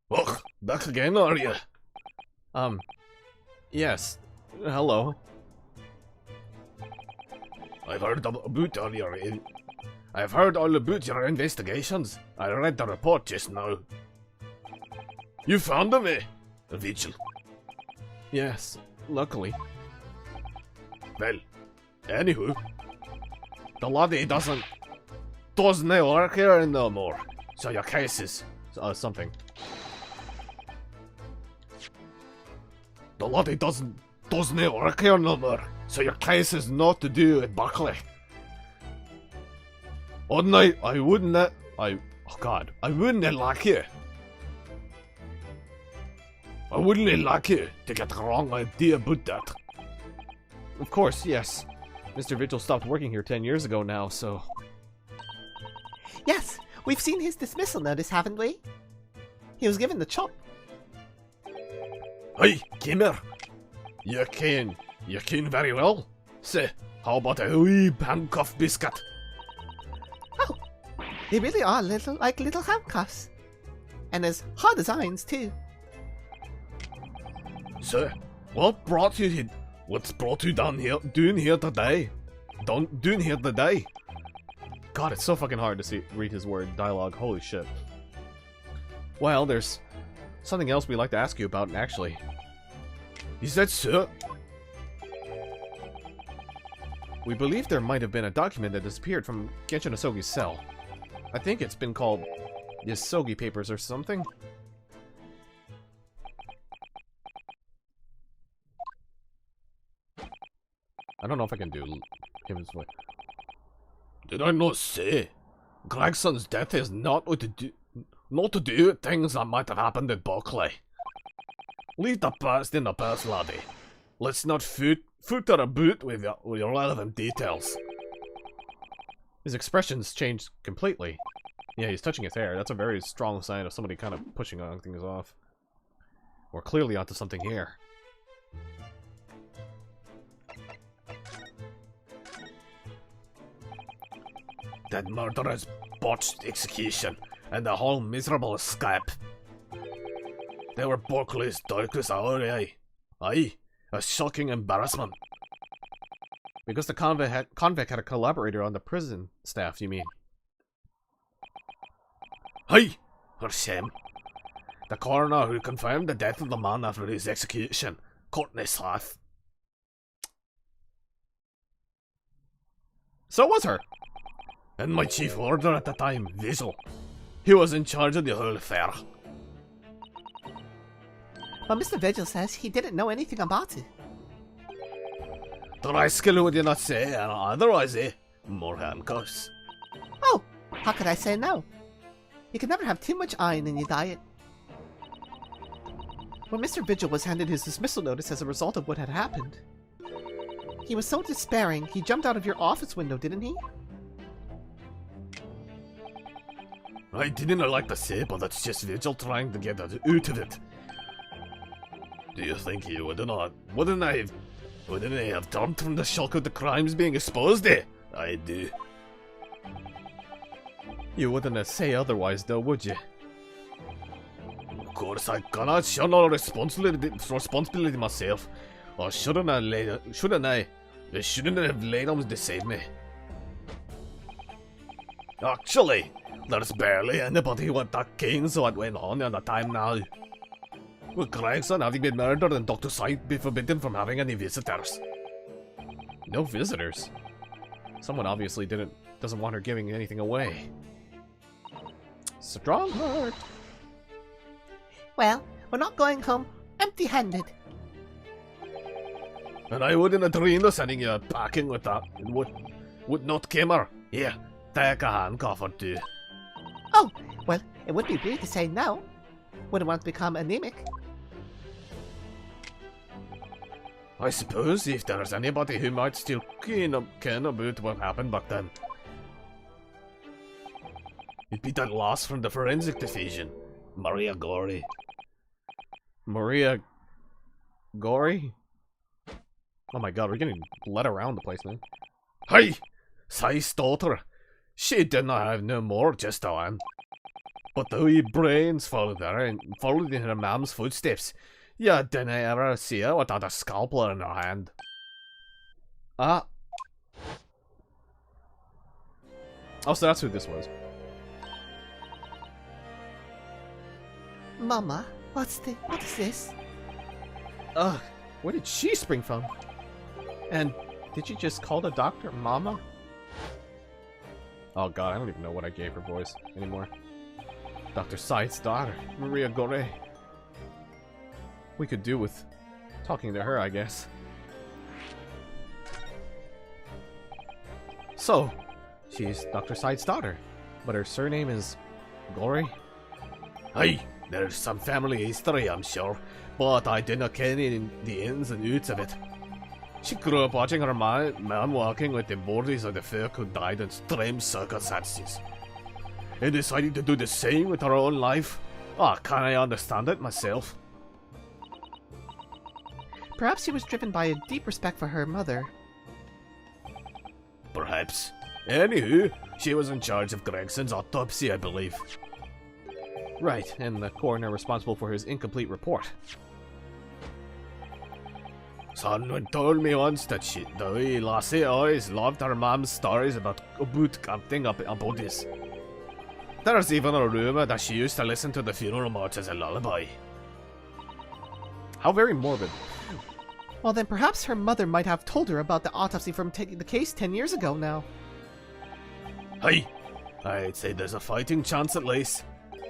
Oh, back again, are you? Yes. Hello. I've heard all about your investigations. I read the report just now. You found him, eh? Vigil. Yes, luckily. Well, anywho, The laddie doesn't work here no more. so your case is... Something. The laddie doesn't work here no more, so your case is not to do with Buckley. On night, I wouldn't like you. I wouldn't like you to get the wrong idea about that. Of course, yes. Mr. Vigil stopped working here 10 years ago now, so... Yes, we've seen his dismissal notice, haven't we? He was given the chop. Hey, come here. You can very well. Say, how about a wee handcuff biscuit? Oh, they really are like little handcuffs. And as hard as irons, too. So, what's brought you down here today? Doing here today? God, it's so fucking hard to read his word dialogue. Holy shit. Well, there's something else we'd like to ask you about, actually. Is that so? We believe there might have been a document that disappeared from Genshin Asogi's cell. I think it's been called the Asogi Papers or something. I don't know if I can do him his way. Did I not say? Gregson's death is not to do with things that might have happened at Buckley. Leave the past in the past, laddie. Let's not footer about with irrelevant details. His expressions changed completely. Yeah, he's touching his hair. That's a very strong sign of somebody kind of pushing on things off. We're clearly onto something here. That murderer's botched execution and the whole miserable escape. They were Berkeley's darkest hour, eh? Aye, a shocking embarrassment. Because the convict had a collaborator on the prison staff, you mean? Aye, for shame. The coroner who confirmed the death of the man after his execution, Courtney South. So was her! And my chief warder at the time, Visual. He was in charge of the whole affair. But Mr. Vigil says he didn't know anything about it. The rascal would you not say, and otherwise, more handcuffs. Oh, how could I say no? You can never have too much iron in your diet. When Mr. Vigil was handed his dismissal notice as a result of what had happened, he was so despairing, he jumped out of your office window, didn't he? I didn't like to say, but that's just Vigil trying to get us out of it. Do you think he wouldn't I have turned from the shock of the crimes being exposed, I do. You wouldn't say otherwise, though, would you? Of course, I cannot shun all responsibility myself. Or shouldn't I? They shouldn't have laid on to save me. Actually, there's barely anybody with that keen, so it went on in the time now. With Gregson having been murdered and Dr. Sight be forbidden from having any visitors. No visitors? Someone obviously doesn't want her giving anything away. Strong heart. Well, we're not going home empty-handed. And I wouldn't have dreamed of sending you packing with that. Would not, Kimmer. Here, take a handcuff or two. Oh, well, it would be weird to say no. Wouldn't want to become anemic. I suppose if there's anybody who might still ken about what happened back then, it'd be that loss from the forensic division, Maria Gory. Maria Gory? Oh my god, we're getting led around the place, man. Hey! Si's daughter. She did not have no more just a one. But the wee brains followed her and followed in her mom's footsteps. You didn't ever see her without a scalpel in her hand. Oh, so that's who this was. Mama, what is this? Ugh, where did she spring from? And did you just call the doctor Mama? Oh god, I don't even know what I gave her voice anymore. Dr. Sight's daughter, Maria Gore. We could do with talking to her, I guess. So, she's Dr. Sight's daughter, but her surname is Gore? Aye, there's some family history, I'm sure, but I didn't ken the ins and outs of it. She grew up watching her man walking with the bodies of the folk who died in strange circumstances, and decided to do the same with her own life. Ah, can I understand it myself? Perhaps she was driven by a deep respect for her mother. Perhaps. Anywho, she was in charge of Gregson's autopsy, I believe. Right, and the coroner responsible for his incomplete report. Someone told me once that the wee lassie always loved her mom's stories about counting up bodies. There's even a rumour that she used to listen to the funeral march as a lullaby. How very morbid. Well, then perhaps her mother might have told her about the autopsy from taking the case 10 years ago now. Hey, I'd say there's a fighting chance at least.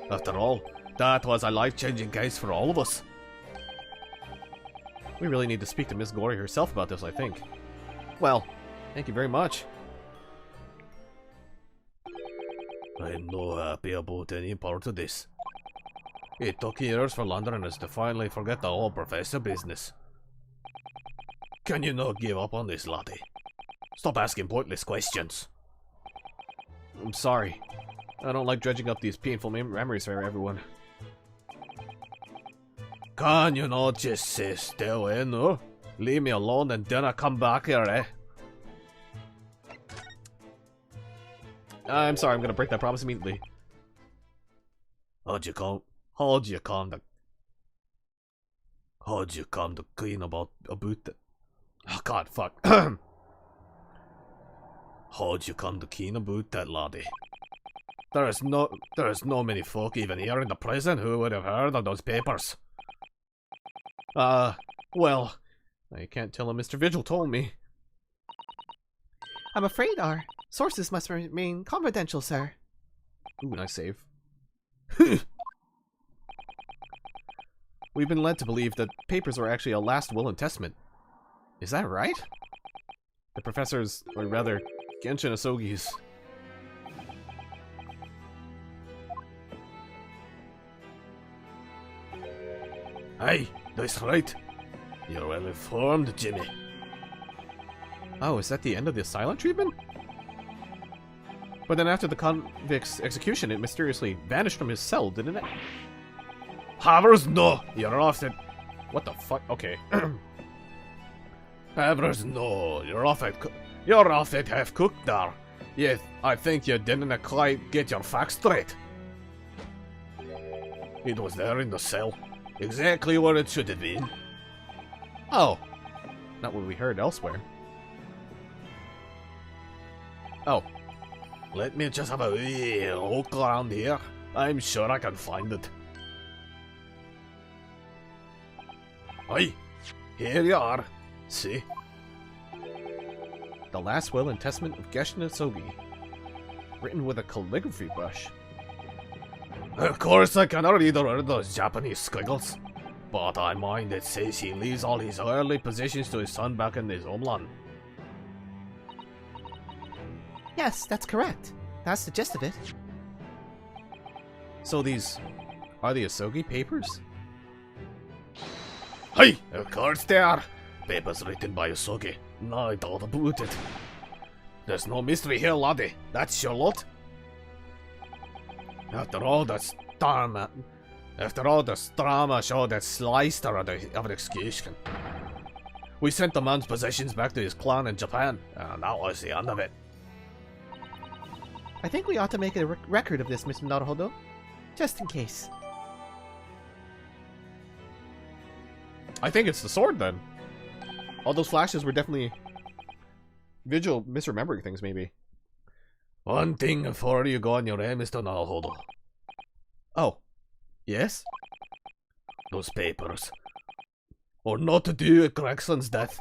After all, that was a life-changing case for all of us. We really need to speak to Miss Gory herself about this, I think. Well, thank you very much. I'm not happy about any part of this. It took years for Londoners to finally forget the whole professor business. Can you not give up on this, laddie? Stop asking pointless questions. I'm sorry. I don't like dredging up these painful memories for everyone. Can you not just sit still, no? Leave me alone and then I come back here, eh? I'm sorry, I'm gonna break that promise immediately. How'd you come to clean about that? Oh god, fuck. How'd you come to clean about that, laddie? There's no many folk even here in the prison who would have heard of those papers. Well, I can't tell him Mr. Vigil told me. I'm afraid our sources must remain confidential, sir. Ooh, nice save. We've been led to believe that papers are actually a last will and testament. Is that right? The professor's, or rather, Genshin Asogi's. Hey, that's right. You're well informed, Jimmy. Oh, is that the end of the silent treatment? But then after the convict's execution, it mysteriously vanished from his cell, didn't it? Havers, no! You're off it. What the fuck? Okay. Havers, no! You're off it half cooked there. Yes, I think you didn't quite get your facts straight. It was there in the cell. Exactly where it should have been. Oh. Not what we heard elsewhere. Oh. Let me just have a wee look around here. I'm sure I can find it. Aye, here you are. See? The last will and testament of Genshin Asogi. Written with a calligraphy brush. Of course I cannot read those Japanese squiggles. But I mind it says he leaves all his early possessions to his son back in his homeland. Yes, that's correct. That's the gist of it. So these are the Asogi papers? Hey, of course they are. Papers written by Asogi. Now I thought about it. There's no mystery here, laddie. That's your lot. After all the drama showed that sliced her of the execution. We sent the man's possessions back to his clan in Japan, and that was the end of it. I think we ought to make a record of this, Mr. Naruhodo. Just in case. I think it's the sword then. All those flashes were definitely Vigil misremembering things, maybe. One thing before you go on your way, Mr. Naruhodo. Oh. Yes? Those papers. Or not to do with Gregson's death.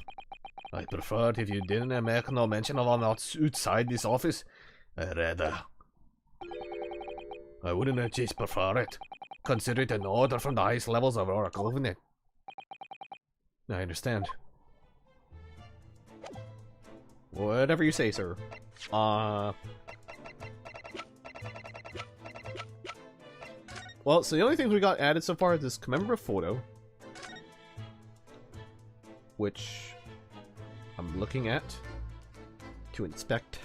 I preferred if you didn't make no mention of them outside this office. I wouldn't just prefer it. Consider it an order from the highest levels of our government. I understand. Whatever you say, sir. Well, so the only things we got added so far is this commemorative photo, which I'm looking at to inspect.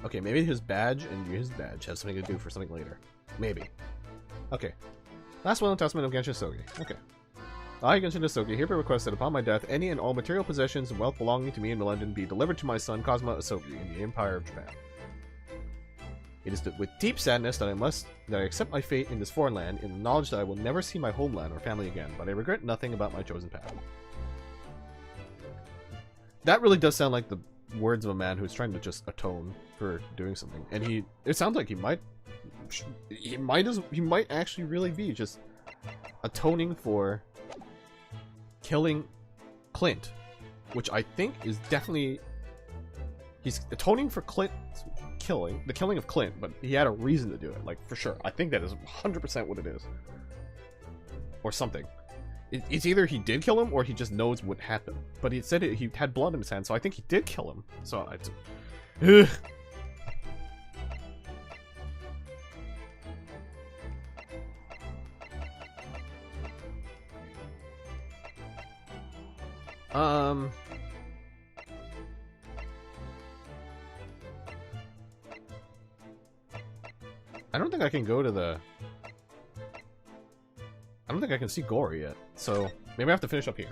Okay, maybe his badge and his badge has something to do for something later. Maybe. Okay. Last will and testament of Genshin Asogi. Okay. I, Genshin Asogi, hereby request that upon my death, any and all material possessions and wealth belonging to me in London be delivered to my son Cosmo Asogi in the Empire of Japan. It is with deep sadness that I accept my fate in this foreign land in the knowledge that I will never see my homeland or family again, but I regret nothing about my chosen path. That really does sound like the words of a man who's trying to just atone for doing something, and it sounds like he might actually really be just atoning for killing Clint, which I think is definitely, he's atoning for Clint's the killing of Clint, but he had a reason to do it, like, for sure. I think that is 100% what it is. Or something. It's either he did kill him, or he just knows what happened. But he said he had blood in his hand, so I think he did kill him. So, ugh. I don't think I can go to the... I don't think I can see Gory yet, so maybe I have to finish up here.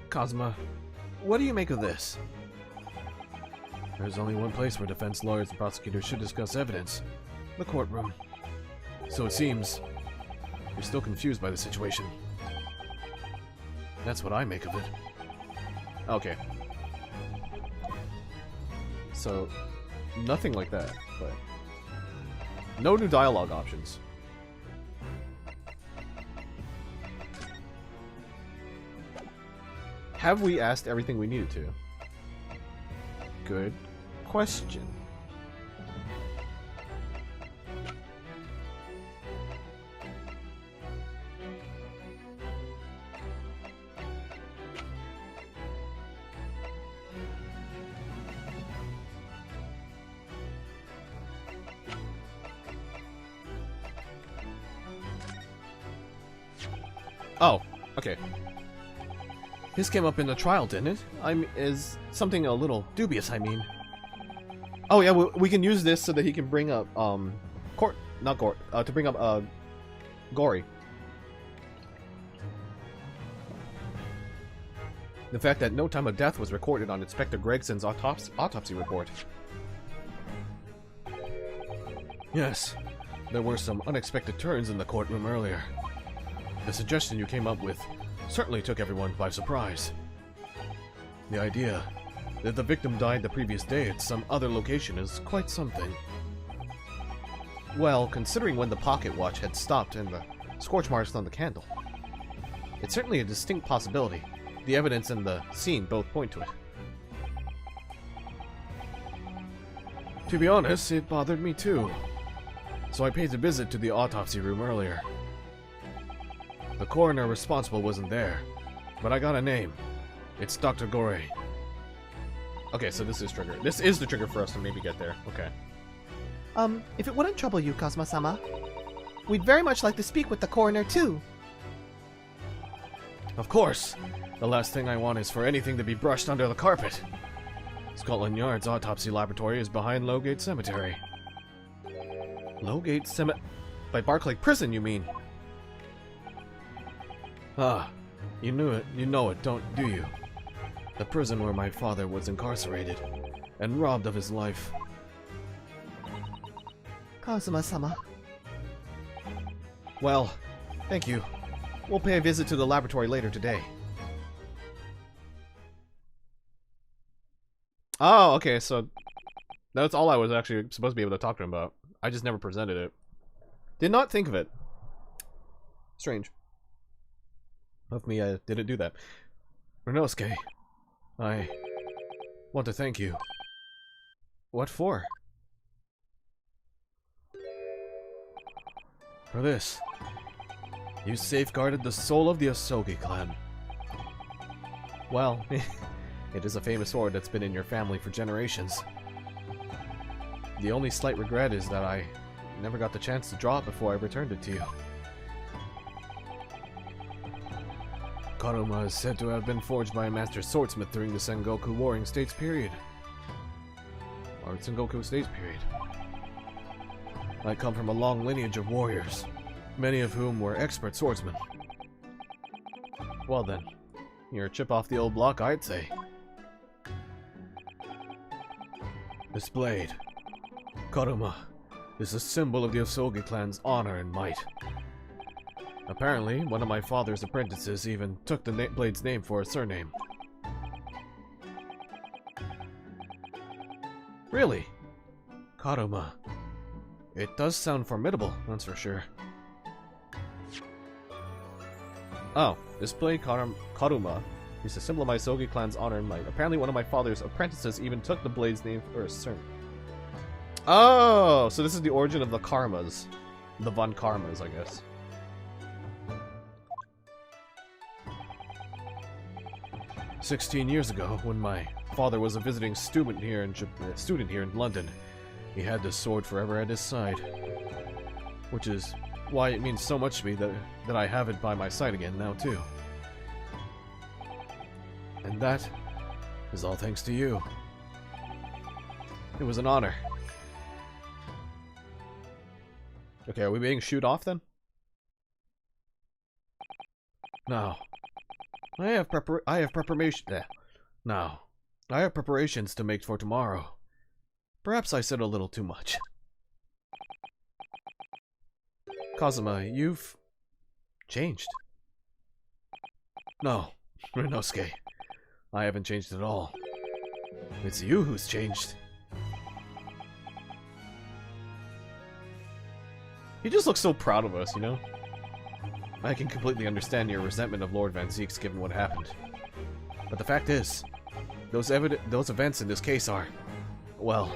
Kazuma, what do you make of this? There's only one place where defense lawyers and prosecutors should discuss evidence. The courtroom. So it seems you're still confused by the situation. That's what I make of it. Okay. So, nothing like that, but... No new dialogue options. Have we asked everything we needed to? Good question. Oh, okay. This came up in the trial, didn't it? Is something a little dubious, I mean. Oh yeah, we can use this so that he can bring up, to bring up, Gory. The fact that no time of death was recorded on Inspector Gregson's autopsy report. Yes, there were some unexpected turns in the courtroom earlier. The suggestion you came up with certainly took everyone by surprise. The idea that the victim died the previous day at some other location is quite something. Well, considering when the pocket watch had stopped and the scorch marks on the candle. It's certainly a distinct possibility. The evidence and the scene both point to it. To be honest, it bothered me too. So I paid a visit to the autopsy room earlier. The coroner responsible wasn't there, but I got a name. It's Dr. Gore. Okay, so this is trigger. This is the trigger for us to maybe get there. Okay. If it wouldn't trouble you, Kazuma-sama, we'd very much like to speak with the coroner too. Of course. The last thing I want is for anything to be brushed under the carpet. Scotland Yard's autopsy laboratory is behind Lowgate Cemetery. Lowgate Cemetery? By Barclay Prison, you mean? Ah, you knew it. You know it, do you? The prison where my father was incarcerated and robbed of his life. Kazuma-sama. Well, thank you. We'll pay a visit to the laboratory later today. Oh, okay, so that's all I was actually supposed to be able to talk to him about. I just never presented it. Did not think of it. Strange. Of me, I didn't do that. Renosuke, I want to thank you. What for? For this. You safeguarded the soul of the Asogi clan. Well, it is a famous sword that's been in your family for generations. The only slight regret is that I never got the chance to draw it before I returned it to you. Karuma is said to have been forged by a master swordsmith during the Sengoku Warring States period. Or Sengoku States period. I come from a long lineage of warriors, many of whom were expert swordsmen. Well then, you're a chip off the old block, I'd say. This blade, Karuma, is a symbol of the Asogi clan's honor and might. Apparently, one of my father's apprentices even took the blade's name for a surname. Really? Karuma. It does sound formidable, that's for sure. Oh, this blade Karuma is a symbol of my Asogi clan's honor and might. Apparently one of my father's apprentices even took the blade's name for a surname. Oh, so this is the origin of the Karmas. The Von Karmas, I guess. "16 years ago, when my father was a visiting student here in London, he had this sword forever at his side, which is why it means so much to me that I have it by my side again now, too. And that is all thanks to you. It was an honor. Okay, are we being shooed off then? No. I have preparations to make for tomorrow. Perhaps I said a little too much. Kazuma, you've changed. No, Rinosuke. I haven't changed at all. It's you who's changed. He just looks so proud of us, you know? I can completely understand your resentment of Lord Van Zieks given what happened. But the fact is, those events in this case are, well,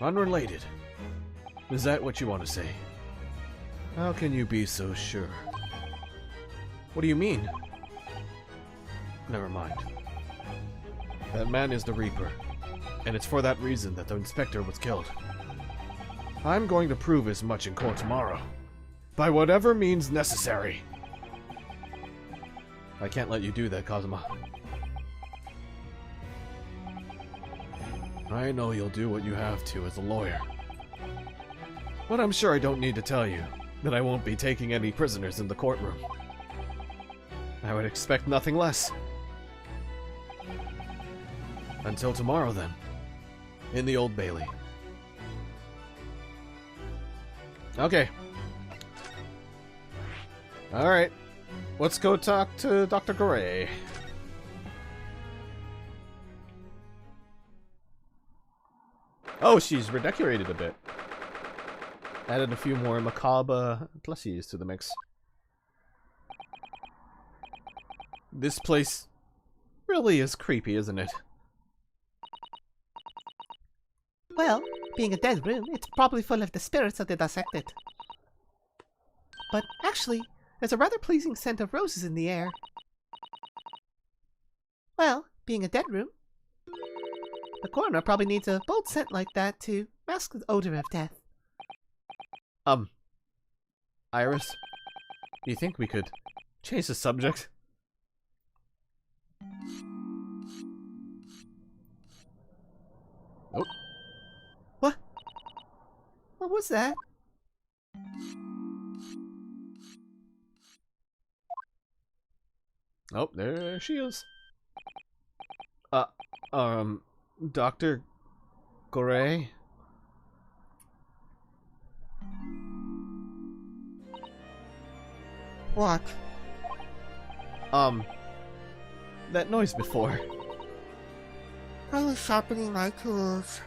unrelated. Is that what you want to say? How can you be so sure? What do you mean? Never mind. That man is the Reaper, and it's for that reason that the Inspector was killed. I'm going to prove as much in court tomorrow, by whatever means necessary. I can't let you do that, Kazuma. I know you'll do what you have to as a lawyer. But I'm sure I don't need to tell you that I won't be taking any prisoners in the courtroom. I would expect nothing less. Until tomorrow, then. In the Old Bailey. Okay. Alright. Let's go talk to Dr. Gray. Oh, she's redecorated a bit. Added a few more macabre plushies to the mix. This place really is creepy, isn't it? Well, being a dead room, it's probably full of the spirits of the dissected. But actually, there's a rather pleasing scent of roses in the air. Well, being a dead room, the coroner probably needs a bold scent like that to mask the odor of death. Iris, do you think we could change the subject? Oh. What? What was that? Oh, there she is. Dr. Gray? What? That noise before. I was sharpening my tools.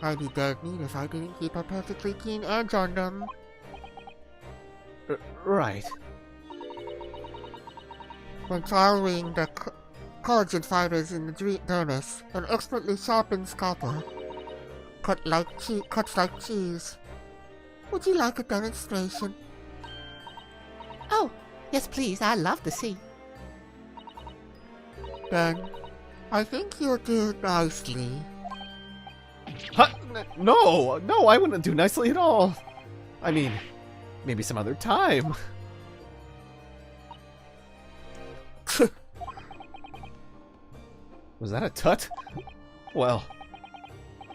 I'd be dead meat if I didn't keep a perfectly keen edge on them. Right. When following the collagen fibers in the dermis, an expertly sharpened scalpel cuts like cheese. Would you like a demonstration? Oh, yes please, I'd love to see. Then, I think you'll do nicely. Huh? No, I wouldn't do nicely at all. I mean, maybe some other time. Was that a tut? Well,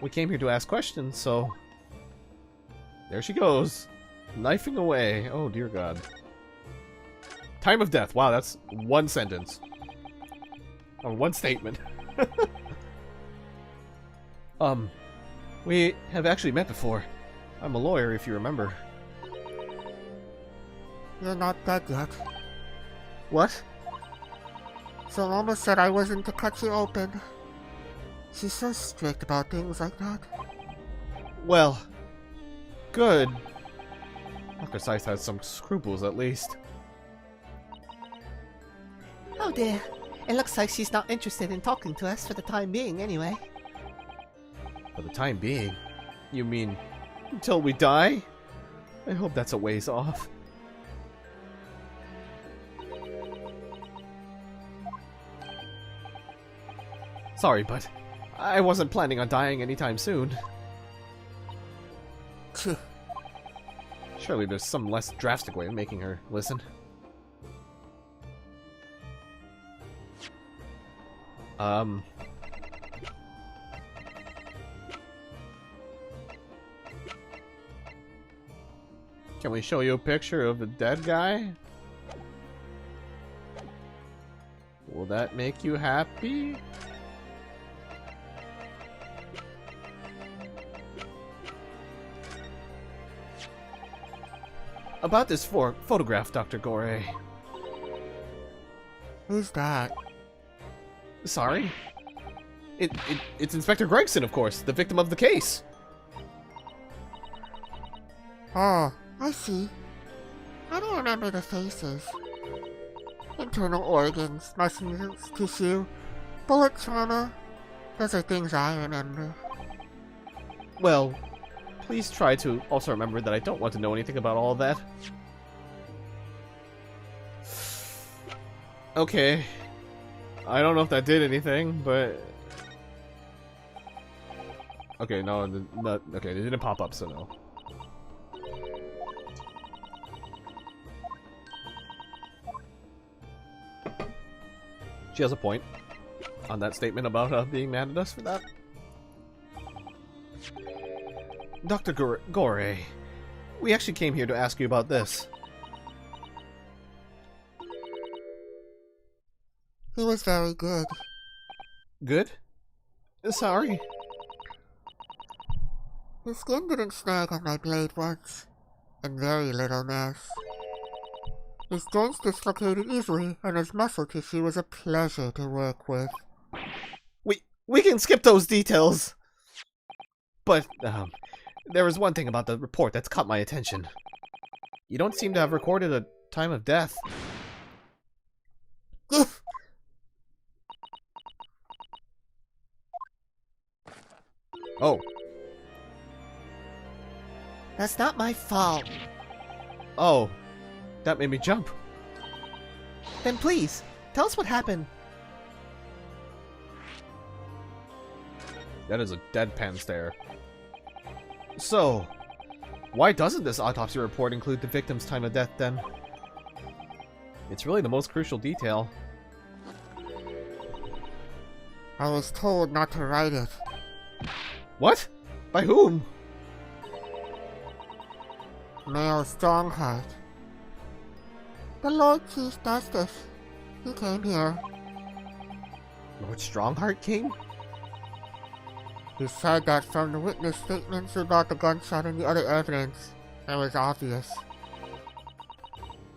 we came here to ask questions, so... There she goes. Knifing away. Oh, dear God. Time of death. Wow, that's one sentence. Or one statement. We have actually met before. I'm a lawyer, if you remember. You're not dead yet. What? So Mama said I wasn't to cut you open. She's so strict about things like that. Well, good. Dr. Seiss has some scruples, at least. Oh dear. It looks like she's not interested in talking to us for the time being, anyway. For the time being? You mean until we die? I hope that's a ways off. Sorry, but I wasn't planning on dying anytime soon. Surely there's some less drastic way of making her listen. Can we show you a picture of the dead guy? Will that make you happy? About this photograph, Dr. Gore. Who's that? Sorry? It's Inspector Gregson, of course, the victim of the case. Oh, I see. I don't remember the faces. Internal organs, muscle tissue, bullet trauma. Those are things I remember. Well, please try to also remember that I don't want to know anything about all of that. Okay. I don't know if that did anything, but... Okay, no, okay, it didn't pop up, so no. She has a point on that statement about being mad at us for that. Dr. Gore, we actually came here to ask you about this. He was very good. Good? Sorry. His skin didn't snag on my blade once, and very little mess. His joints dislocated easily, and his muscle tissue was a pleasure to work with. We can skip those details. But, there was one thing about the report that's caught my attention. You don't seem to have recorded a time of death. Oh. That's not my fault. Oh. That made me jump. Then please, tell us what happened. That is a deadpan stare. So, why doesn't this autopsy report include the victim's time of death then? It's really the most crucial detail. I was told not to write it. What? By whom? Mayor Strongheart. The Lord Chief Justice. He came here. Lord Strongheart came? He said that from the witness statements about the gunshot and the other evidence, it was obvious.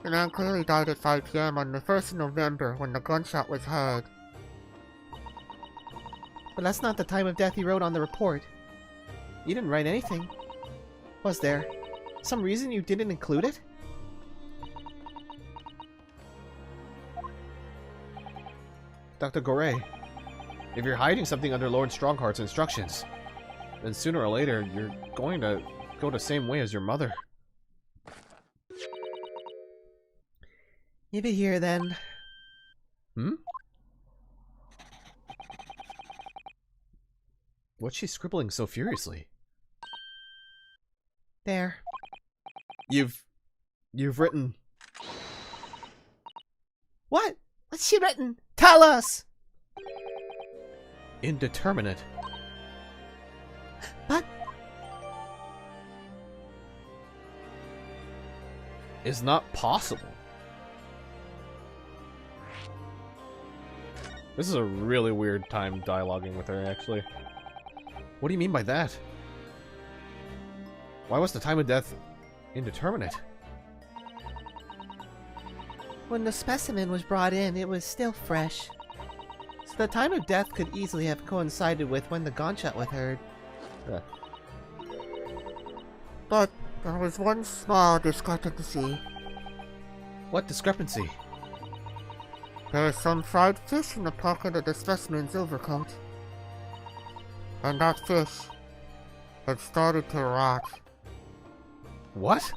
The man clearly died at 5 PM on the 1st of November when the gunshot was heard. But that's not the time of death he wrote on the report. You didn't write anything. Was there some reason you didn't include it? Dr. Gore, if you're hiding something under Lord Strongheart's instructions, then sooner or later you're going to go the same way as your mother. Give it here then. Hmm? What's she scribbling so furiously? There. You've written... What? What's she written? Tell us! Indeterminate. But... Is not possible. This is a really weird time dialoguing with her, actually. What do you mean by that? Why was the time of death indeterminate? When the specimen was brought in, it was still fresh. So the time of death could easily have coincided with when the gunshot was heard. But there was one small discrepancy. What discrepancy? There is some fried fish in the pocket of the specimen's overcoat. And that fish had started to rot. What?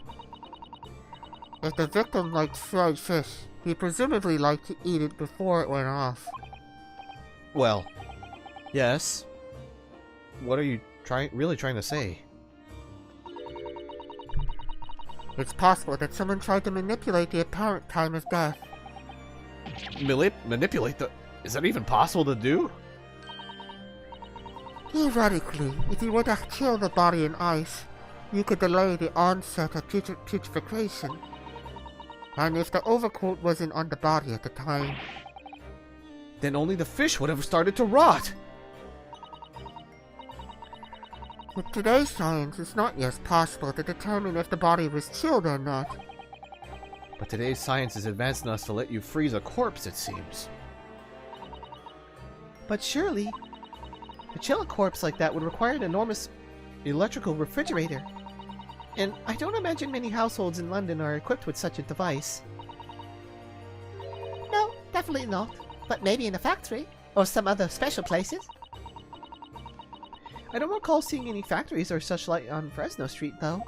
If the victim liked fried fish, he presumably liked to eat it before it went off. Well, yes. What are you really trying to say? It's possible that someone tried to manipulate the apparent time of death. Manipulate the... Is that even possible to do? Theoretically, if you were to chill the body in ice, you could delay the onset of putrefaction. And if the overcoat wasn't on the body at the time, Then only the fish would have started to rot! with today's science, it's not yet possible to determine if the body was chilled or not. But today's science is advanced enough to let you freeze a corpse, it seems. But surely, to chill a corpse like that would require an enormous electrical refrigerator. And I don't imagine many households in London are equipped with such a device. No, definitely not. But maybe in a factory, or some other special places. I don't recall seeing any factories or such like on Fresno Street, though.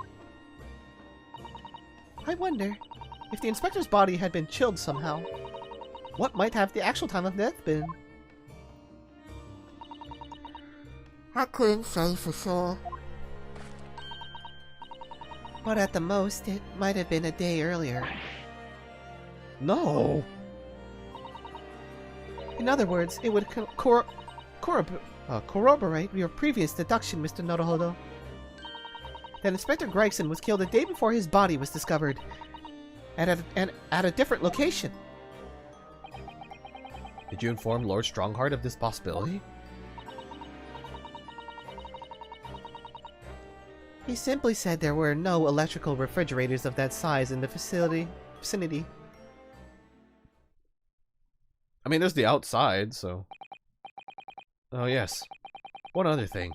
I wonder, if the inspector's body had been chilled somehow, what might have the actual time of death been? I couldn't say for sure. But at the most, it might have been a day earlier. No! In other words, it would corroborate your previous deduction, Mr. Naruhodo. That Inspector Gregson was killed a day before his body was discovered, and at a different location. Did you inform Lord Strongheart of this possibility? He simply said there were no electrical refrigerators of that size in the vicinity. I mean, there's the outside, so... Oh, yes. One other thing.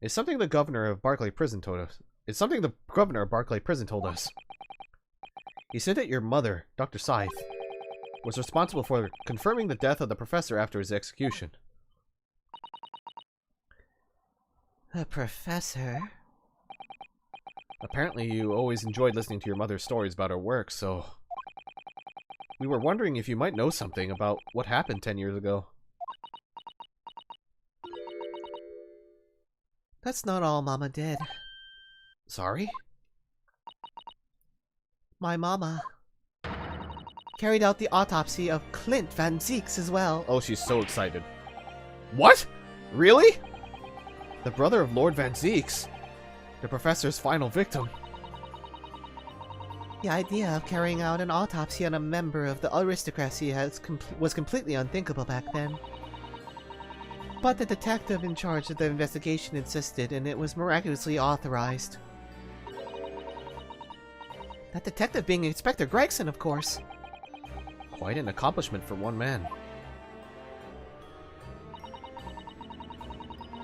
It's something the governor of Barclay Prison told us. He said that your mother, Dr. Scythe, was responsible for confirming the death of the professor after his execution. The professor? Apparently you always enjoyed listening to your mother's stories about her work, so... We were wondering if you might know something about what happened 10 years ago. That's not all Mama did. Sorry? My mama carried out the autopsy of Clint Van Zeeks as well. Oh, she's so excited. What? Really? The brother of Lord Van Zeeks? The professor's final victim. The idea of carrying out an autopsy on a member of the aristocracy was completely unthinkable back then. But the detective in charge of the investigation insisted, and it was miraculously authorized. That detective being Inspector Gregson, of course. Quite an accomplishment for one man.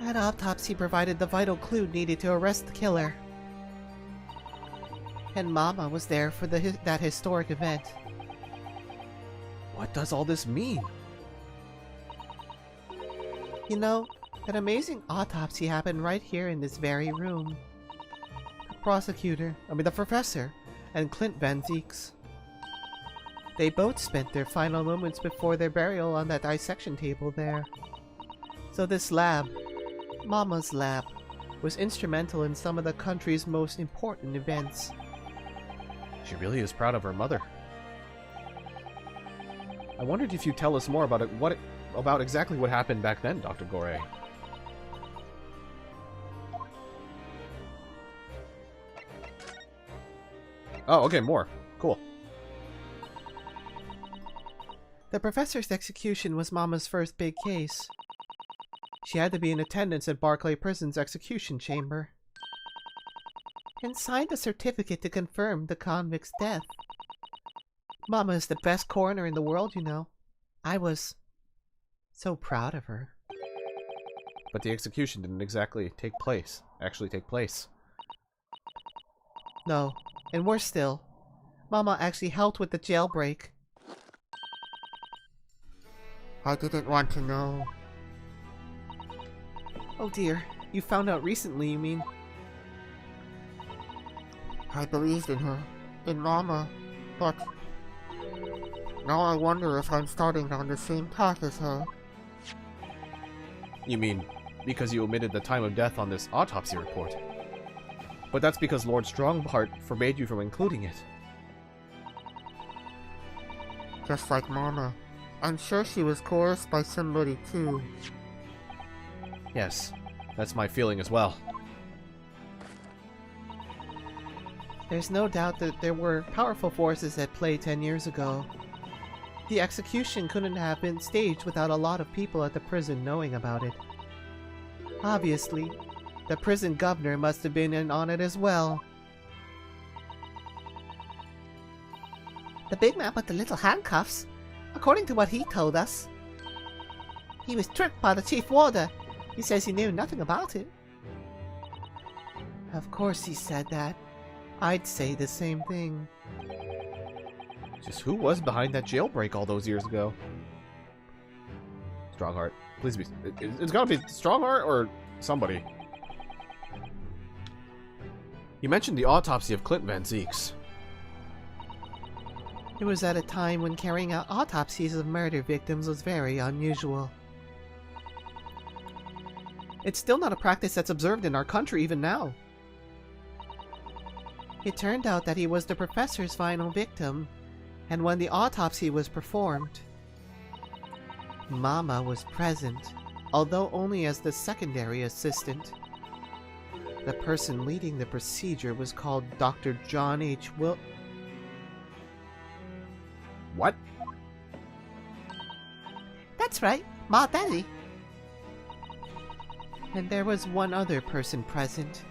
That autopsy provided the vital clue needed to arrest the killer. And Mama was there for that historic event. What does all this mean? You know, that amazing autopsy happened right here in this very room. The professor, and Clint Van Zeeks. They both spent their final moments before their burial on that dissection table there. So this lab, Mama's lab, was instrumental in some of the country's most important events. She really is proud of her mother. I wondered if you'd tell us more about about exactly what happened back then, Dr. Gore. Oh, okay, more. Cool. The professor's execution was Mama's first big case. She had to be in attendance at Barclay Prison's execution chamber. And signed a certificate to confirm the convict's death. Mama is the best coroner in the world, you know. I was so proud of her. But the execution didn't actually take place. No, and worse still, Mama actually helped with the jailbreak. I didn't want to know. Oh dear, you found out recently, you mean? I believed in her, in Mama, but now I wonder if I'm starting on the same path as her. You mean, because you omitted the time of death on this autopsy report? But that's because Lord Strongheart forbade you from including it. Just like Mama. I'm sure she was coerced by somebody too. Yes, that's my feeling as well. There's no doubt that there were powerful forces at play 10 years ago. The execution couldn't have been staged without a lot of people at the prison knowing about it. Obviously, the prison governor must have been in on it as well. The big man with the little handcuffs, according to what he told us. He was tricked by the chief warder. He says he knew nothing about it. Of course he said that. I'd say the same thing. Just who was behind that jailbreak all those years ago? Strongheart. Please be. It's gotta be Strongheart or somebody. You mentioned the autopsy of Clint Van Zeeks. It was at a time when carrying out autopsies of murder victims was very unusual. It's still not a practice that's observed in our country even now. It turned out that he was the professor's final victim, and when the autopsy was performed, Mama was present, although only as the secondary assistant. The person leading the procedure was called Dr. John H. What? That's right, Ma Daddy. And there was one other person present,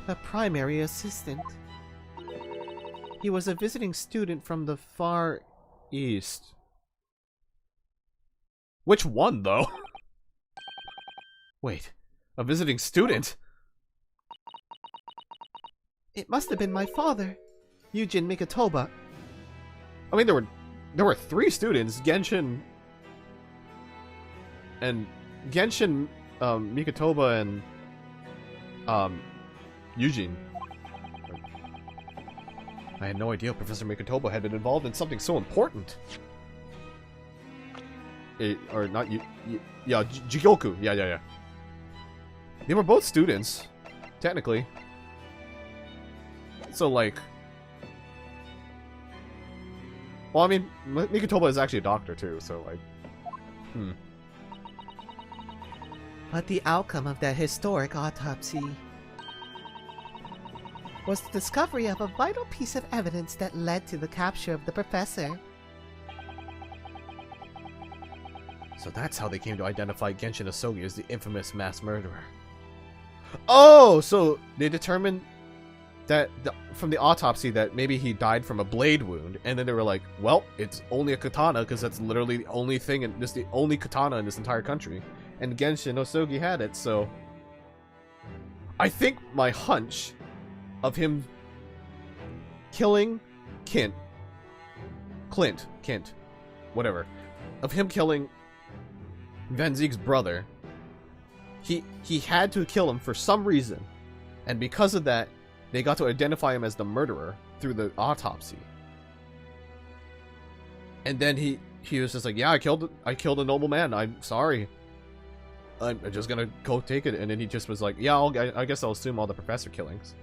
the primary assistant. He was a visiting student from the Far East. Which one, though? Wait, a visiting student? It must have been my father, Eugene Mikatoba. I mean, there were 3 students, Genshin, Mikatoba, and Eugene. I had no idea Professor Mikatoba had been involved in something so important. Or not you, yeah, Jigyoku. Yeah. They were both students, technically. So like, well, I mean, Mikatoba is actually a doctor too, so like, But the outcome of that historic autopsy was the discovery of a vital piece of evidence that led to the capture of the professor. So that's how they came to identify Genshin Asogi as the infamous mass murderer. Oh, so they determined that from the autopsy that maybe he died from a blade wound, and then they were like, well, it's only a katana because that's literally the only thing, and just the only katana in this entire country, and Genshin Asogi had it. So I think my hunch of him killing Clint, whatever, of him killing Van Zeek's brother, he had to kill him for some reason, and because of that, they got to identify him as the murderer through the autopsy. And then he was just like, yeah, I killed a noble man. I'm sorry. I'm just gonna go take it. And then he just was like, yeah, I guess I'll assume all the professor killings.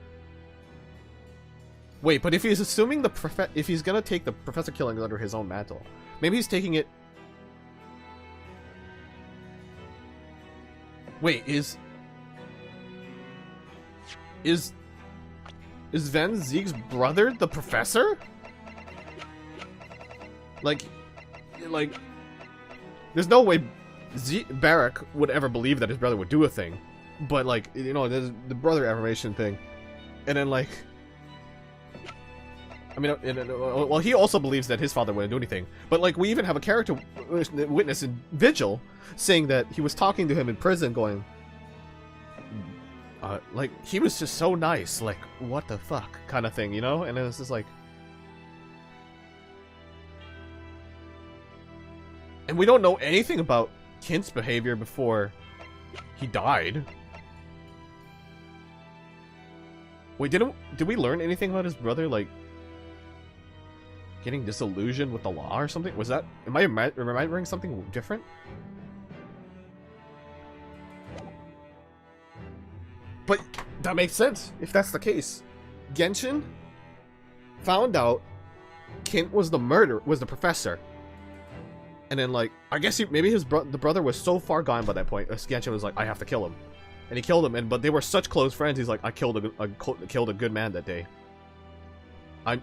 Wait, but if he's assuming if he's gonna take the professor killings under his own mantle, maybe he's taking it. Wait, is Van Zeek's brother the professor? Like, there's no way Barrack would ever believe that his brother would do a thing, but like, you know, there's the brother affirmation thing, and then like, I mean, well, he also believes that his father wouldn't do anything, but like, we even have a character witness in Vigil saying that he was talking to him in prison, going, like, he was just so nice, like, what the fuck, kind of thing, you know? And it's just like, and we don't know anything about Kint's behavior before he died. Wait, did we learn anything about his brother, like, getting disillusioned with the law or something? Was that, am I remembering something different? But That makes sense, if that's the case. Genshin found out Kint was the professor. And then, like, I guess maybe the brother was so far gone by that point, Genshin was like, I have to kill him. And he killed him, but they were such close friends, he's like, I killed a good man that day. And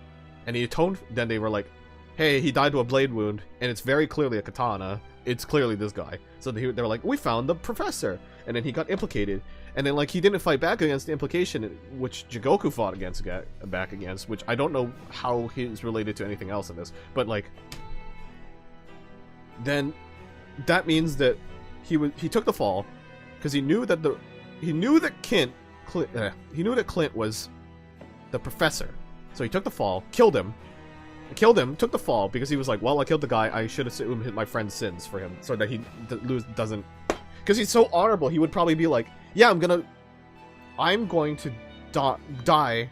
he atoned, then they were like, hey, he died to a blade wound, and it's very clearly a katana. It's clearly this guy. So they were like, we found the professor. And then he got implicated. And then, like, he didn't fight back against the implication, which Jigoku fought back against, which I don't know how he's related to anything else in this. But, like, then that means that he took the fall because he knew that Clint was the professor. So he took the fall, killed him, took the fall because he was like, well, I killed the guy, I should assume hit my friend's sins for him so that he doesn't, because he's so honorable. He would probably be like, yeah, I'm going to die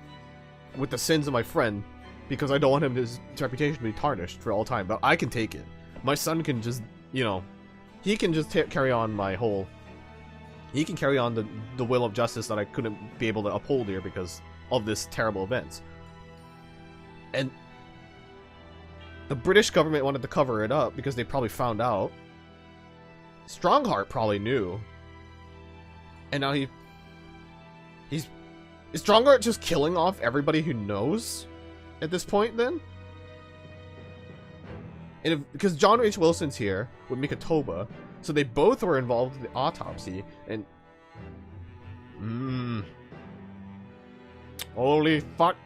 with the sins of my friend because I don't want his reputation to be tarnished for all time, but I can take it. My son can just, he can just carry on he can carry on the will of justice that I couldn't be able to uphold here because of this terrible events. And the British government wanted to cover it up because they probably found out. Strongheart probably knew. And now is Strongheart just killing off everybody who knows at this point then? And because John H. Wilson's here with Mikatoba, so they both were involved in the autopsy, and holy fuck.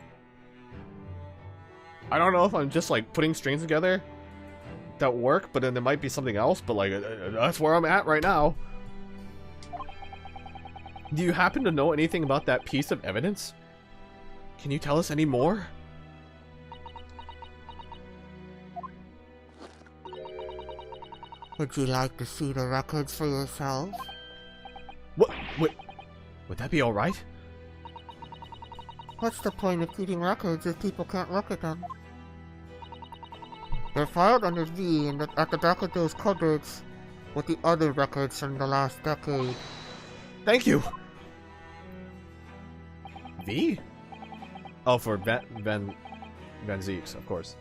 I don't know if I'm just like putting strings together that work, but then there might be something else, but like that's where I'm at right now. Do you happen to know anything about that piece of evidence? Can you tell us any more? Would you like to see the records for yourself? What? Wait, would that be alright? What's the point of keeping records if people can't look at them? They're filed under V and at the back of those cupboards with the other records from the last decade. Thank you! V? Oh, for Van Zieks, of course.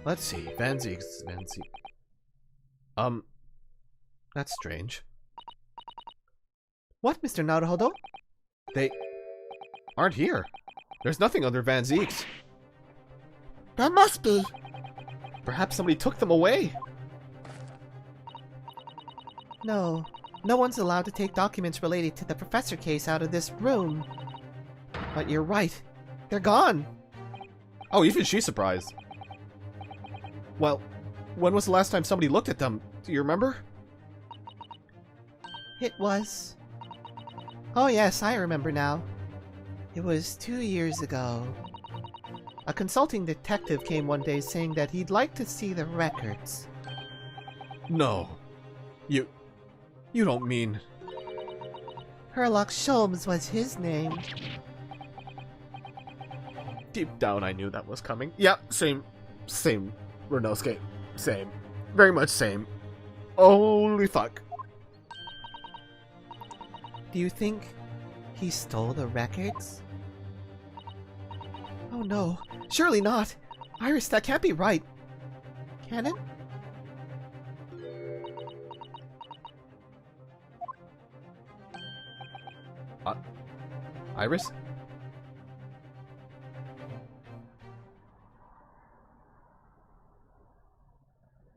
Let's see, Van Zieks. That's strange. What, Mr. Naruhodo? They aren't here. There's nothing under Van Zieks. There must be. Perhaps somebody took them away. No. No one's allowed to take documents related to the professor case out of this room. But you're right. They're gone. Oh, even she's surprised. Well, when was the last time somebody looked at them? Do you remember? It was... Oh yes, I remember now. It was 2 years ago. A consulting detective came one day saying that he'd like to see the records. No. You don't mean... Herlock Sholmes was his name. Deep down I knew that was coming. Yeah, same, Renosuke. Same. Very much same. Holy fuck. Do you think he stole the records? Oh no, surely not. Iris, that can't be right. Can it? Iris?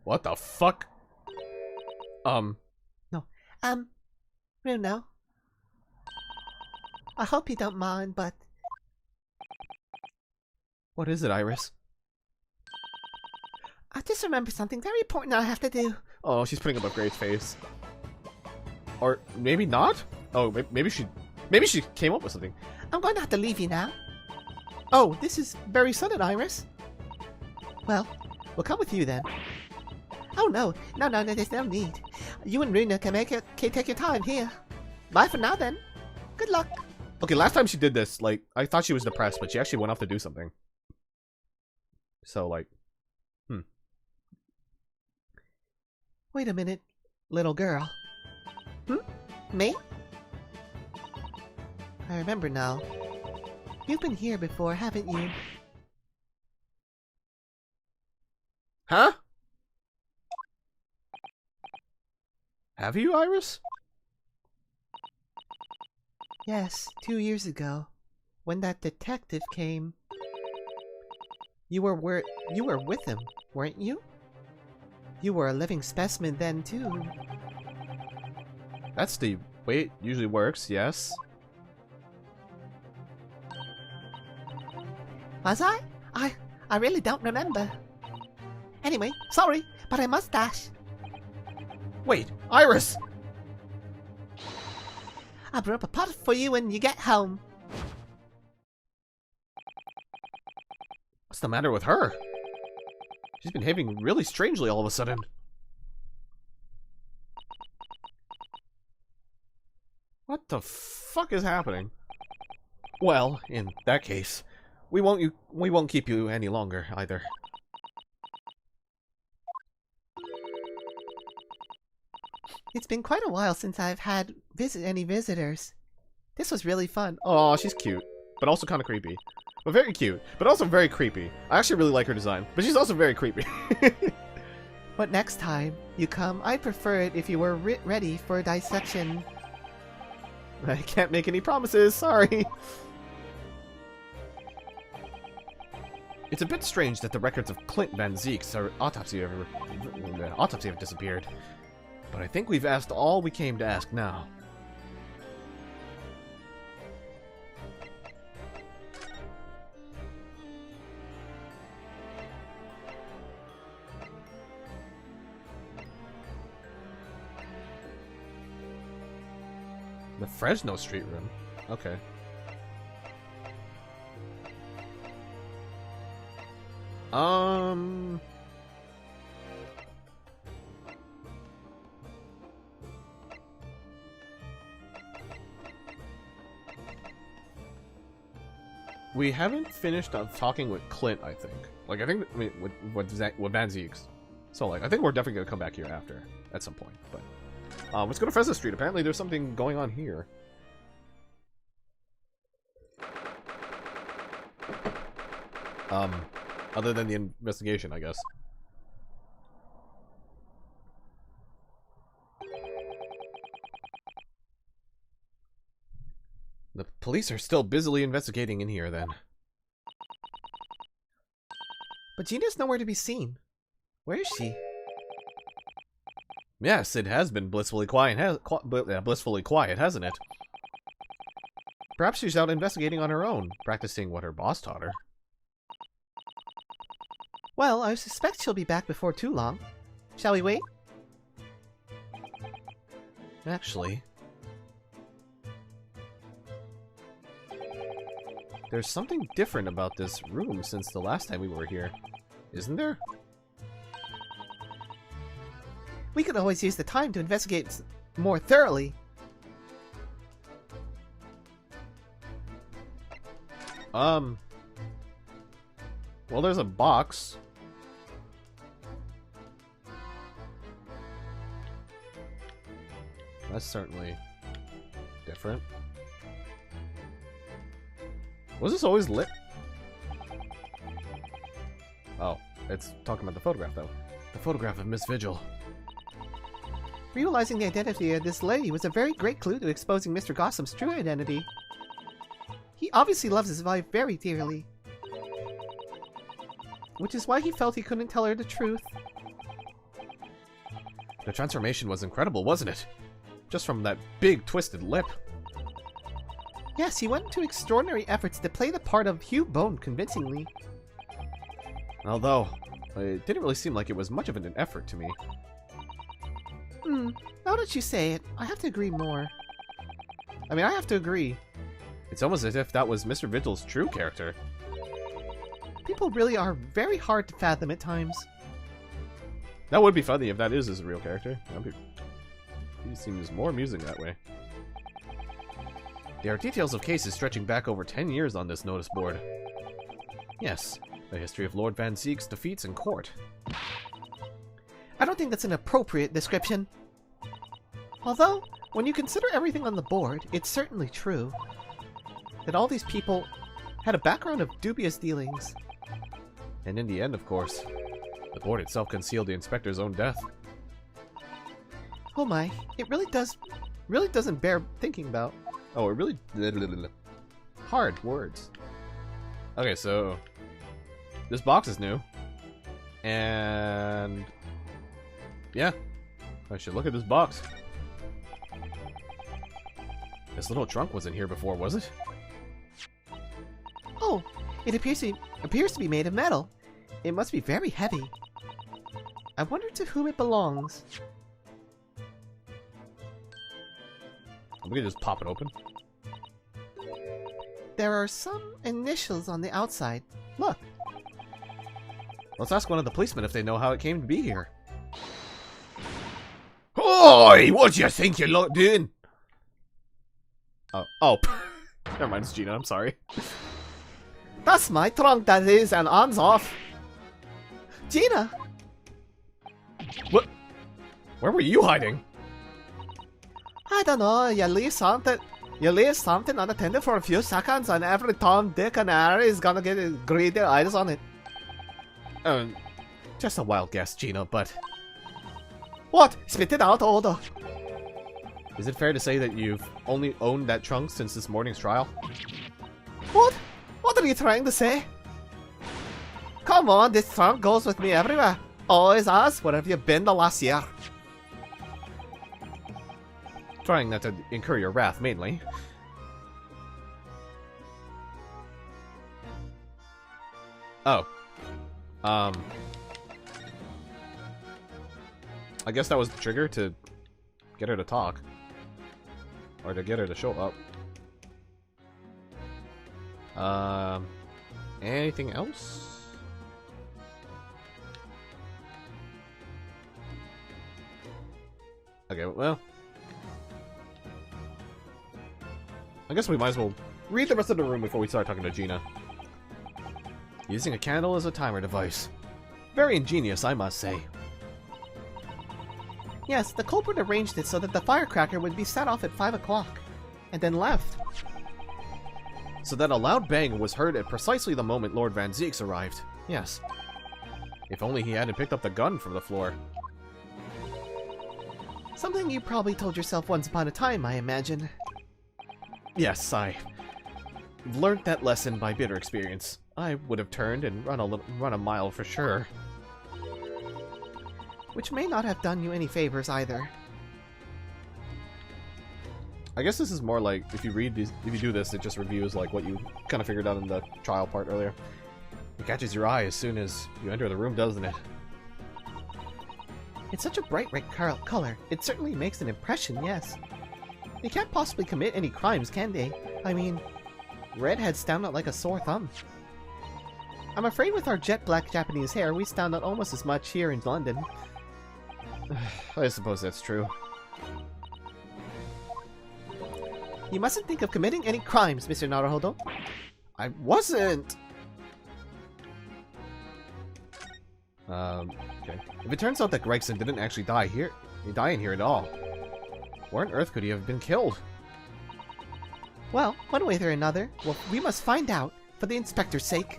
What the fuck? No. Runo. I hope you don't mind, but... What is it, Iris? I just remembered something very important I have to do. Oh, she's putting up a great face. Or maybe not? Oh, maybe she came up with something. I'm going to have to leave you now. Oh, this is very sudden, Iris. Well, we'll come with you then. Oh no, there's no need. You and Runa can take your time here. Bye for now then. Good luck. Okay, last time she did this, like, I thought she was depressed, but she actually went off to do something. So, like, Wait a minute, little girl. Me? I remember now. You've been here before, haven't you? Huh? Have you, Iris? Yes, 2 years ago. When that detective came. You were with him, weren't you? You were a living specimen then, too. That's the way it usually works, yes. Was I? I really don't remember. Anyway, sorry, but I must dash. Wait, Iris! I'll brew up a pot for you when you get home. What's the matter with her? She's been behaving really strangely all of a sudden. What the fuck is happening? Well, in that case, we won't keep you any longer either. It's been quite a while since I've had any visitors. This was really fun. Oh, she's cute, but also kind of creepy. But very cute, but also very creepy. I actually really like her design, but she's also very creepy. But next time you come, I'd prefer it if you were ready for dissection. I can't make any promises, sorry. It's a bit strange that the records of Clint Van Zeek's autopsy have disappeared. But I think we've asked all we came to ask now. The Fresno Street room? Okay. We haven't finished talking with Clint, I think. Like, I think, I mean, with Van Zeek's. So, like, I think we're definitely gonna come back here after, at some point, but... let's go to Fresno Street. Apparently there's something going on here. Other than the investigation, I guess. The police are still busily investigating in here, then. But Gina's nowhere to be seen. Where is she? Yes, it has been blissfully quiet, hasn't it? Perhaps she's out investigating on her own, practicing what her boss taught her. Well, I suspect she'll be back before too long. Shall we wait? Actually... there's something different about this room since the last time we were here. Isn't there? We could always use the time to investigate more thoroughly. Well, there's a box. That's certainly different. Was this always lit? Oh, it's talking about the photograph, though. The photograph of Miss Vigil. Realizing the identity of this lady was a very great clue to exposing Mr. Gossip's true identity. He obviously loves his wife very dearly. Which is why he felt he couldn't tell her the truth. The transformation was incredible, wasn't it? Just from that big twisted lip. Yes, he went to extraordinary efforts to play the part of Hugh Bone convincingly. Although, it didn't really seem like it was much of an effort to me. Now that you say it, I have to agree more. I mean, I have to agree. It's almost as if that was Mr. Vigil's true character. People really are very hard to fathom at times. That would be funny if that is his real character. He seems more amusing that way. There are details of cases stretching back over 10 years on this notice board. Yes, the history of Lord Van Zeek's defeats in court. I don't think that's an appropriate description. Although, when you consider everything on the board, it's certainly true. that all these people had a background of dubious dealings. And in the end, of course, the board itself concealed the inspector's own death. Oh my, it really doesn't bear thinking about. Oh, it really... Hard words. Okay, so... This box is new. And... Yeah. I should look at this box. This little trunk wasn't here before, was it? Oh, it appears to be made of metal. It must be very heavy. I wonder to whom it belongs. We can just pop it open. There are some initials on the outside. Look. Let's ask one of the policemen if they know how it came to be here. Oi! What do you think you're doing? Oh. Never mind, it's Gina, I'm sorry. That's my trunk, that is, and arms off. Gina! What? Where were you hiding? I don't know, you leave something unattended for a few seconds and every Tom, Dick, and Harry is gonna get greedy eyes on it. Just a wild guess, Gina, but... What? Spit it out, Odo. Is it fair to say that you've only owned that trunk since this morning's trial? What? What are you trying to say? Come on, this trunk goes with me everywhere. Always has. Where have you been the last year? Trying not to incur your wrath, mainly. Oh. I guess that was the trigger to get her to talk. Or to get her to show up. Anything else? Okay, well... I guess we might as well read the rest of the room before we start talking to Gina. Using a candle as a timer device. Very ingenious, I must say. Yes, the culprit arranged it so that the firecracker would be set off at 5 o'clock, and then left. So that a loud bang was heard at precisely the moment Lord Van Zieks arrived. Yes. If only he hadn't picked up the gun from the floor. Something you probably told yourself once upon a time, I imagine. Yes, I learned that lesson by bitter experience. I would have turned and run a mile for sure. Which may not have done you any favors either. I guess this is more like, if you do this, it just reviews like what you kind of figured out in the trial part earlier. It catches your eye as soon as you enter the room, doesn't it? It's such a bright red color. It certainly makes an impression, yes. They can't possibly commit any crimes, can they? I mean, redheads stand out like a sore thumb. I'm afraid with our jet black Japanese hair, we stand out almost as much here in London. I suppose that's true. You mustn't think of committing any crimes, Mr. Naruhodo. I wasn't! Okay. If it turns out that Gregson didn't actually die in here at all, where on earth could he have been killed? Well, one way or another, we must find out, for the inspector's sake.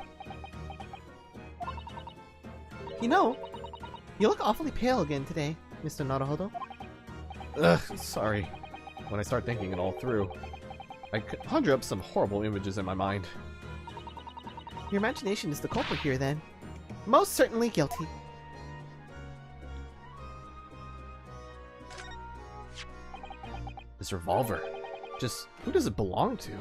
You know, you look awfully pale again today, Mr. Naruhodo. Ugh, sorry. When I start thinking it all through, I conjure up some horrible images in my mind. Your imagination is the culprit here, then. Most certainly guilty. This revolver. Just, who does it belong to?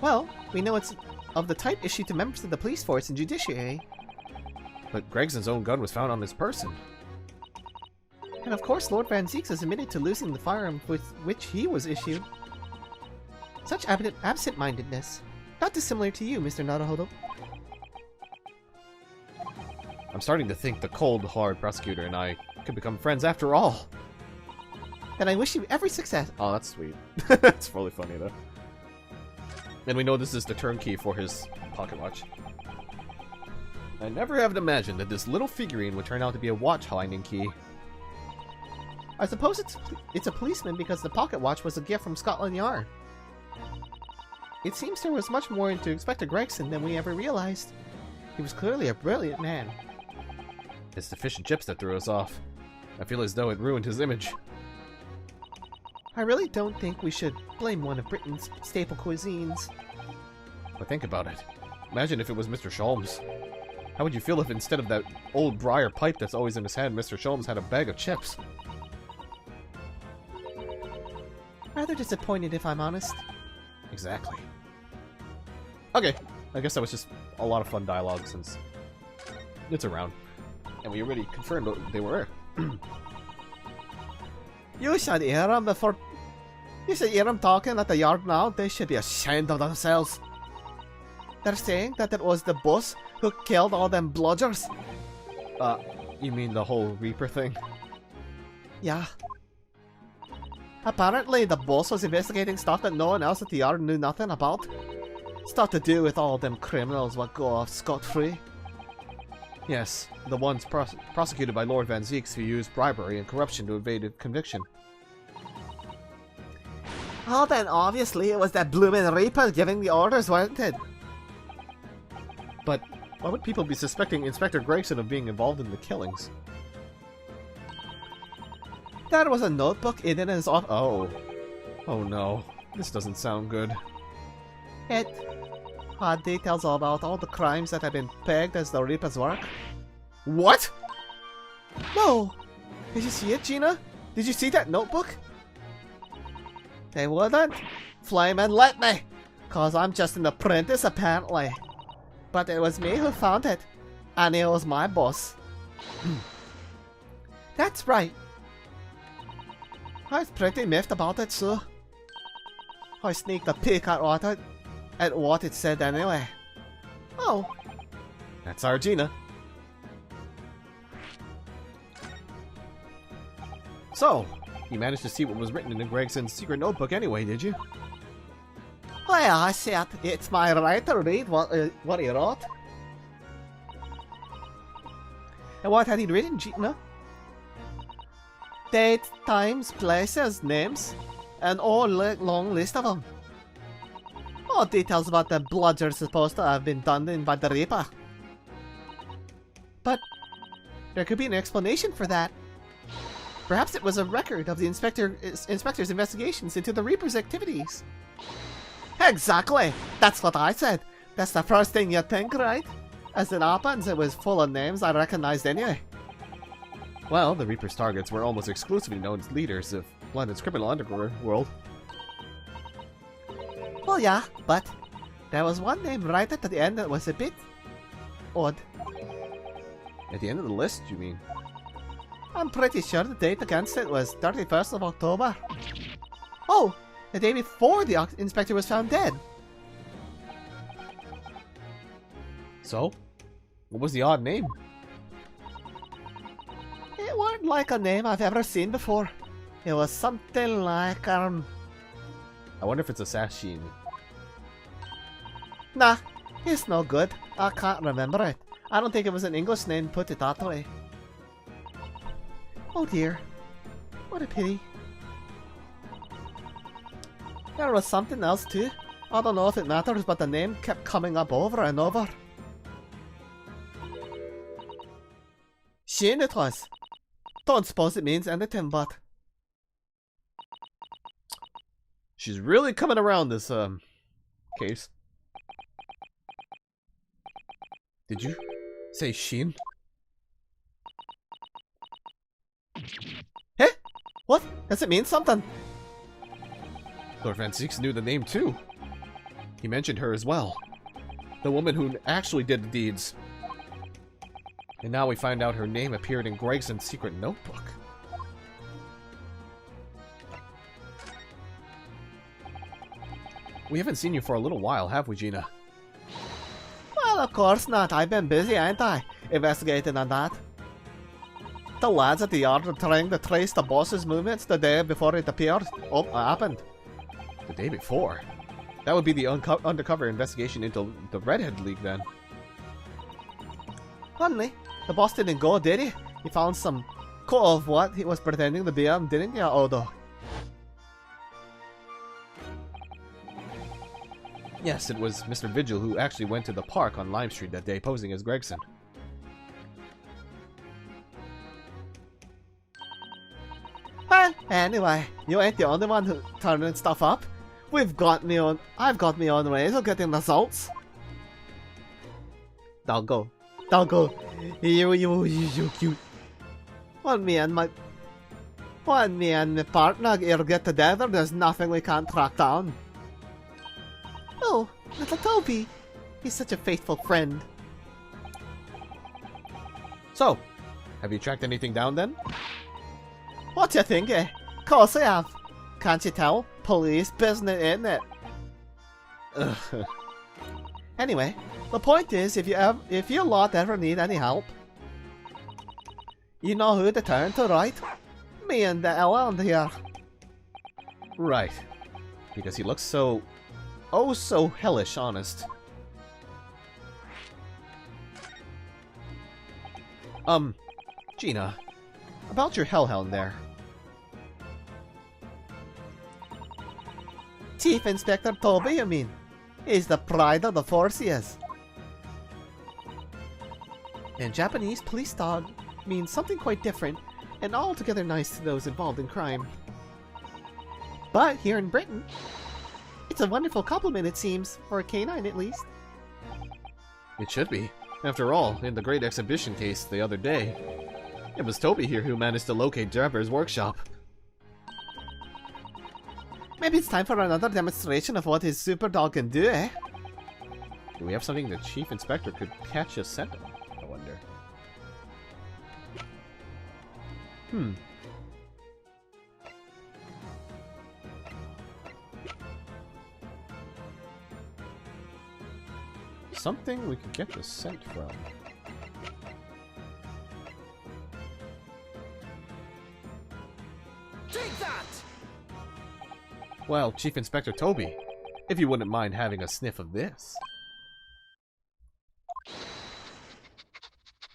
Well, we know it's of the type issued to members of the police force and judiciary. But Gregson's own gun was found on his person. And of course Lord Van Zieks has admitted to losing the firearm with which he was issued. Such absent-mindedness. Not dissimilar to you, Mr. Naruhodo. I'm starting to think the cold, hard prosecutor and I could become friends after all. Then I wish you every success. Oh, that's sweet. That's really funny, though. And we know this is the turnkey for his pocket watch. I never have imagined that this little figurine would turn out to be a watch-finding key. I suppose it's a policeman because the pocket watch was a gift from Scotland Yard. It seems there was much more into Inspector Gregson than we ever realized. He was clearly a brilliant man. It's the fish and chips that threw us off. I feel as though it ruined his image. I really don't think we should blame one of Britain's staple cuisines. But think about it. Imagine if it was Mr. Sholmes. How would you feel if instead of that old briar pipe that's always in his hand, Mr. Sholmes had a bag of chips? Rather disappointed, if I'm honest. Exactly. Okay, I guess that was just a lot of fun dialogue since it's around. And we already confirmed what they were. You should hear them before... You should hear them talking at the yard now. They should be ashamed of themselves. They're saying that it was the boss who killed all them bludgers. You mean the whole Reaper thing? Yeah. Apparently the boss was investigating stuff that no one else at the yard knew nothing about. Stuff to do with all them criminals what go off scot-free. Yes, the ones prosecuted by Lord Van Zieks who used bribery and corruption to evade conviction. Oh, then obviously it was that bloomin' Reaper giving the orders, wasn't it? But why would people be suspecting Inspector Gregson of being involved in the killings? There was a notebook in his office. Oh. Oh no. This doesn't sound good. It had details about all the crimes that had been pegged as the Reaper's work. What? No! Did you see it, Gina? Did you see that notebook? They wouldn't flame and let me, cause I'm just an apprentice apparently. But it was me who found it, and it was my boss. That's right. I was pretty miffed about it, so I sneaked a peek at what it said anyway. Oh. That's our Gina. So, you managed to see what was written in Gregson's secret notebook anyway, did you? Well, I said it's my right to read what he wrote. And what had he written, Gina? Date, times, places, names, and all long list of them. All details about the bludger supposed to have been done in by the Reaper. But there could be an explanation for that. Perhaps it was a record of the inspector's investigations into the Reaper's activities. Exactly! That's what I said. That's the first thing you'd think, right? As it happens, it was full of names I recognized anyway. Well, the Reaper's targets were almost exclusively known as leaders of London's criminal underworld. Well, yeah, but there was one name right at the end that was a bit odd. At the end of the list, you mean? I'm pretty sure the date against it was 31st of October. Oh, the day before the inspector was found dead. So, what was the odd name? It weren't like a name I've ever seen before. It was something like, I wonder if it's a Sashin. Nah, it's no good. I can't remember it. I don't think it was an English name, put it that way. Oh dear. What a pity. There was something else too. I don't know if it matters, but the name kept coming up over and over. Shane it was. Don't suppose it means anything, but... She's really coming around this, case. Did you say Sheen? Hey? What? Does it mean something? Lord Van Zieks knew the name too. He mentioned her as well. The woman who actually did the deeds. And now we find out her name appeared in Gregson's secret notebook. We haven't seen you for a little while, have we, Gina? Well, of course not. I've been busy, ain't I? Investigating on that. The lads at the yard were trying to trace the boss's movements the day before it appeared. Oh, it happened. The day before? That would be the undercover investigation into the Redhead League, then. Funny, the boss didn't go, did he? He found some cut of what he was pretending to be him, didn't you, Odo? Yes, it was Mr. Vigil who actually went to the park on Lime Street that day posing as Gregson. Well, anyway, you ain't the only one who turning stuff up. I've got me own ways of getting results. Doggo. You cute. When me and my partner here get together, there's nothing we can't track down. Oh, little Toby. He's such a faithful friend. So, have you tracked anything down then? What you think, eh? Course I have. Can't you tell? Police business, isn't it? Anyway, the point is, if you lot ever need any help, you know who to turn to, right? Me and the Ellen here. Right. Because he looks so... oh, so hellish honest. Gina. About your hellhound there. Chief Inspector Toby, you mean? He's the pride of the force, he is. In Japanese, police dog means something quite different and altogether nice to those involved in crime. But here in Britain, it's a wonderful compliment, it seems, for a canine at least. It should be. After all, in the Great Exhibition case the other day, it was Toby here who managed to locate Jabber's workshop. Maybe it's time for another demonstration of what his super dog can do, eh? Do we have something the Chief Inspector could catch a scent of, I wonder? Something we could get the scent from. Take that! Well, Chief Inspector Toby, if you wouldn't mind having a sniff of this.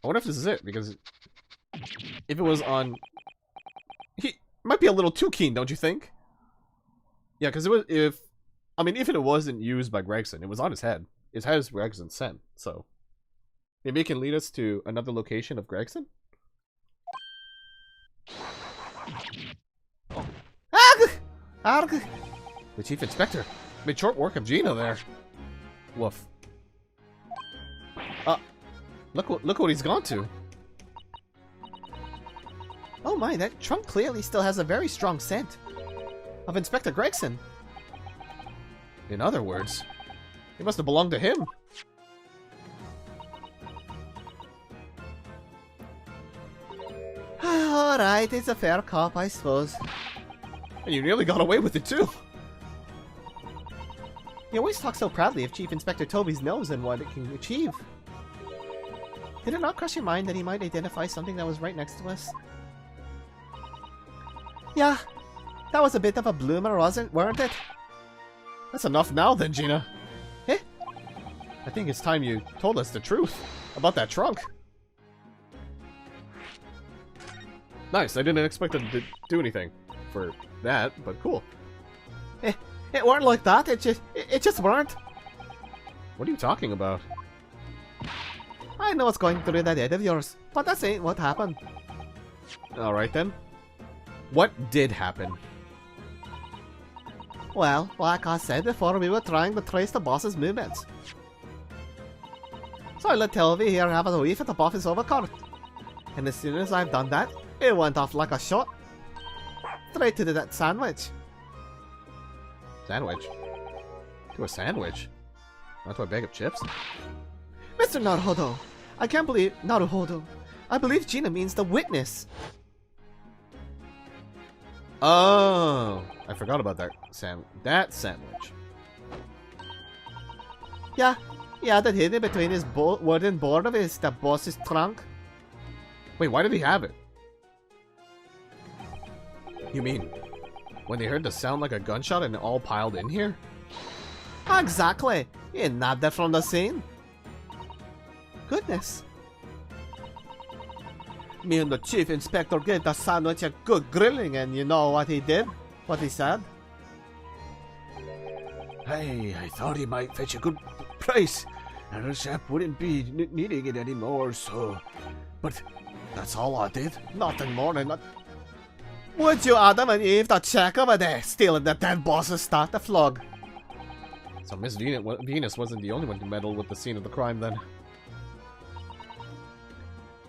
I wonder if this is it, because if it was on... he might be a little too keen, don't you think? Yeah, because it was, if it wasn't used by Gregson, it was on his head. It has Gregson's scent, so maybe it can lead us to another location of Gregson? Oh. Arg! Arg! The Chief Inspector made short work of Gina there. Woof. Look what he's gone to. Oh my, that trunk clearly still has a very strong scent of Inspector Gregson. In other words, it must have belonged to him. Alright, it's a fair cop, I suppose. And you nearly got away with it too. You always talk so proudly of Chief Inspector Toby's nose and what it can achieve. Did it not cross your mind that he might identify something that was right next to us? Yeah, that was a bit of a bloomer, weren't it? That's enough now then, Gina. Eh? I think it's time you told us the truth about that trunk. Nice, I didn't expect them to do anything for that, but cool. It weren't like that, it just weren't. What are you talking about? I know what's going through that head of yours, but that ain't what happened. Alright then. What did happen? Well, like I said before, we were trying to trace the boss's movements. So I let Telvi here have a wee at the boss's overcoat. And as soon as I've done that, it went off like a shot. Straight to that sandwich. Sandwich? To a sandwich? Not to a bag of chips? Mr. Naruhodo, I can't believe Naruhodo. I believe Gina means the witness. Oh, I forgot about that sandwich. Yeah, that hid it between his wooden board of his, the boss's trunk. Wait, why did he have it? You mean, when they heard the sound like a gunshot and it all piled in here? Exactly. He nabbed it from the scene. Goodness. Me and the Chief Inspector gave the sandwich a good grilling, and you know what he did? What he said? Hey, I thought he might fetch a good price, and the chap wouldn't be needing it anymore, so... But that's all I did. Nothing more than that. Would you, Adam and Eve, that check over there, stealing the dead boss's start the flog? So Miss Venus wasn't the only one to meddle with the scene of the crime then.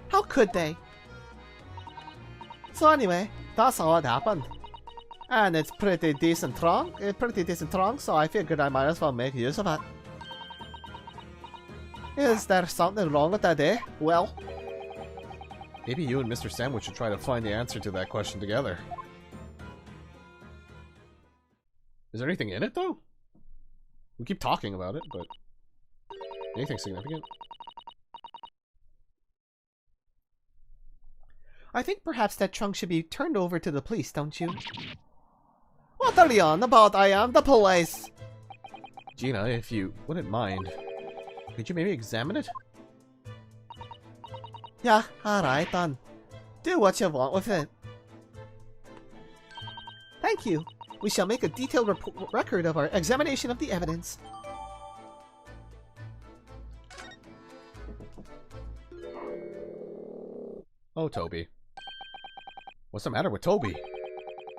How could they? So anyway, that's how it happened. And it's pretty decent trunk, so I figured I might as well make use of it. Is there something wrong with that, eh? Well, Maybe you and Mr. Sandwich should try to find the answer to that question together. Is there anything in it, though? We keep talking about it, but... anything significant? I think perhaps that trunk should be turned over to the police, don't you? What are you on about? I am the police! Gina, if you wouldn't mind, could you maybe examine it? Yeah, alright then. Do what you want with it. Thank you. We shall make a detailed record of our examination of the evidence. Oh, Toby. What's the matter with Toby?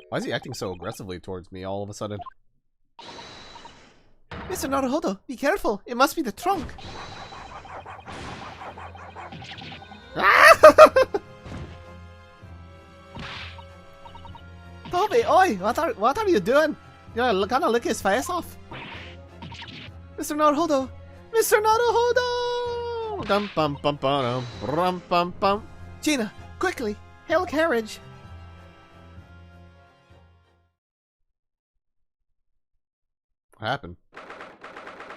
Why is he acting so aggressively towards me all of a sudden? Mr. Naruhodo, be careful. It must be the trunk. Toby, oi! What are you doing? You're gonna lick his face off. Mr. Naruhodo! Mr. Naruhodo! Dum bum bum bum bum bum bum. Gina, quickly! Hail a carriage! What happened?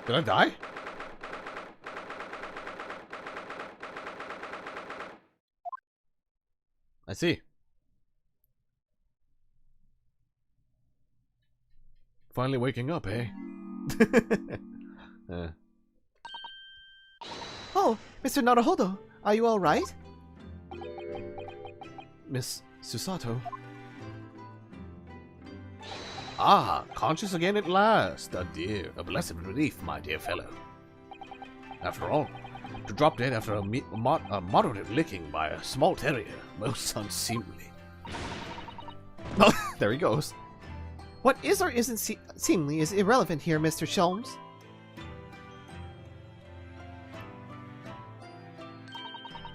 Did I die? I see. Finally waking up, eh? Oh, Mr. Naruhodo, are you alright? Miss Susato. Ah, conscious again at last. A blessed relief, my dear fellow. After all, to drop dead after a moderate licking by a small terrier, most unseemly. Oh, there he goes. What is or isn't seemly is irrelevant here, Mr. Sholmes.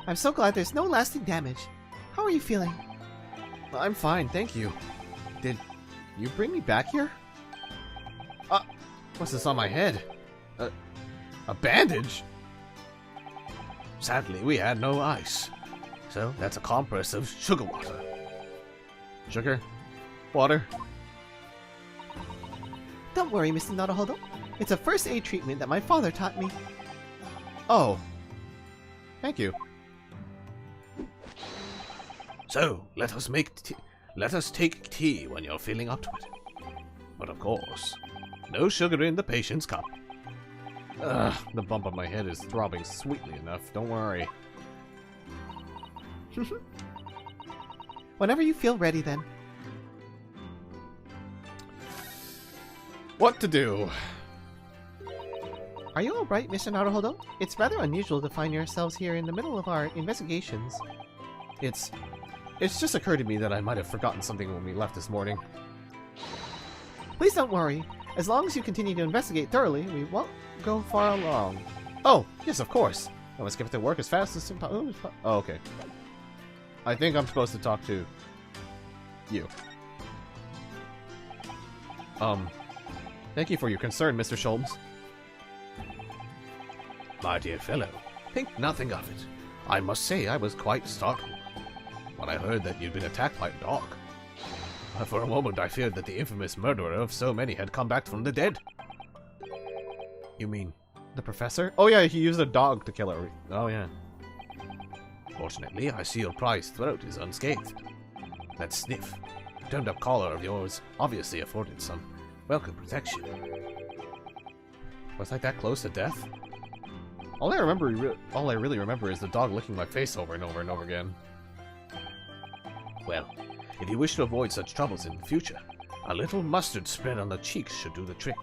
I'm so glad there's no lasting damage. How are you feeling? I'm fine, thank you. Did you bring me back here? What's this on my head? A bandage? Sadly, we had no ice. So that's a compress of sugar water. Sugar? Water? Don't worry, Mr. Naruhodo. It's a first aid treatment that my father taught me. Oh. Thank you. So, let us take tea when you're feeling up to it. But of course, no sugar in the patient's cup. Ugh, the bump on my head is throbbing sweetly enough, don't worry. Whenever you feel ready, then. What to do? Are you alright, Mr. Naruhodo? It's rather unusual to find yourselves here in the middle of our investigations. It's just occurred to me that I might have forgotten something when we left this morning. Please don't worry. As long as you continue to investigate thoroughly, we won't go far along. Oh, yes, of course. I must get to work as fast as possible. Oh, okay. I think I'm supposed to talk to you. Thank you for your concern, Mr. Sholmes. My dear fellow, think nothing of it. I must say I was quite startled when I heard that you'd been attacked by a dog. For a moment I feared that the infamous murderer of so many had come back from the dead. You mean the professor? Oh yeah, he used a dog to kill her. Oh yeah. Fortunately, I see your prized throat is unscathed. That stiff, turned-up collar of yours obviously afforded some welcome protection. Was I that close to death? All I really remember is the dog licking my face over and over and over again. Well, if you wish to avoid such troubles in the future, a little mustard spread on the cheeks should do the trick.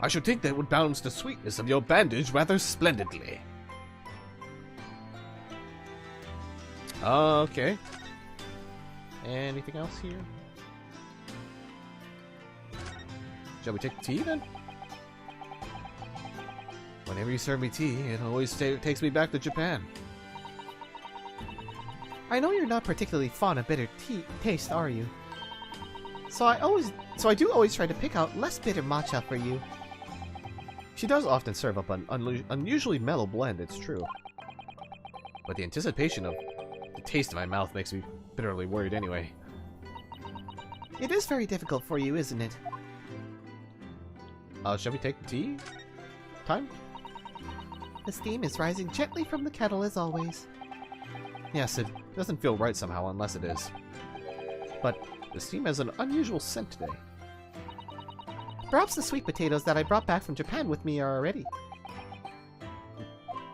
I should think that would balance the sweetness of your bandage rather splendidly. Okay. Anything else here? Shall we take tea then? Whenever you serve me tea, it always takes me back to Japan. I know you're not particularly fond of bitter taste, are you? So I do always try to pick out less bitter matcha for you. She does often serve up an unusually mellow blend, it's true. But the anticipation of the taste in my mouth makes me bitterly worried anyway. It is very difficult for you, isn't it? Shall we take the tea? Time? The steam is rising gently from the kettle as always. Yes, it doesn't feel right somehow unless it is. But the steam has an unusual scent today. Perhaps the sweet potatoes that I brought back from Japan with me are ready.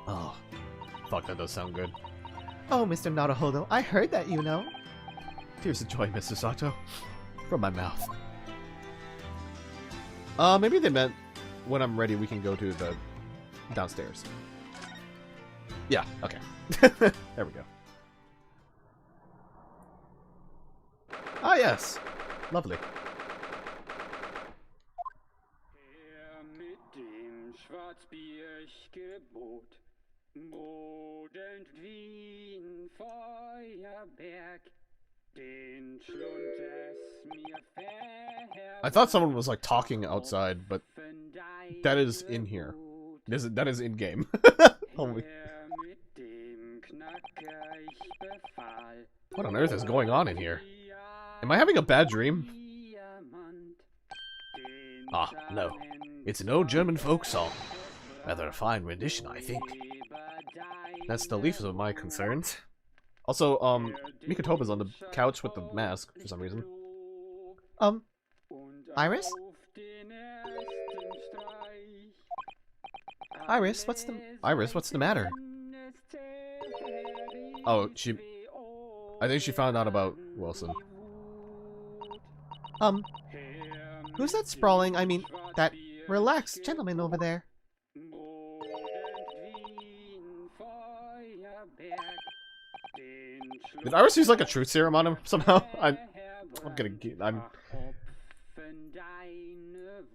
Oh, fuck, that does sound good. Oh, Mr. Naruhodo, I heard that, you know. Tears of joy, Mr. Sato. From my mouth. Maybe they meant when I'm ready we can go to the downstairs. Yeah, okay. There we go. Ah, yes. Lovely. I thought someone was like talking outside, but that is in here. That is in game. Holy. What on earth is going on in here? Am I having a bad dream? Ah, no. It's an old German folk song. Rather a fine rendition, I think. That's the least of my concerns. Also, Mikotoba's on the couch with the mask for some reason. Iris? Iris, what's the matter? Oh, I think she found out about Wilson. Who's that sprawling, that relaxed gentleman over there? Did Iris use like a truth serum on him somehow?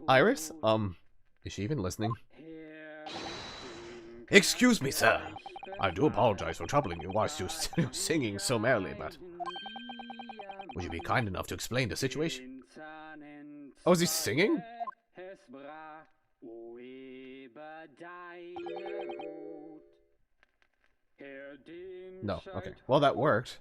Iris? Is she even listening? Excuse me, sir. I do apologize for troubling you whilst you're singing so merrily, but would you be kind enough to explain the situation? Oh, is he singing? No, okay. Well, that worked.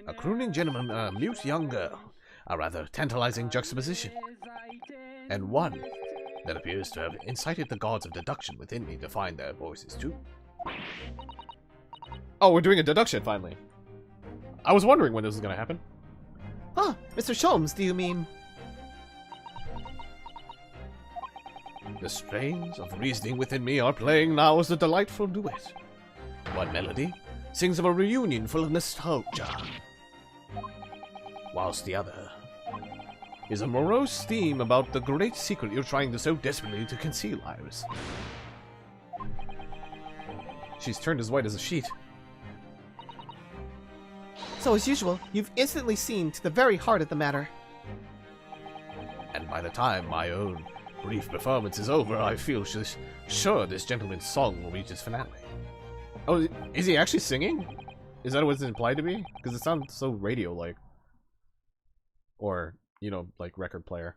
A crooning gentleman and a mute young girl. A rather tantalizing juxtaposition. And one that appears to have incited the gods of deduction within me to find their voices too. Oh, we're doing a deduction finally. I was wondering when this was going to happen. Ah, Mr. Sholmes, do you mean? The strains of reasoning within me are playing now as a delightful duet. One melody sings of a reunion full of nostalgia, whilst the other is a morose theme about the great secret you're trying to so desperately to conceal, Iris. She's turned as white as a sheet. So as usual, you've instantly seen to the very heart of the matter. And by the time my own brief performance is over, I feel sure this gentleman's song will reach its finale. Oh, is he actually singing? Is that what it's implied to be? Because it sounds so radio-like. Or, you know, like record player.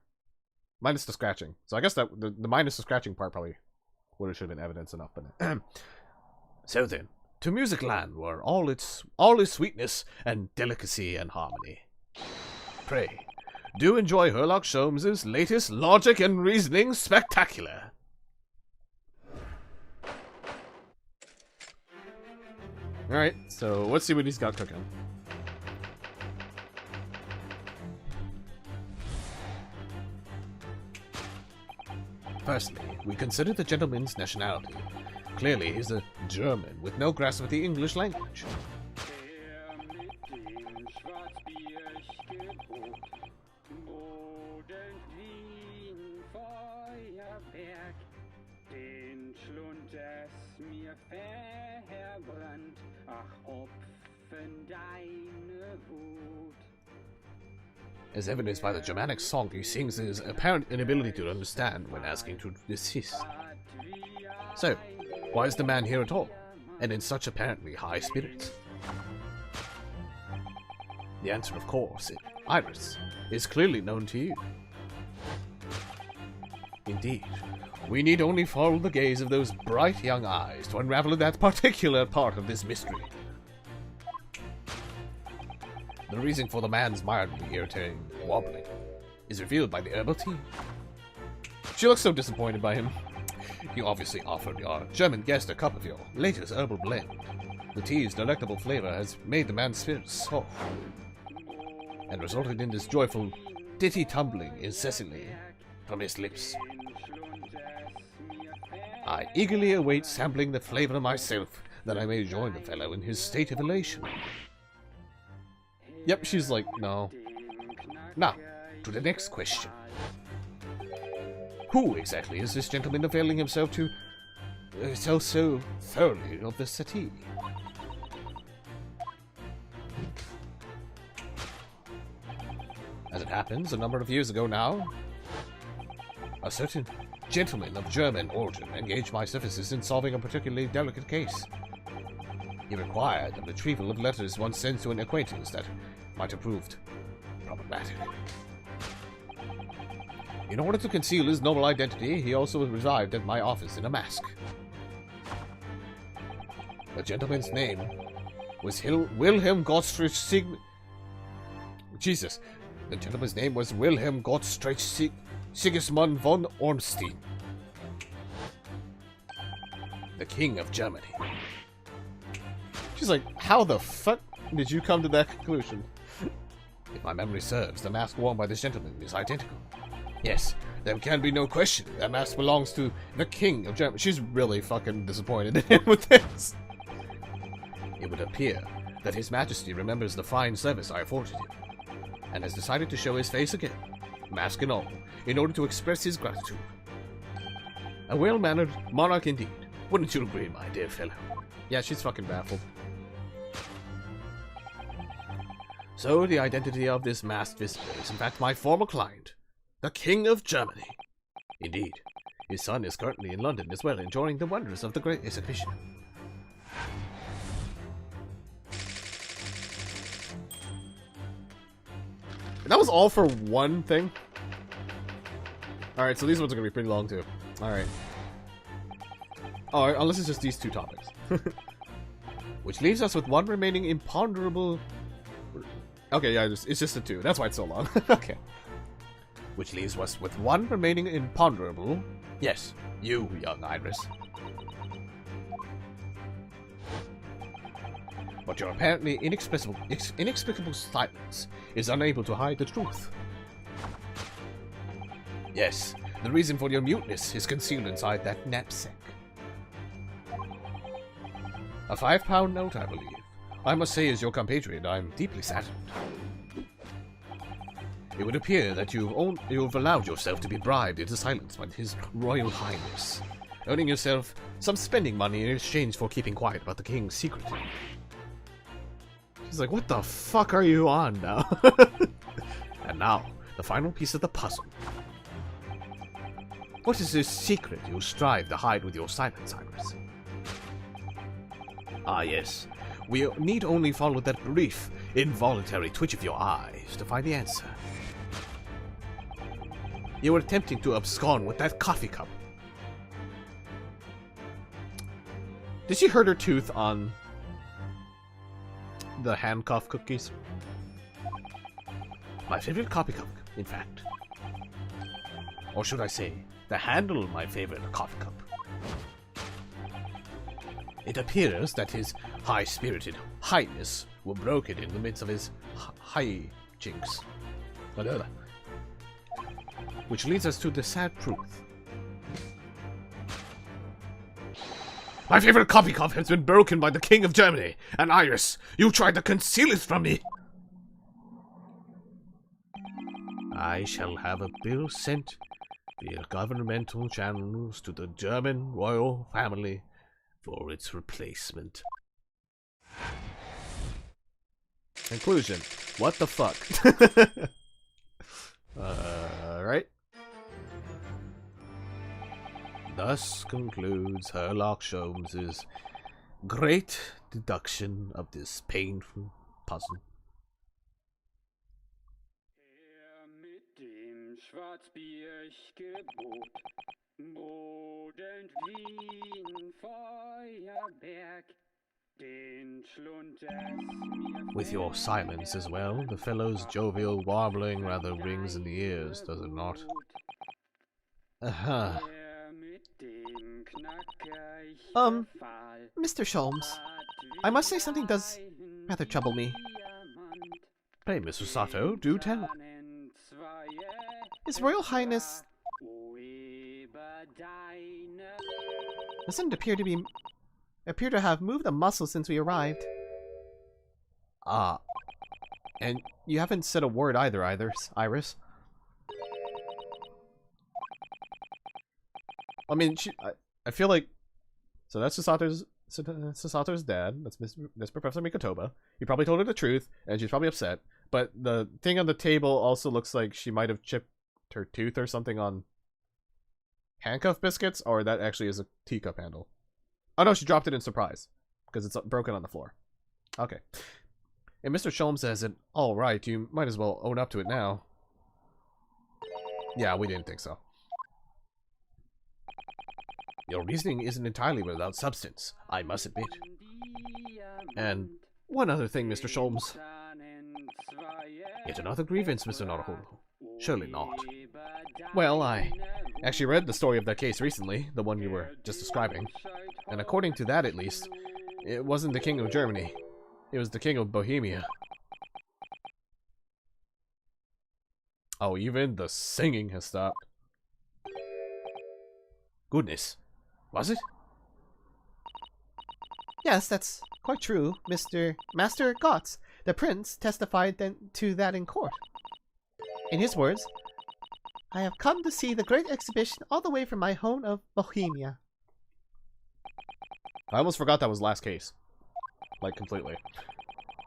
Minus the scratching. So I guess that the minus the scratching part probably should have been evidence enough. But so then, to Music Land, where all is sweetness and delicacy and harmony. Pray, do enjoy Herlock Sholmes' latest Logic and Reasoning Spectacular. Alright, so let's see what he's got cooking. Firstly, we consider the gentleman's nationality. Clearly, he's a German with no grasp of the English language. Bodend wie ein Feuerwerk, den Schlund es mir verbrannt. Ach, Opfen deine Wut. As evidenced by the Germanic song he sings and his apparent inability to understand when asking to desist. So, why is the man here at all, and in such apparently high spirits? The answer, of course, Iris, is clearly known to you. Indeed, we need only follow the gaze of those bright young eyes to unravel that particular part of this mystery. The reason for the man's mildly irritating wobbling is revealed by the herbal tea. She looks so disappointed by him. You obviously offered your German guest a cup of your latest herbal blend. The tea's delectable flavor has made the man's spirits soar, and resulted in this joyful ditty tumbling incessantly from his lips. I eagerly await sampling the flavor myself, that I may join the fellow in his state of elation. Yep, she's like, no. Now, to the next question. Who exactly is this gentleman availing himself to so thoroughly of the settee? As it happens, a number of years ago now, a certain gentleman of German origin engaged my services in solving a particularly delicate case. He required the retrieval of letters once sent to an acquaintance that might have proved problematic. In order to conceal his noble identity, he also resided at my office in a mask. The gentleman's name was Wilhelm Gottfried Jesus. The gentleman's name was Wilhelm Gottfried Sigismund von Ormstein, the King of Germany. She's like, how the fuck did you come to that conclusion? If my memory serves, the mask worn by this gentleman is identical. Yes, there can be no question that mask belongs to the King of Germany. She's really fucking disappointed in him with this. It would appear that His Majesty remembers the fine service I afforded him, and has decided to show his face again, mask and all, in order to express his gratitude. A well-mannered monarch indeed. Wouldn't you agree, my dear fellow? Yeah, she's fucking baffled. So, the identity of this masked visitor is in fact my former client, the King of Germany. Indeed, his son is currently in London as well, enjoying the wonders of the Great Exhibition. And that was all for one thing? Alright, so these ones are gonna be pretty long too. Alright. Oh, unless it's just these two topics. Which leaves us with one remaining imponderable... Okay, yeah, it's just the two. That's why it's so long. Okay. Which leaves us with one remaining imponderable... Yes, you, young Iris. But your apparently inexplicable silence is unable to hide the truth. Yes, the reason for your muteness is concealed inside that knapsack. A £5 note, I believe. I must say, as your compatriot, I am deeply saddened. It would appear that you've allowed yourself to be bribed into silence by His Royal Highness, earning yourself some spending money in exchange for keeping quiet about the King's secret. She's like, what the fuck are you on now? And now, the final piece of the puzzle. What is this secret you strive to hide with your silence, Iris? Ah, yes. We need only follow that brief, involuntary twitch of your eyes to find the answer. You were attempting to abscond with that coffee cup. Did she hurt her tooth on the handcuff cookies? My favorite coffee cup, in fact. Or should I say, the handle of my favorite coffee cup. It appears that His high-spirited highness were broken in the midst of his high jinks. Which leads us to the sad truth. My favorite coffee cup has been broken by the King of Germany, and Iris, you tried to conceal it from me! I shall have a bill sent via governmental channels to the German royal family for its replacement. Conclusion. What the fuck? Right? Thus concludes Herlock Sholmes's great deduction of this painful puzzle. Her mit dem Schwarzbiergebot, Boden, Wien, Feuerberg, den Schlund es mir With your silence as well, the fellow's jovial warbling rather rings in the ears, does it not? Aha. Her mit dem Knacker ich befahl, Mr. Sholmes, I must say something does rather trouble me. Pray, Mr. Sato, do tell. His Royal Highness doesn't appear to have moved a muscle since we arrived. Ah. And you haven't said a word either, Iris. I mean, I feel like... So that's Sasato's dad. That's Professor Mikotoba. He probably told her the truth, and she's probably upset. But the thing on the table also looks like she might have chipped her tooth or something on handcuff biscuits, or that actually is a teacup handle. Oh no, she dropped it in surprise, because it's broken on the floor. Okay. And Mr. Sholmes says it, alright, you might as well own up to it now. Yeah, we didn't think so. Your reasoning isn't entirely without substance, I must admit. And one other thing, Mr. Sholmes. Yet another grievance, Mr. Naruhodo. Surely not. Well, I actually read the story of that case recently, the one you were just describing. And according to that, at least, it wasn't the King of Germany. It was the King of Bohemia. Oh, even the singing has stopped. Goodness. Was it? Yes, that's quite true, Master Gotz, the prince, testified to that in court. In his words, I have come to see the great exhibition all the way from my home of Bohemia. I almost forgot that was last case. Like, completely.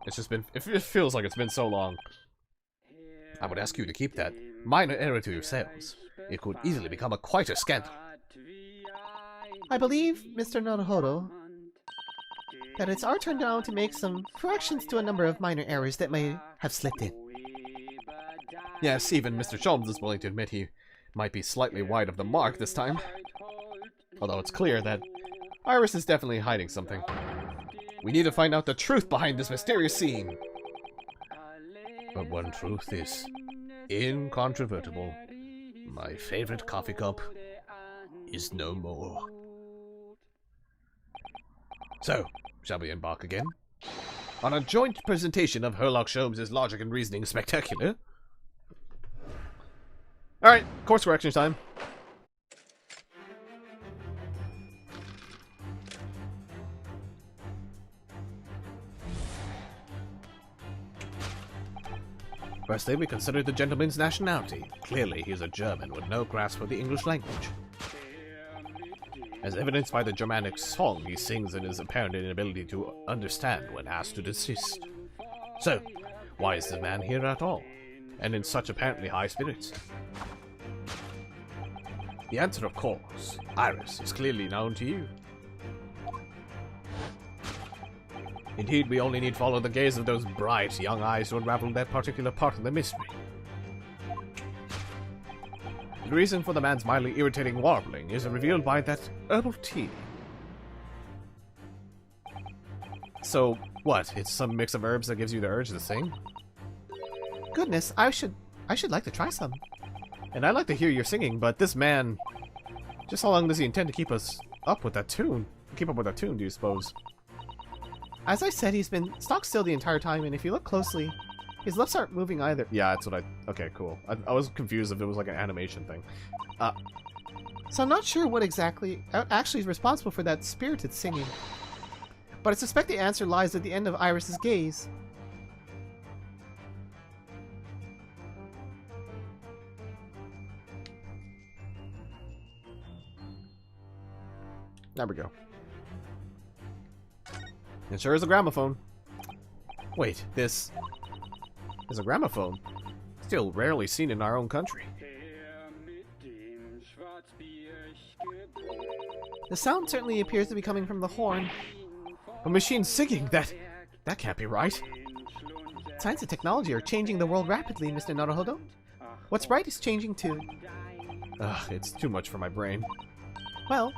It's just been... It feels like it's been so long. I would ask you to keep that minor error to yourselves. It could easily become quite a scandal. I believe, Mr. Naruhodo, that it's our turn now to make some corrections to a number of minor errors that may have slipped in. Yes, even Mr. Sholmes is willing to admit he might be slightly wide of the mark this time. Although it's clear that Iris is definitely hiding something. We need to find out the truth behind this mysterious scene. But one truth is incontrovertible. My favorite coffee cup is no more. So, shall we embark again? On a joint presentation of Herlock Sholmes' logic and reasoning spectacular. Alright, course correction time. Firstly, we consider the gentleman's nationality. Clearly, he is a German with no grasp of the English language. As evidenced by the Germanic song he sings and his apparent inability to understand when asked to desist. So, why is the man here at all? And in such apparently high spirits? The answer, of course, Iris, is clearly known to you. Indeed, we only need follow the gaze of those bright young eyes to unravel that particular part of the mystery. The reason for the man's mildly irritating warbling is revealed by that herbal tea. So, what? It's some mix of herbs that gives you the urge to sing? Goodness, I should like to try some. And I'd like to hear your singing, but this man... Just how long does he intend to keep us up with that tune? Keep up with that tune, do you suppose? As I said, he's been stock still the entire time, and if you look closely, his lips aren't moving either. Yeah, that's what I... Okay, cool. I was confused if it was like an animation thing. So I'm not sure what exactly actually is responsible for that spirited singing. But I suspect the answer lies at the end of Iris's gaze. There we go. It sure is a gramophone. Wait, this is a gramophone. Still rarely seen in our own country. The sound certainly appears to be coming from the horn. A machine singing? That can't be right. Science and technology are changing the world rapidly, Mr. Naruhodo. What's right is changing too. Ugh, it's too much for my brain. Well,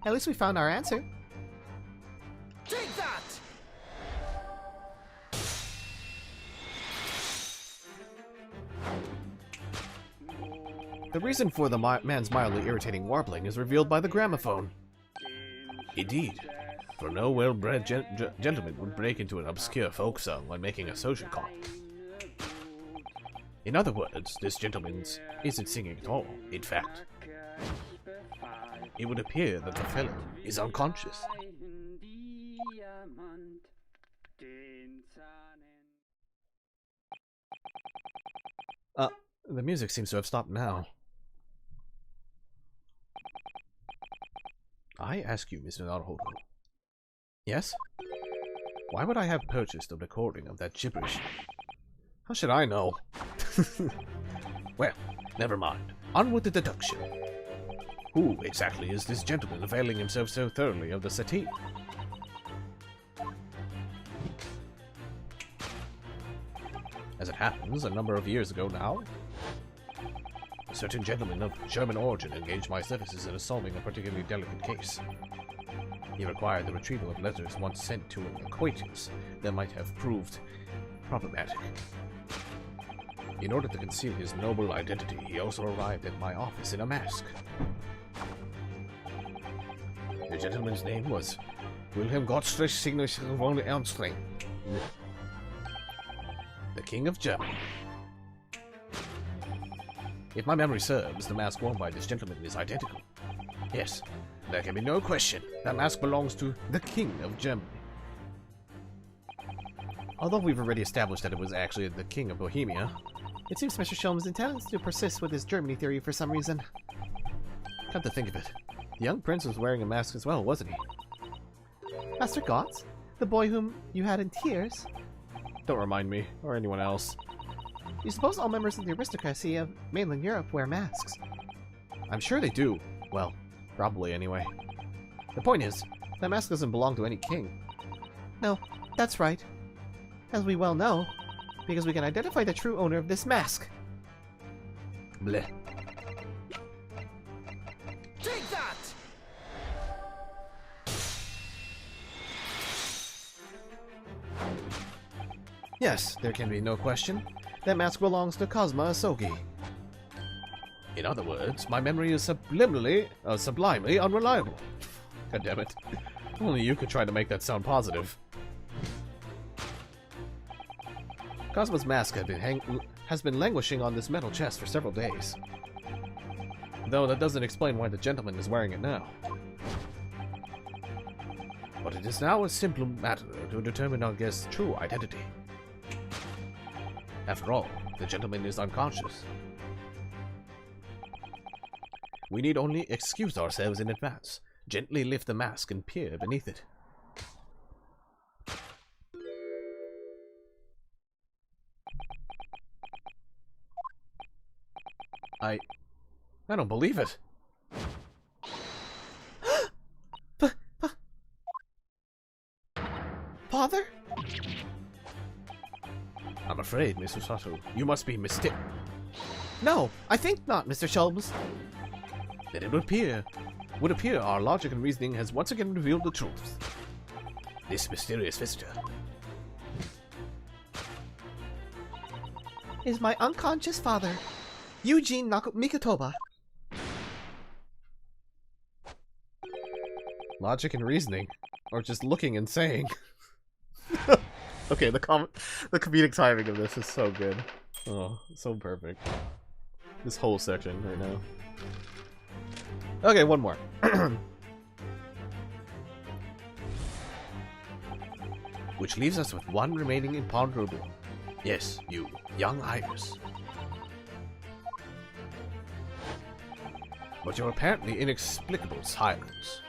at least we found our answer. Take that! The reason for the man's mildly irritating warbling is revealed by the gramophone. Indeed, for no well-bred gentleman would break into an obscure folk song when making a social call. In other words, this gentleman isn't singing at all. In fact, it would appear that the fellow is unconscious. The music seems to have stopped now. I ask you, Mr. Naruhodo, Yes? why would I have purchased a recording of that gibberish? How should I know? Well, never mind. On with the deduction. Who exactly is this gentleman availing himself so thoroughly of the settee? As it happens, a number of years ago now, A certain gentleman of German origin engaged my services in solving a particularly delicate case. He required the retrieval of letters once sent to an acquaintance that might have proved problematic. In order to conceal his noble identity, he also arrived at my office in a mask. The gentleman's name was Wilhelm Gottfried Signus von Ernstling, the King of Germany. If my memory serves, the mask worn by this gentleman is identical. Yes, there can be no question. That mask belongs to the King of Germany. although we've already established that it was actually the King of Bohemia, It seems Mr. Sholmes intends to persist with his Germany theory for some reason. come to think of it, the young prince was wearing a mask as well, wasn't he? Master Gotts? The boy whom you had in tears? Don't remind me, or anyone else. You suppose all members of the aristocracy of mainland Europe wear masks? I'm sure they do. Well, probably anyway. The point is, that mask doesn't belong to any king. No, that's right. As we well know, because we can identify the true owner of this mask. Bleh. Take that! Yes, there can be no question. That mask belongs to Cosma Asogi. In other words, my memory is sublimely, sublimely unreliable. God damn it. Only you could try to make that sound positive. Cosma's mask has been languishing on this metal chest for several days. Though that doesn't explain why the gentleman is wearing it now. But it is now a simple matter to determine our guest's true identity. After all, the gentleman is unconscious. We need only excuse ourselves in advance, gently lift the mask and peer beneath it. I don't believe it. Father? I'm afraid, Mr. Sato, you must be mistaken. No, I think not, Mr. Sholmes. Then it would appear our logic and reasoning has once again revealed the truth. This mysterious visitor Is my unconscious father, Eugene Mikotoba. Logic and reasoning, or just looking and saying. Okay, the comedic timing of this is so good. Oh, so perfect. This whole section right now. Okay, one more. which leaves us with one remaining imponderable. Yes, you, young Iris. But your apparently inexplicable silence.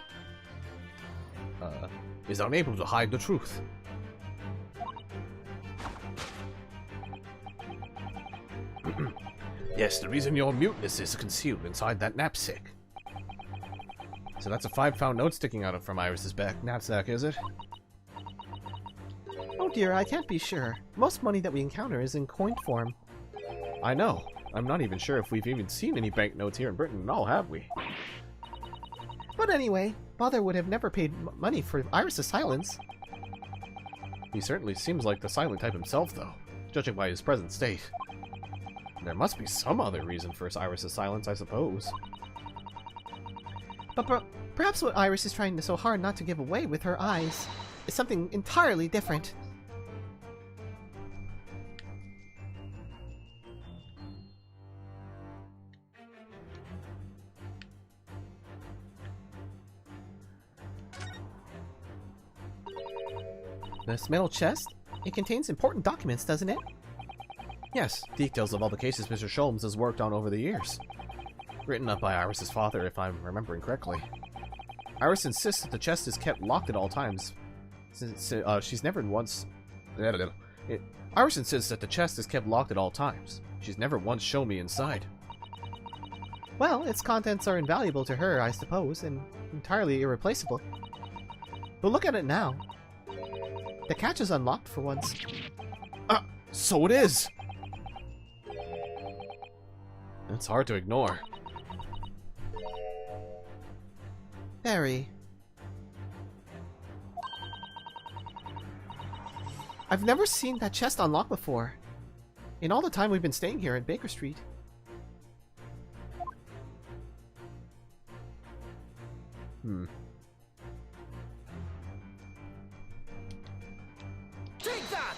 is unable to hide the truth. Yes, the reason your muteness is concealed inside that knapsack. So that's a 5-pound note sticking out from Iris's back knapsack, is it? Oh dear, I can't be sure. Most money that we encounter is in coined form. I know. I'm not even sure if we've even seen any banknotes here in Britain at all, have we? But anyway, Father would have never paid money for Iris' silence. He certainly seems like the silent type himself, though, judging by his present state. There must be some other reason for Iris' silence, I suppose. But perhaps what Iris is trying so hard not to give away with her eyes is something entirely different. This metal chest? It contains important documents, doesn't it? Yes, details of all the cases Mr. Sholmes has worked on over the years. Written up by Iris' father, if I'm remembering correctly. Iris insists that the chest is kept locked at all times. She's never once... Iris insists that the chest is kept locked at all times. She's never once shown me inside. Well, its contents are invaluable to her, I suppose, and entirely irreplaceable. But look at it now. The catch is unlocked for once. So it is! It's hard to ignore. Very. I've never seen that chest unlocked before. In all the time we've been staying here at Baker Street. Take that!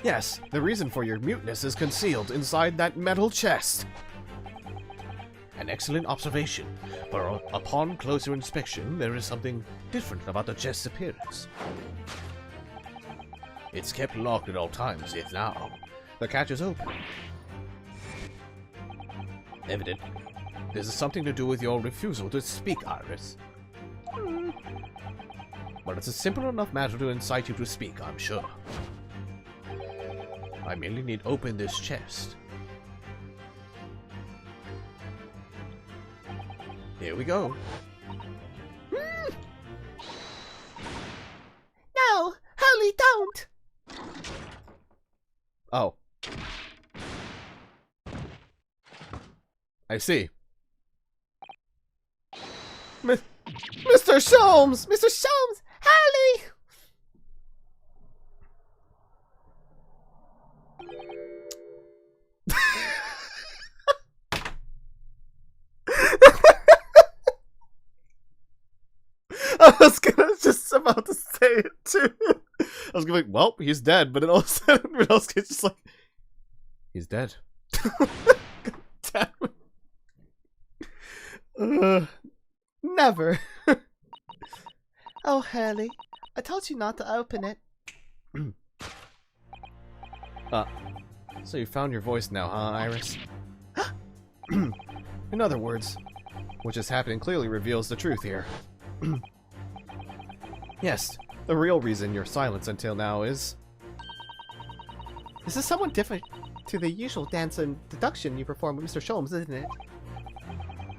Yes, the reason for your muteness is concealed inside that metal chest. An excellent observation, but upon closer inspection, there is something different about the chest's appearance. It's kept locked at all times, yet now the catch is open. Evident. This is something to do with your refusal to speak, Iris. But it's a simple enough matter to incite you to speak, I'm sure. I merely need to open this chest. Here we go. No! Holy, don't! Oh. I see. Mr. Sholmes! Mr. Sholmes! Holy! I was just about to say it too. I was going, well, he's dead, but then all of a sudden, Rinalski's just like, He's dead. damn it. Never. Oh, Hurley, I told you not to open it. So you found your voice now, huh, Iris? In other words, what just happened clearly reveals the truth here. Yes, the real reason you're silent until now is... This is somewhat different to the usual dance and deduction you perform with Mr. Sholmes, isn't it?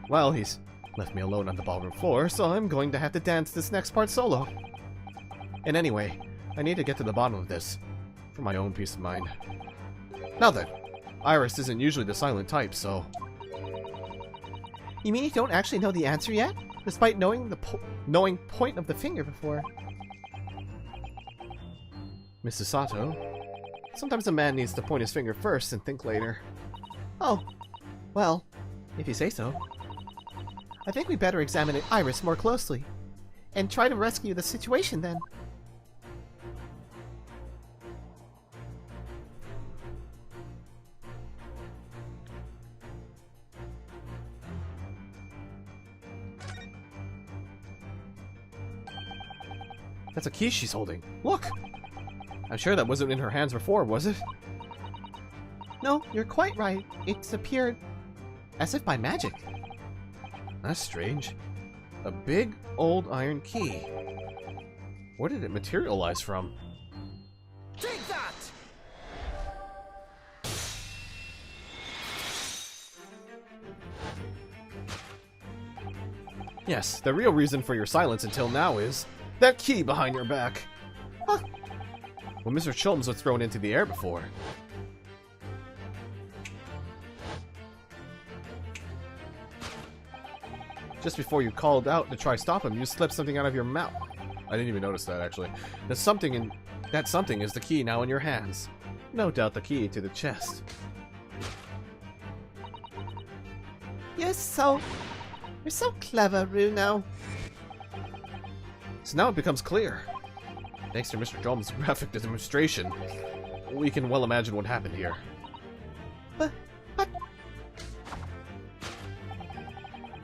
Well, he's left me alone on the ballroom floor, so I'm going to have to dance this next part solo. And anyway, I need to get to the bottom of this, for my own peace of mind. Now then, Iris isn't usually the silent type, so... You mean you don't actually know the answer yet? Despite knowing the point of the finger before. Mrs. Sato, sometimes a man needs to point his finger first and think later. Oh, well, if you say so. I think we better examine Iris more closely, and try to rescue the situation then. That's a key she's holding. Look! I'm sure that wasn't in her hands before, was it? No, you're quite right. It's appeared as if by magic. That's strange. A big, old iron key. Where did it materialize from? Take that! Yes, the real reason for your silence until now is that key behind your back. Huh. Well, Mr. Chilms was thrown into the air before. Just before you called out to try stop him, you slipped something out of your mouth. I didn't even notice that, actually. That something is the key now in your hands. No doubt the key to the chest. Yes, so... You're so clever, Runo. So now it becomes clear. Thanks to Mr. Jom's graphic demonstration, we can well imagine what happened here. But...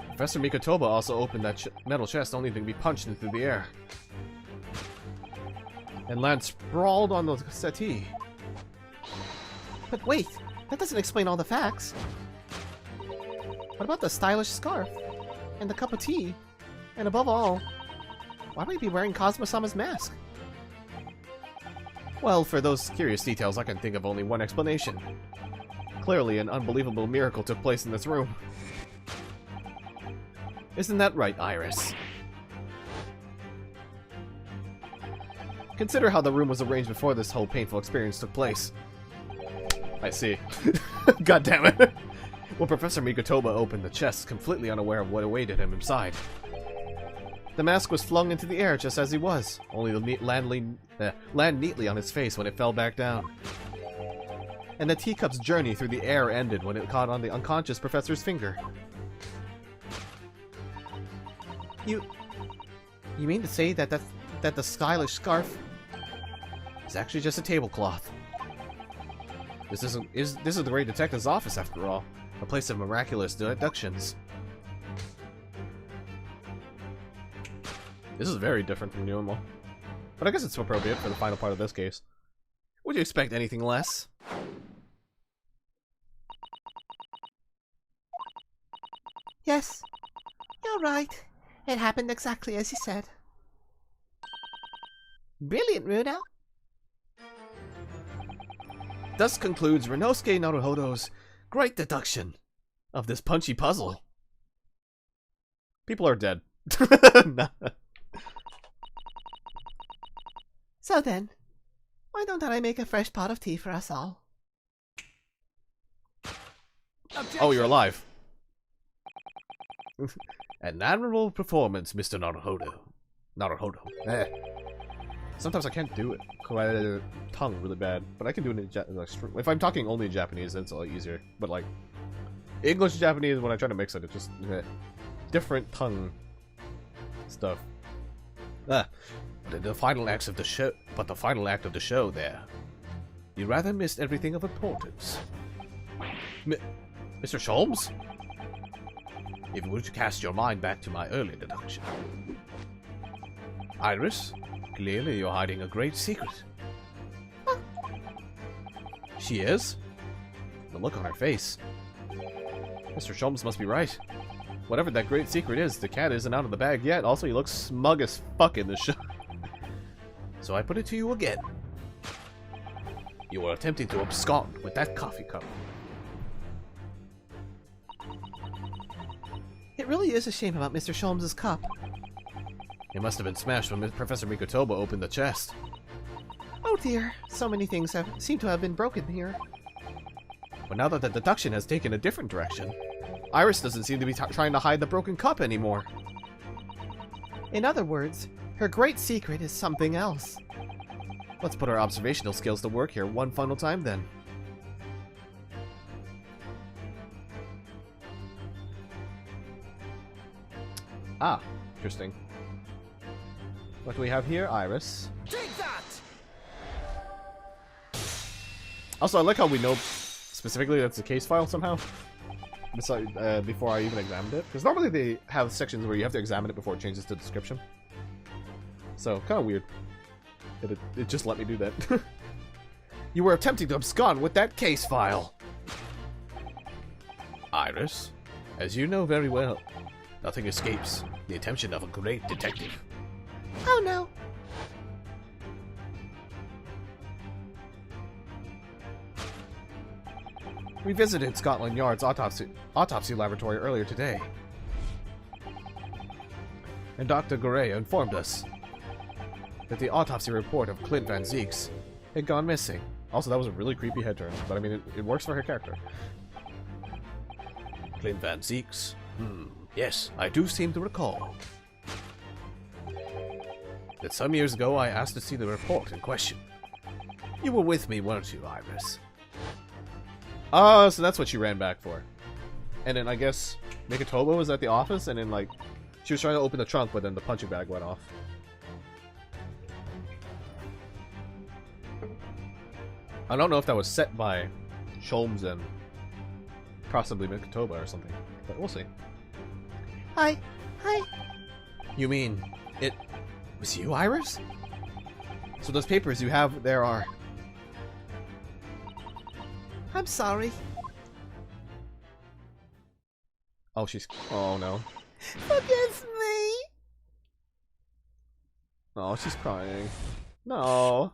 Professor Mikotoba also opened that metal chest only to be punched into the air. And land sprawled on the settee. But wait, that doesn't explain all the facts. What about the stylish scarf? And the cup of tea? And above all, why would he be wearing Cosmo-sama's mask? Well, for those curious details, I can think of only one explanation. Clearly, an unbelievable miracle took place in this room. Isn't that right, Iris? Consider how the room was arranged before this whole painful experience took place. I see. God damn it. Well, Professor Mikotoba opened the chest, completely unaware of what awaited him inside. The mask was flung into the air just as he was, only to land neatly on his face when it fell back down. And the teacup's journey through the air ended when it caught on the unconscious professor's finger. You mean to say that the stylish scarf is actually just a tablecloth? This is the Great Detective's office, after all, a place of miraculous deductions. This is very different from normal, but I guess it's appropriate for the final part of this case. Would you expect anything less? Yes, you're right. It happened exactly as he said. Brilliant, Runo. Thus concludes Ryunosuke Naruhodo's great deduction of this punchy puzzle. People are dead. So then, why don't I make a fresh pot of tea for us all? Oh, you're alive. An admirable performance, Mr. Naruhodo. Sometimes I can't do it. Tongue really bad, but I can do it in if I'm talking only in Japanese, then it's a lot easier. But like English Japanese, when I try to mix it, it's just different tongue stuff. But the final act of the show, there, you rather missed everything of importance. Mr. Sholmes? If you were to cast your mind back to my earlier deduction. Iris, clearly you're hiding a great secret. Huh. She is? The look on her face. Mr. Sholmes must be right. Whatever that great secret is, the cat isn't out of the bag yet. Also, he looks smug as fuck in this show. So I put it to you again. You were attempting to abscond with that coffee cup. It really is a shame about Mr. Sholmes' cup. It must have been smashed when Professor Mikotoba opened the chest. Oh dear, so many things seem to have been broken here. But now that the deduction has taken a different direction, Iris doesn't seem to be trying to hide the broken cup anymore. In other words, her great secret is something else. Let's put our observational skills to work here one final time then. Ah, interesting. What do we have here? Iris. Take that! Also, I like how we know specifically that's the case file somehow. Before I even examined it. Because normally they have sections where you have to examine it before it changes to description. So, kind of weird. It just let me do that. You were attempting to abscond with that case file. Iris, as you know very well, nothing escapes the attention of a great detective. Oh no. We visited Scotland Yard's autopsy laboratory earlier today. And Dr. Goray informed us that the autopsy report of Clint Van Zeeks had gone missing. Also, that was a really creepy head turn, but I mean, it works for her character. Clint Van Zeeks? Yes, I do seem to recall that some years ago I asked to see the report in question. You were with me, weren't you, Iris? Oh, so that's what she ran back for. And then I guess Mikitoba was at the office, and then like she was trying to open the trunk, but then the punching bag went off. I don't know if that was set by Sholmes and possibly Mikitoba or something, but we'll see. Hi. Hi. You mean it was you, Iris? So those papers you have there are... I'm sorry. Oh, she's... Oh, no. Forgive me. Oh, she's crying. No.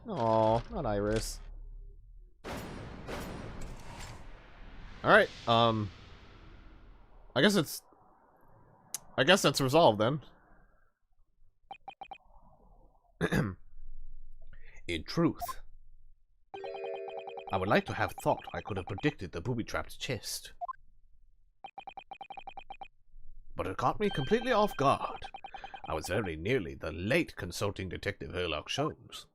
Oh, not Iris. Alright, I guess that's resolved then. In truth, I would like to have thought I could have predicted the booby-trapped chest. But it caught me completely off guard. I was very nearly the late consulting detective Herlock Sholmes.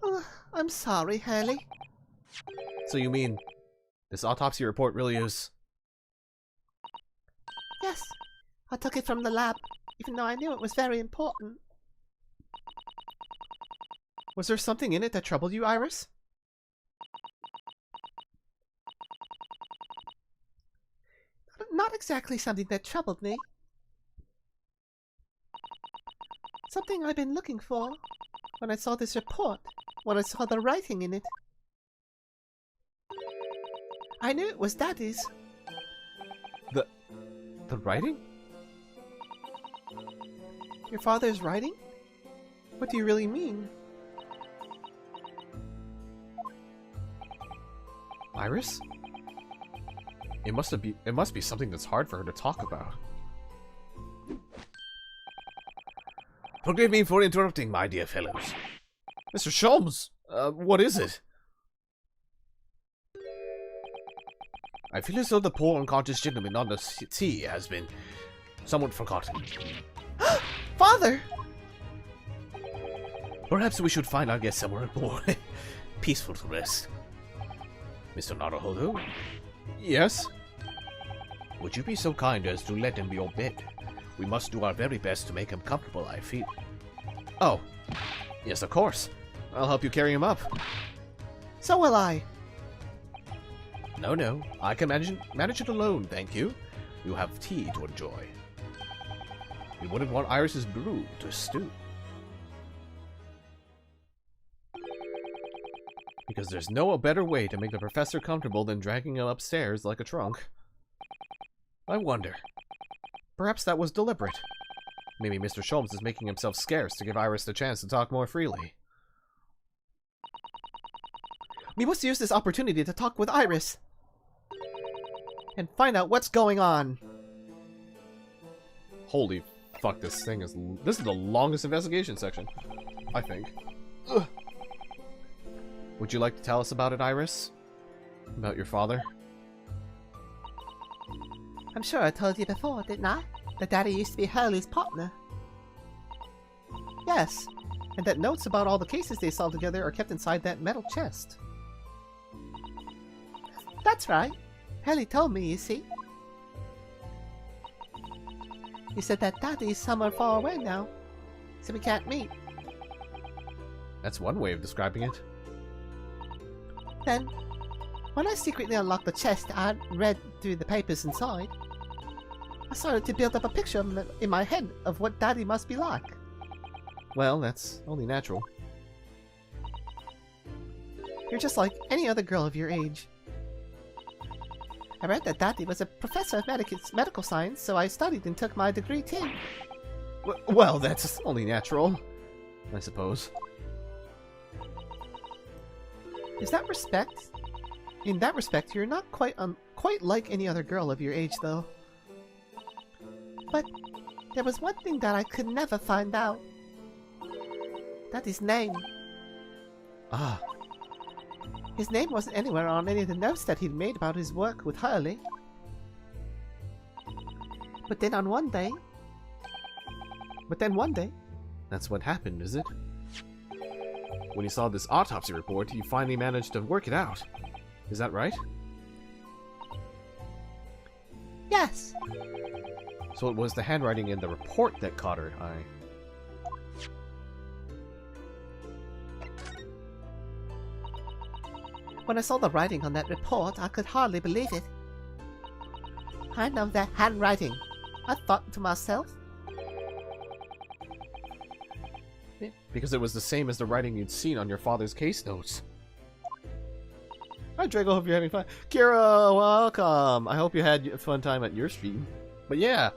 Oh, I'm sorry, Hurley. So you mean this autopsy report really is... Yes, I took it from the lab, even though I knew it was very important. Was there something in it that troubled you, Iris? Not exactly something that troubled me. Something I've been looking for when I saw this report, when I saw the writing in it. I knew it was Daddy's. The writing? Your father's writing? What do you really mean? Iris? It must be something that's hard for her to talk about. Forgive me for interrupting, my dear fellows. Mr. Sholmes, what is it? I feel as though the poor unconscious gentleman on the sea has been somewhat forgotten. Father! Perhaps we should find our guest somewhere more peaceful to rest. Mr. Naruhodo? Yes? Would you be so kind as to let him be your bed? We must do our very best to make him comfortable, I feel. Oh, yes, of course. I'll help you carry him up. So will I. No, I can manage it alone, thank you. You have tea to enjoy. We wouldn't want Iris's brew to stew. Because there's no better way to make the professor comfortable than dragging him upstairs like a trunk. I wonder. Perhaps that was deliberate. Maybe Mr. Sholmes is making himself scarce to give Iris the chance to talk more freely. We must use this opportunity to talk with Iris. And find out what's going on. Holy fuck, this is the longest investigation section, I think. Ugh. Would you like to tell us about it, Iris? About your father? I'm sure I told you before, didn't I? That Daddy used to be Hurley's partner. Yes, and that notes about all the cases they solved together are kept inside that metal chest. That's right. Hurley told me, you see. He said that Daddy's somewhere far away now, so we can't meet. That's one way of describing it. Then, when I secretly unlocked the chest and read through the papers inside, I started to build up a picture in my head of what Daddy must be like. Well, that's only natural. You're just like any other girl of your age. I read that Daddy was a professor of medical science, so I studied and took my degree too. Well, that's only natural, I suppose. In that respect, you're not quite like any other girl of your age, though. But there was one thing that I could never find out. Daddy's name. Ah. His name wasn't anywhere on any of the notes that he'd made about his work with Hurley. But then one day... That's what happened, is it? When you saw this autopsy report, you finally managed to work it out. Is that right? Yes. So it was the handwriting in the report that caught her eye. When I saw the writing on that report, I could hardly believe it. I know that handwriting. I thought to myself. Because it was the same as the writing you'd seen on your father's case notes. Hi Drago, hope you're having fun. Kira, welcome! I hope you had a fun time at your stream. But yeah,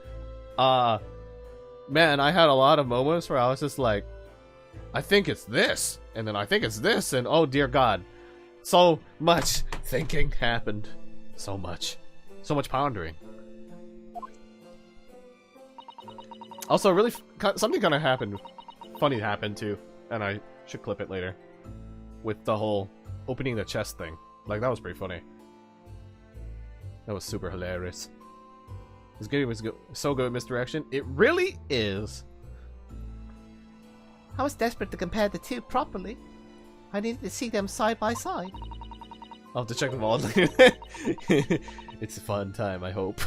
man, I had a lot of moments where I was just like, I think it's this, and then I think it's this, and oh dear God. So much thinking happened. So much pondering. Also, really, something kind of happened. Funny happened too, and I should clip it later. With the whole opening the chest thing. Like, that was pretty funny. That was super hilarious. This game was so good at misdirection. It really is. I was desperate to compare the two properly. I needed to see them side by side. I'll have to check them all. It's a fun time, I hope.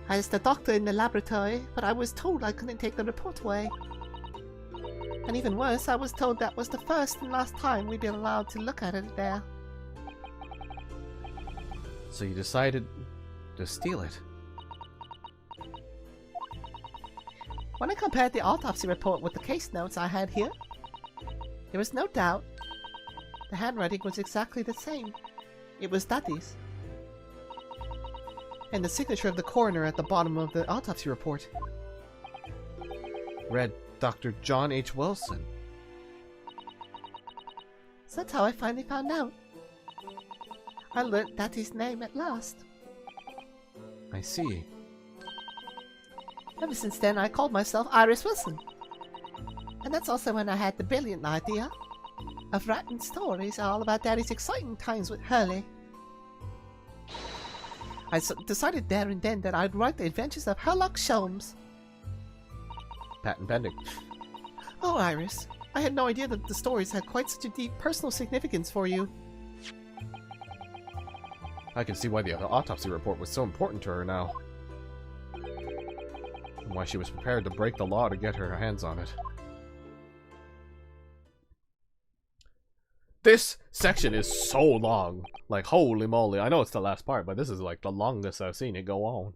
I was the doctor in the laboratory, but I was told I couldn't take the report away. And even worse, I was told that was the first and last time we'd be allowed to look at it there. So you decided to steal it. When I compared the autopsy report with the case notes I had here, there was no doubt. The handwriting was exactly the same. It was Daddy's. And the signature of the coroner at the bottom of the autopsy report. Read Dr. John H. Wilson. So that's how I finally found out. I learnt Daddy's name at last. I see. Ever since then, I called myself Iris Wilson. And that's also when I had the brilliant idea of writing stories all about Daddy's exciting times with Hurley. I decided there and then that I'd write the adventures of Herlock Sholmes. Patent pending. Oh, Iris, I had no idea that the stories had quite such a deep personal significance for you. I can see why the autopsy report was so important to her now. And why she was prepared to break the law to get her hands on it. This section is so long. Like, holy moly. I know it's the last part, but this is like the longest I've seen it go on.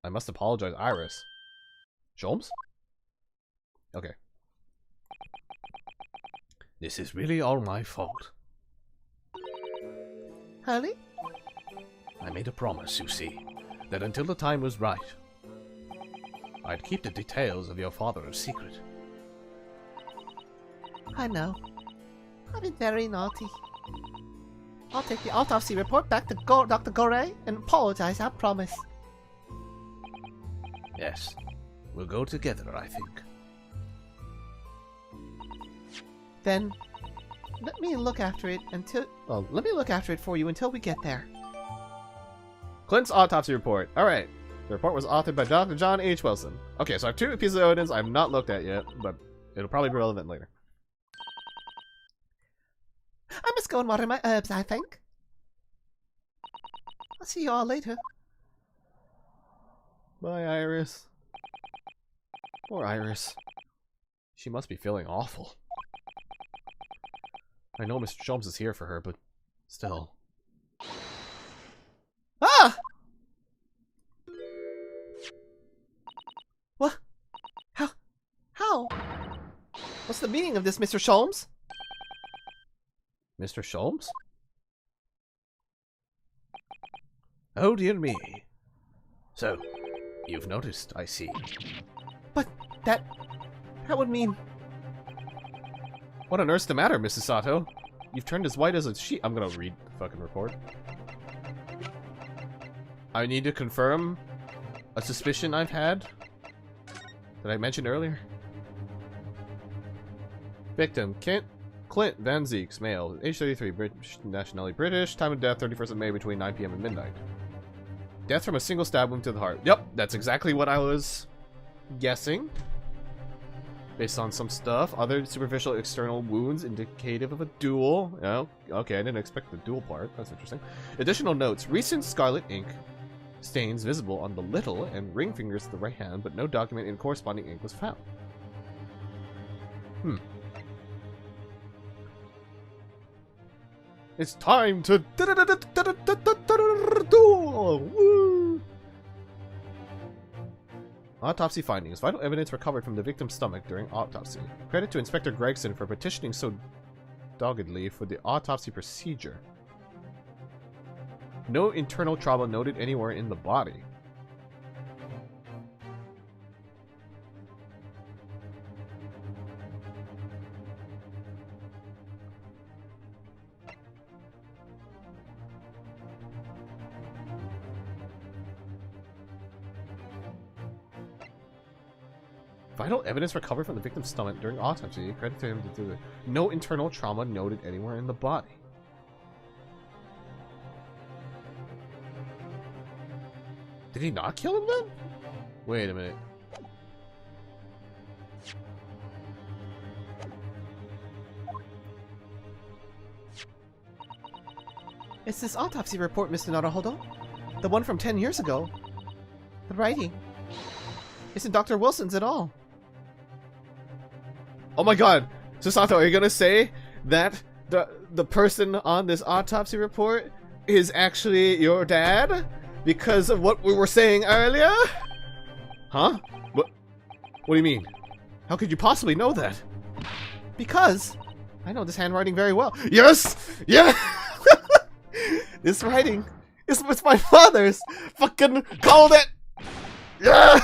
I must apologize, Iris. Sholmes? Okay. This is really all my fault. Hurley? I made a promise, you see, that until the time was right, I'd keep the details of your father a secret. I know. I've been very naughty. I'll take the autopsy report back to Dr. Gore and apologize, I promise. Yes, we'll go together, I think. Then, let me look after it for you until we get there. Clint's autopsy report. Alright. The report was authored by Dr. John H. Wilson. Okay, so I have two pieces of evidence I've not looked at yet, but it'll probably be relevant later. I must go and water my herbs, I think. I'll see you all later. Bye, Iris. Poor Iris. She must be feeling awful. I know Mr. Sholmes is here for her, but still. Ah! What? How? What's the meaning of this, Mr. Sholmes? Mr. Sholmes? Oh dear me. So, you've noticed, I see. But that would mean... What on earth's the matter, Mrs. Sato? You've turned as white as a sheet. I'm gonna read the fucking report. I need to confirm a suspicion I've had that I mentioned earlier. Victim, Clint Van Zeeks, male, age 33, British, nationality British, time of death 31st of May between 9 p.m. and midnight. Death from a single stab wound to the heart. Yep, that's exactly what I was guessing. Based on some stuff. Other superficial external wounds indicative of a duel. Oh, okay, I didn't expect the duel part. That's interesting. Additional notes. Recent scarlet ink stains visible on the little and ring fingers of the right hand, but no document in corresponding ink was found. It's time to duel! Woo! Autopsy findings. Vital evidence recovered from the victim's stomach during autopsy. Credit to Inspector Gregson for petitioning so doggedly for the autopsy procedure. No internal trauma noted anywhere in the body. Vital evidence recovered from the victim's stomach during autopsy. Credit to him to do it. No internal trauma noted anywhere in the body. Did he not kill him then? Wait a minute. It's this autopsy report, Mr. Naruhodo. The one from 10 years ago. The writing isn't Dr. Wilson's at all. Oh my god! Susato, are you gonna say that the person on this autopsy report is actually your dad? Because of what we were saying earlier? Huh? What do you mean? How could you possibly know that? Because I know this handwriting very well. Yes! Yeah! This writing is my father's. Fucking called it! Yeah!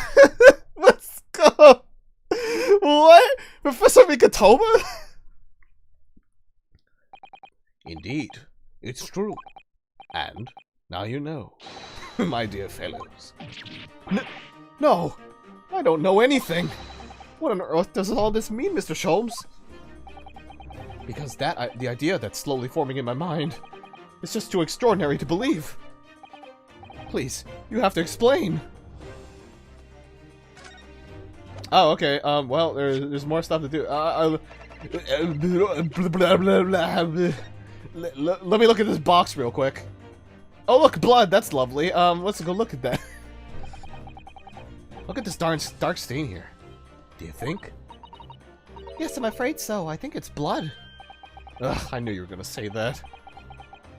Let's go! What? Professor Mikatoba? Indeed, it's true. And now you know, my dear fellows. No! I don't know anything! What on earth does all this mean, Mr. Sholmes? Because the idea that's slowly forming in my mind is just too extraordinary to believe. Please, you have to explain. Oh, okay. Well, there's more stuff to do. Let me look at this box real quick. Oh, look, blood. That's lovely. Let's go look at that. Look at this dark stain here. Do you think? Yes, I'm afraid so. I think it's blood. Ugh, I knew you were gonna say that.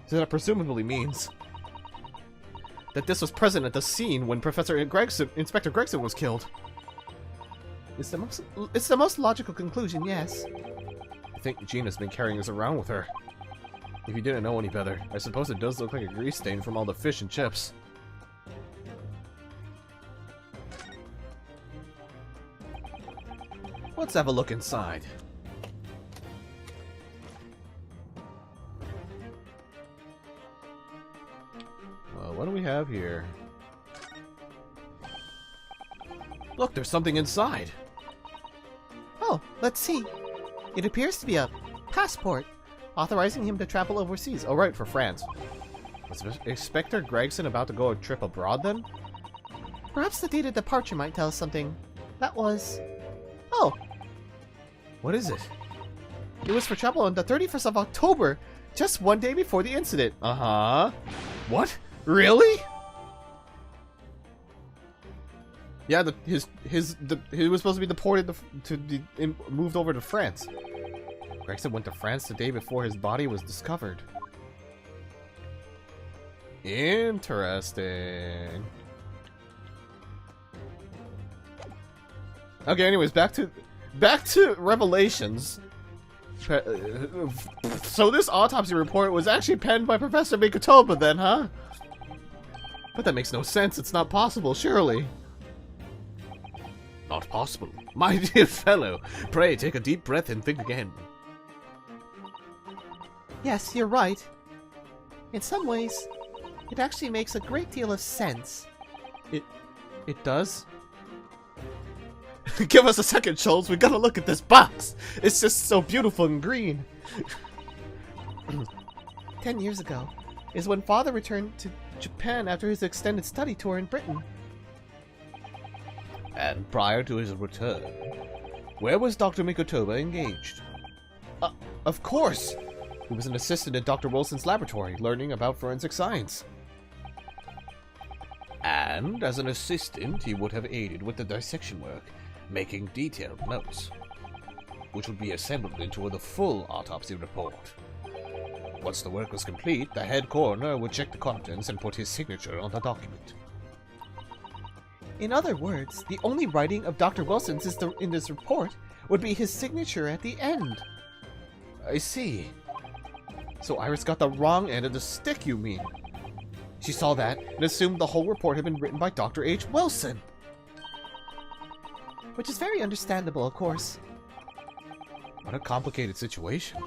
So that presumably means that this was present at the scene when Inspector Gregson was killed. It's the most logical conclusion, yes. I think Gina's been carrying this around with her. If you didn't know any better, I suppose it does look like a grease stain from all the fish and chips. Let's have a look inside. Well, what do we have here? Look, there's something inside. Oh, let's see. It appears to be a passport, authorizing him to travel overseas. Oh, right, for France. Was Inspector Gregson about to go a trip abroad then? Perhaps the date of departure might tell us something. That was... Oh! What is it? It was for travel on the 31st of October, just one day before the incident. Uh-huh. What? Really? Yeah, he was supposed to be deported moved over to France. Gregson went to France the day before his body was discovered. Interesting. Okay, anyways, back to back to Revelations. So this autopsy report was actually penned by Professor Mikotoba then, huh? But that makes no sense. It's not possible, surely. Not possible. My dear fellow, pray take a deep breath and think again. Yes, you're right. In some ways, it actually makes a great deal of sense. It does? Give us a second, Schultz. We gotta look at this box. It's just so beautiful and green. 10 years ago is when Father returned to Japan after his extended study tour in Britain. And prior to his return, where was Dr. Mikotoba engaged? Of course. He was an assistant at Dr. Wilson's laboratory, learning about forensic science. And as an assistant, he would have aided with the dissection work, making detailed notes, which would be assembled into the full autopsy report. Once the work was complete, the head coroner would check the contents and put his signature on the document. In other words, the only writing of Dr. Wilson's in this report would be his signature at the end. I see. So Iris got the wrong end of the stick, you mean? She saw that and assumed the whole report had been written by Dr. H. Wilson. Which is very understandable, of course. What a complicated situation.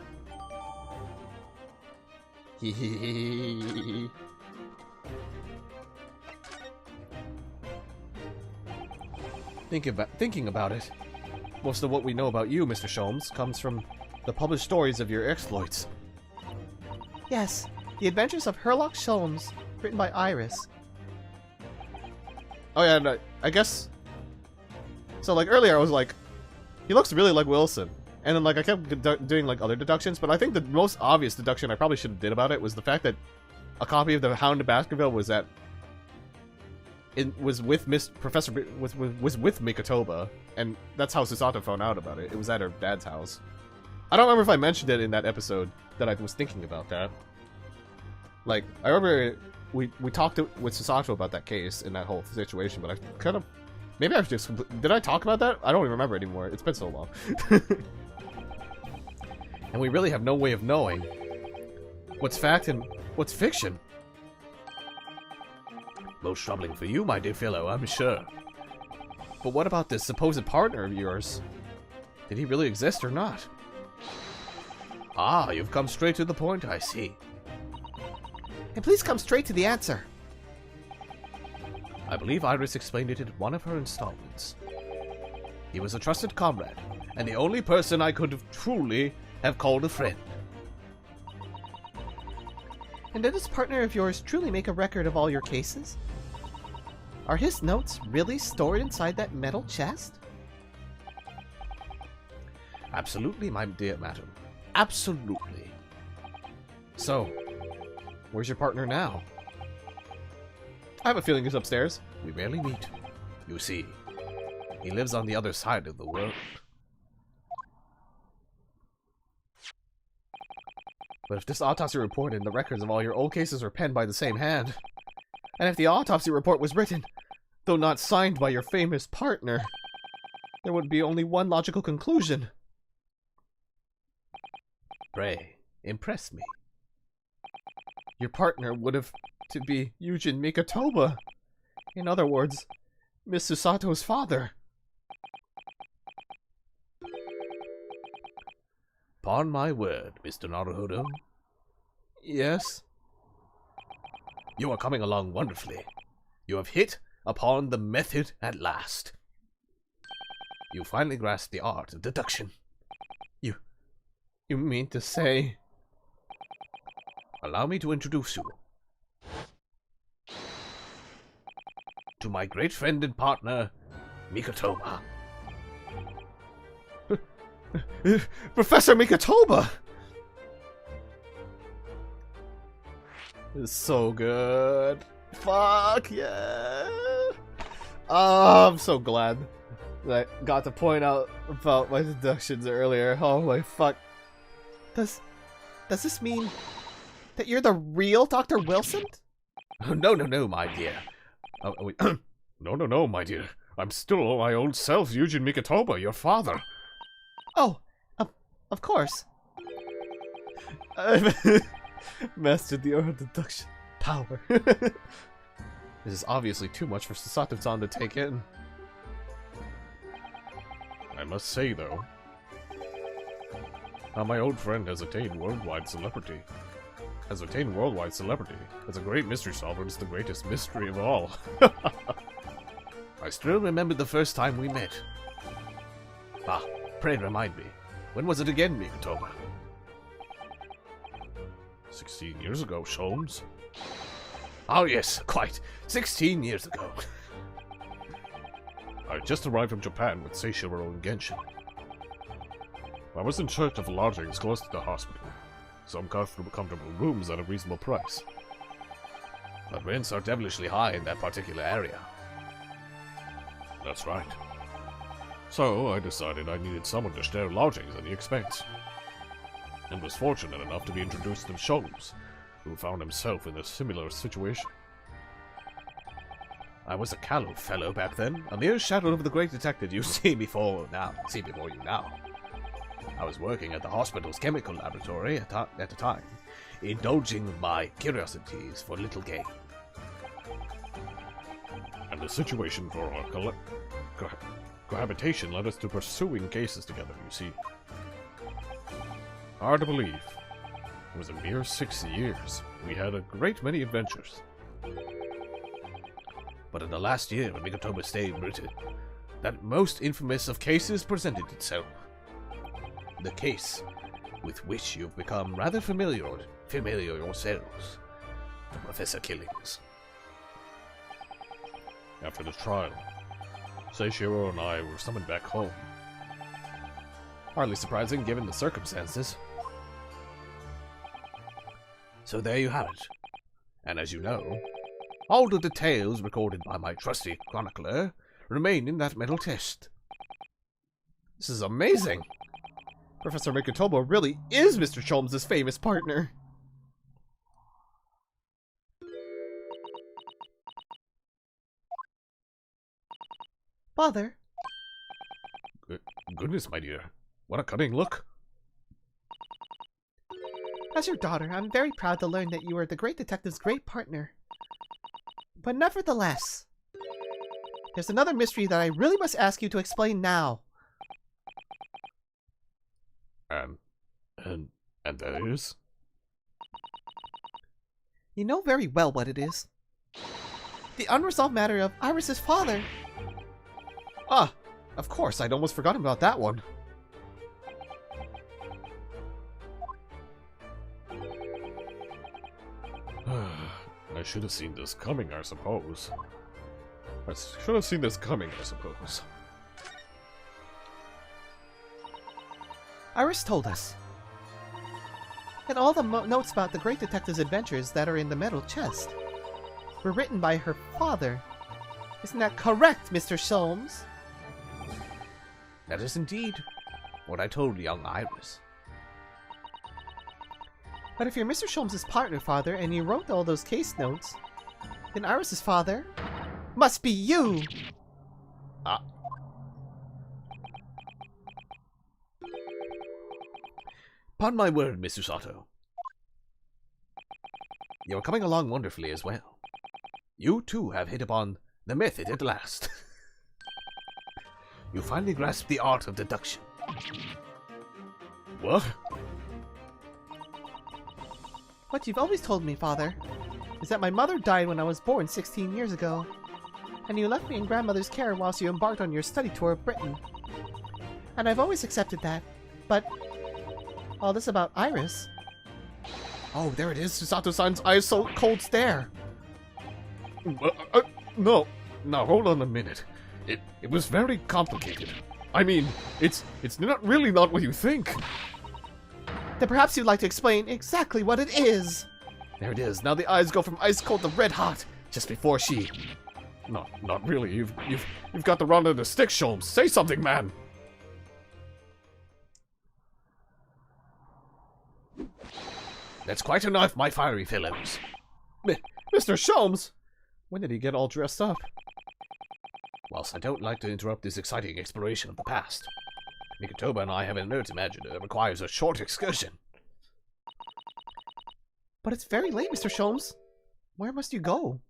Thinking about it, most of what we know about you, Mr. Sholmes, comes from the published stories of your exploits. Yes, The Adventures of Herlock Sholmes, written by Iris. Oh yeah, and I guess... So like earlier I was like, he looks really like Wilson. And then like I kept doing like other deductions, but I think the most obvious deduction I probably should have did about it was the fact that a copy of the Hound of Baskerville was at... It was with was with Mikotoba, and that's how Susato found out about it. It was at her dad's house. I don't remember if I mentioned it in that episode that I was thinking about that. Like, I remember we talked with Susato about that case in that whole situation, but I kind of... Maybe I just... Did I talk about that? I don't even remember anymore. It's been so long. And we really have no way of knowing what's fact and what's fiction. Most troubling for you, my dear fellow, I'm sure. But what about this supposed partner of yours? Did he really exist or not? Ah, you've come straight to the point, I see. And please come straight to the answer. I believe Iris explained it in one of her installments. He was a trusted comrade, and the only person I could have truly have called a friend. And did this partner of yours truly make a record of all your cases? Are his notes really stored inside that metal chest? Absolutely, my dear madam. Absolutely. So, where's your partner now? I have a feeling he's upstairs. We rarely meet. You see, he lives on the other side of the world. But if this autopsy report and the records of all your old cases were penned by the same hand, and if the autopsy report was written, though not signed by your famous partner, there would be only one logical conclusion. Pray, impress me. Your partner would have to be Yujin Mikotoba. In other words, Miss Susato's father. Upon my word, Mr. Naruhodo. Yes? You are coming along wonderfully. You have hit upon the method at last. You finally grasped the art of deduction. You mean to say... Allow me to introduce you to my great friend and partner, Mikotoba. Professor Mikotoba! This is so good. Fuck yeah! Oh, I'm so glad that I got to point out about my deductions earlier. Oh my fuck. Does this mean that you're the real Dr. Wilson? No, my dear. No, my dear. I'm still my old self, Yujin Mikotoba, your father. Oh, of course. I've mastered the art of deduction power. This is obviously too much for Sasato-san to take in. I must say, though, my old friend has attained worldwide celebrity. As a great mystery solver, it's the greatest mystery of all. I still remember the first time we met. Ah, pray remind me. When was it again, Mikotoba? 16 years ago, Sholmes. Oh yes, quite. 16 years ago. I just arrived from Japan with Seishiro and Genshin. I was in charge of lodgings close to the hospital. Some comfortable rooms at a reasonable price. But rents are devilishly high in that particular area. That's right. So I decided I needed someone to share lodgings at the expense. And was fortunate enough to be introduced to Sholmes, who found himself in a similar situation. I was a callow fellow back then, a mere shadow of the great detective you see before you now. I was working at the hospital's chemical laboratory at the time, indulging my curiosities for little gain. And the situation for our cohabitation led us to pursuing cases together, you see. Hard to believe. It was a mere 6 years. We had a great many adventures. But in the last year when Mikotoba stayed in Britain, that most infamous of cases presented itself. The case with which you've become rather familiar yourselves. The Professor killings. After the trial, Seishiro and I were summoned back home. Hardly surprising given the circumstances. So there you have it. And as you know, all the details recorded by my trusty chronicler remain in that metal test. This is amazing! Professor Mikotoba really is Mr. Sholmes' famous partner. Father. Goodness, my dear. What a cunning look. As your daughter, I'm very proud to learn that you are the great detective's great partner. But nevertheless, there's another mystery that I really must ask you to explain now. And that is? You know very well what it is. The unresolved matter of Iris's father. Ah, of course, I'd almost forgotten about that one. I should have seen this coming, I suppose. Iris told us that all the notes about the great detective's adventures that are in the metal chest were written by her father. Isn't that correct, Mr. Sholmes? That is indeed what I told young Iris. But if you're Mr. Sholmes' partner, father, and you wrote all those case notes, then Iris' father must be you! Upon my word, Mr. Sato. You're coming along wonderfully as well. You too have hit upon the method at last. You finally grasped the art of deduction. What? What you've always told me, father, is that my mother died when I was born 16 years ago, and you left me in grandmother's care whilst you embarked on your study tour of Britain. And I've always accepted that, but all this about Iris... Oh, there it is, Susato-san's eyes so cold stare. No, hold on a minute. It was very complicated. I mean, it's not really not what you think. Then perhaps you'd like to explain exactly what it is. There it is. Now the eyes go from ice cold to red hot, just before she... No, not really. You've got the wrong end of the stick, Sholmes. Say something, man. That's quite enough, my fiery fellows. Mr. Sholmes! When did he get all dressed up? Whilst I don't like to interrupt this exciting exploration of the past, Mikotoba and I have a note imagined that requires a short excursion. But it's very late, Mr. Sholmes. Where must you go?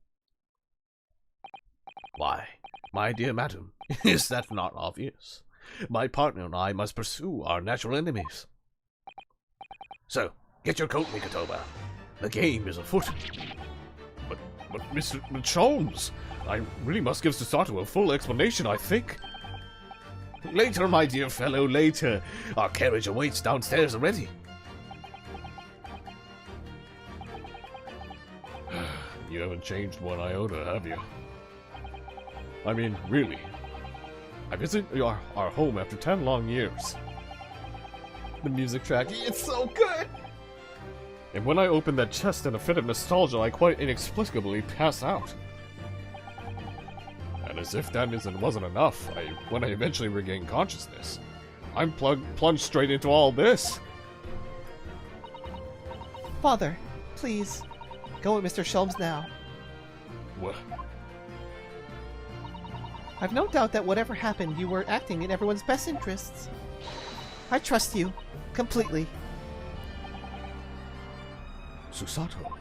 Why, my dear madam, is that not obvious? My partner and I must pursue our natural enemies. So, get your coat, Mikotoba. The game is afoot. But Mr. Sholmes, I really must give Susato a full explanation, I think. Later, my dear fellow, later. Our carriage awaits downstairs already. You haven't changed one iota, have you? I mean, really. I visit our home after 10 long years. The music track, it's so good! And when I open that chest in a fit of nostalgia, I quite inexplicably pass out. And as if that wasn't enough, when I eventually regain consciousness, I'm plunged straight into all this. Father, please, go with Mr. Sholmes now. What? I've no doubt that whatever happened, you were acting in everyone's best interests. I trust you, completely. Susato?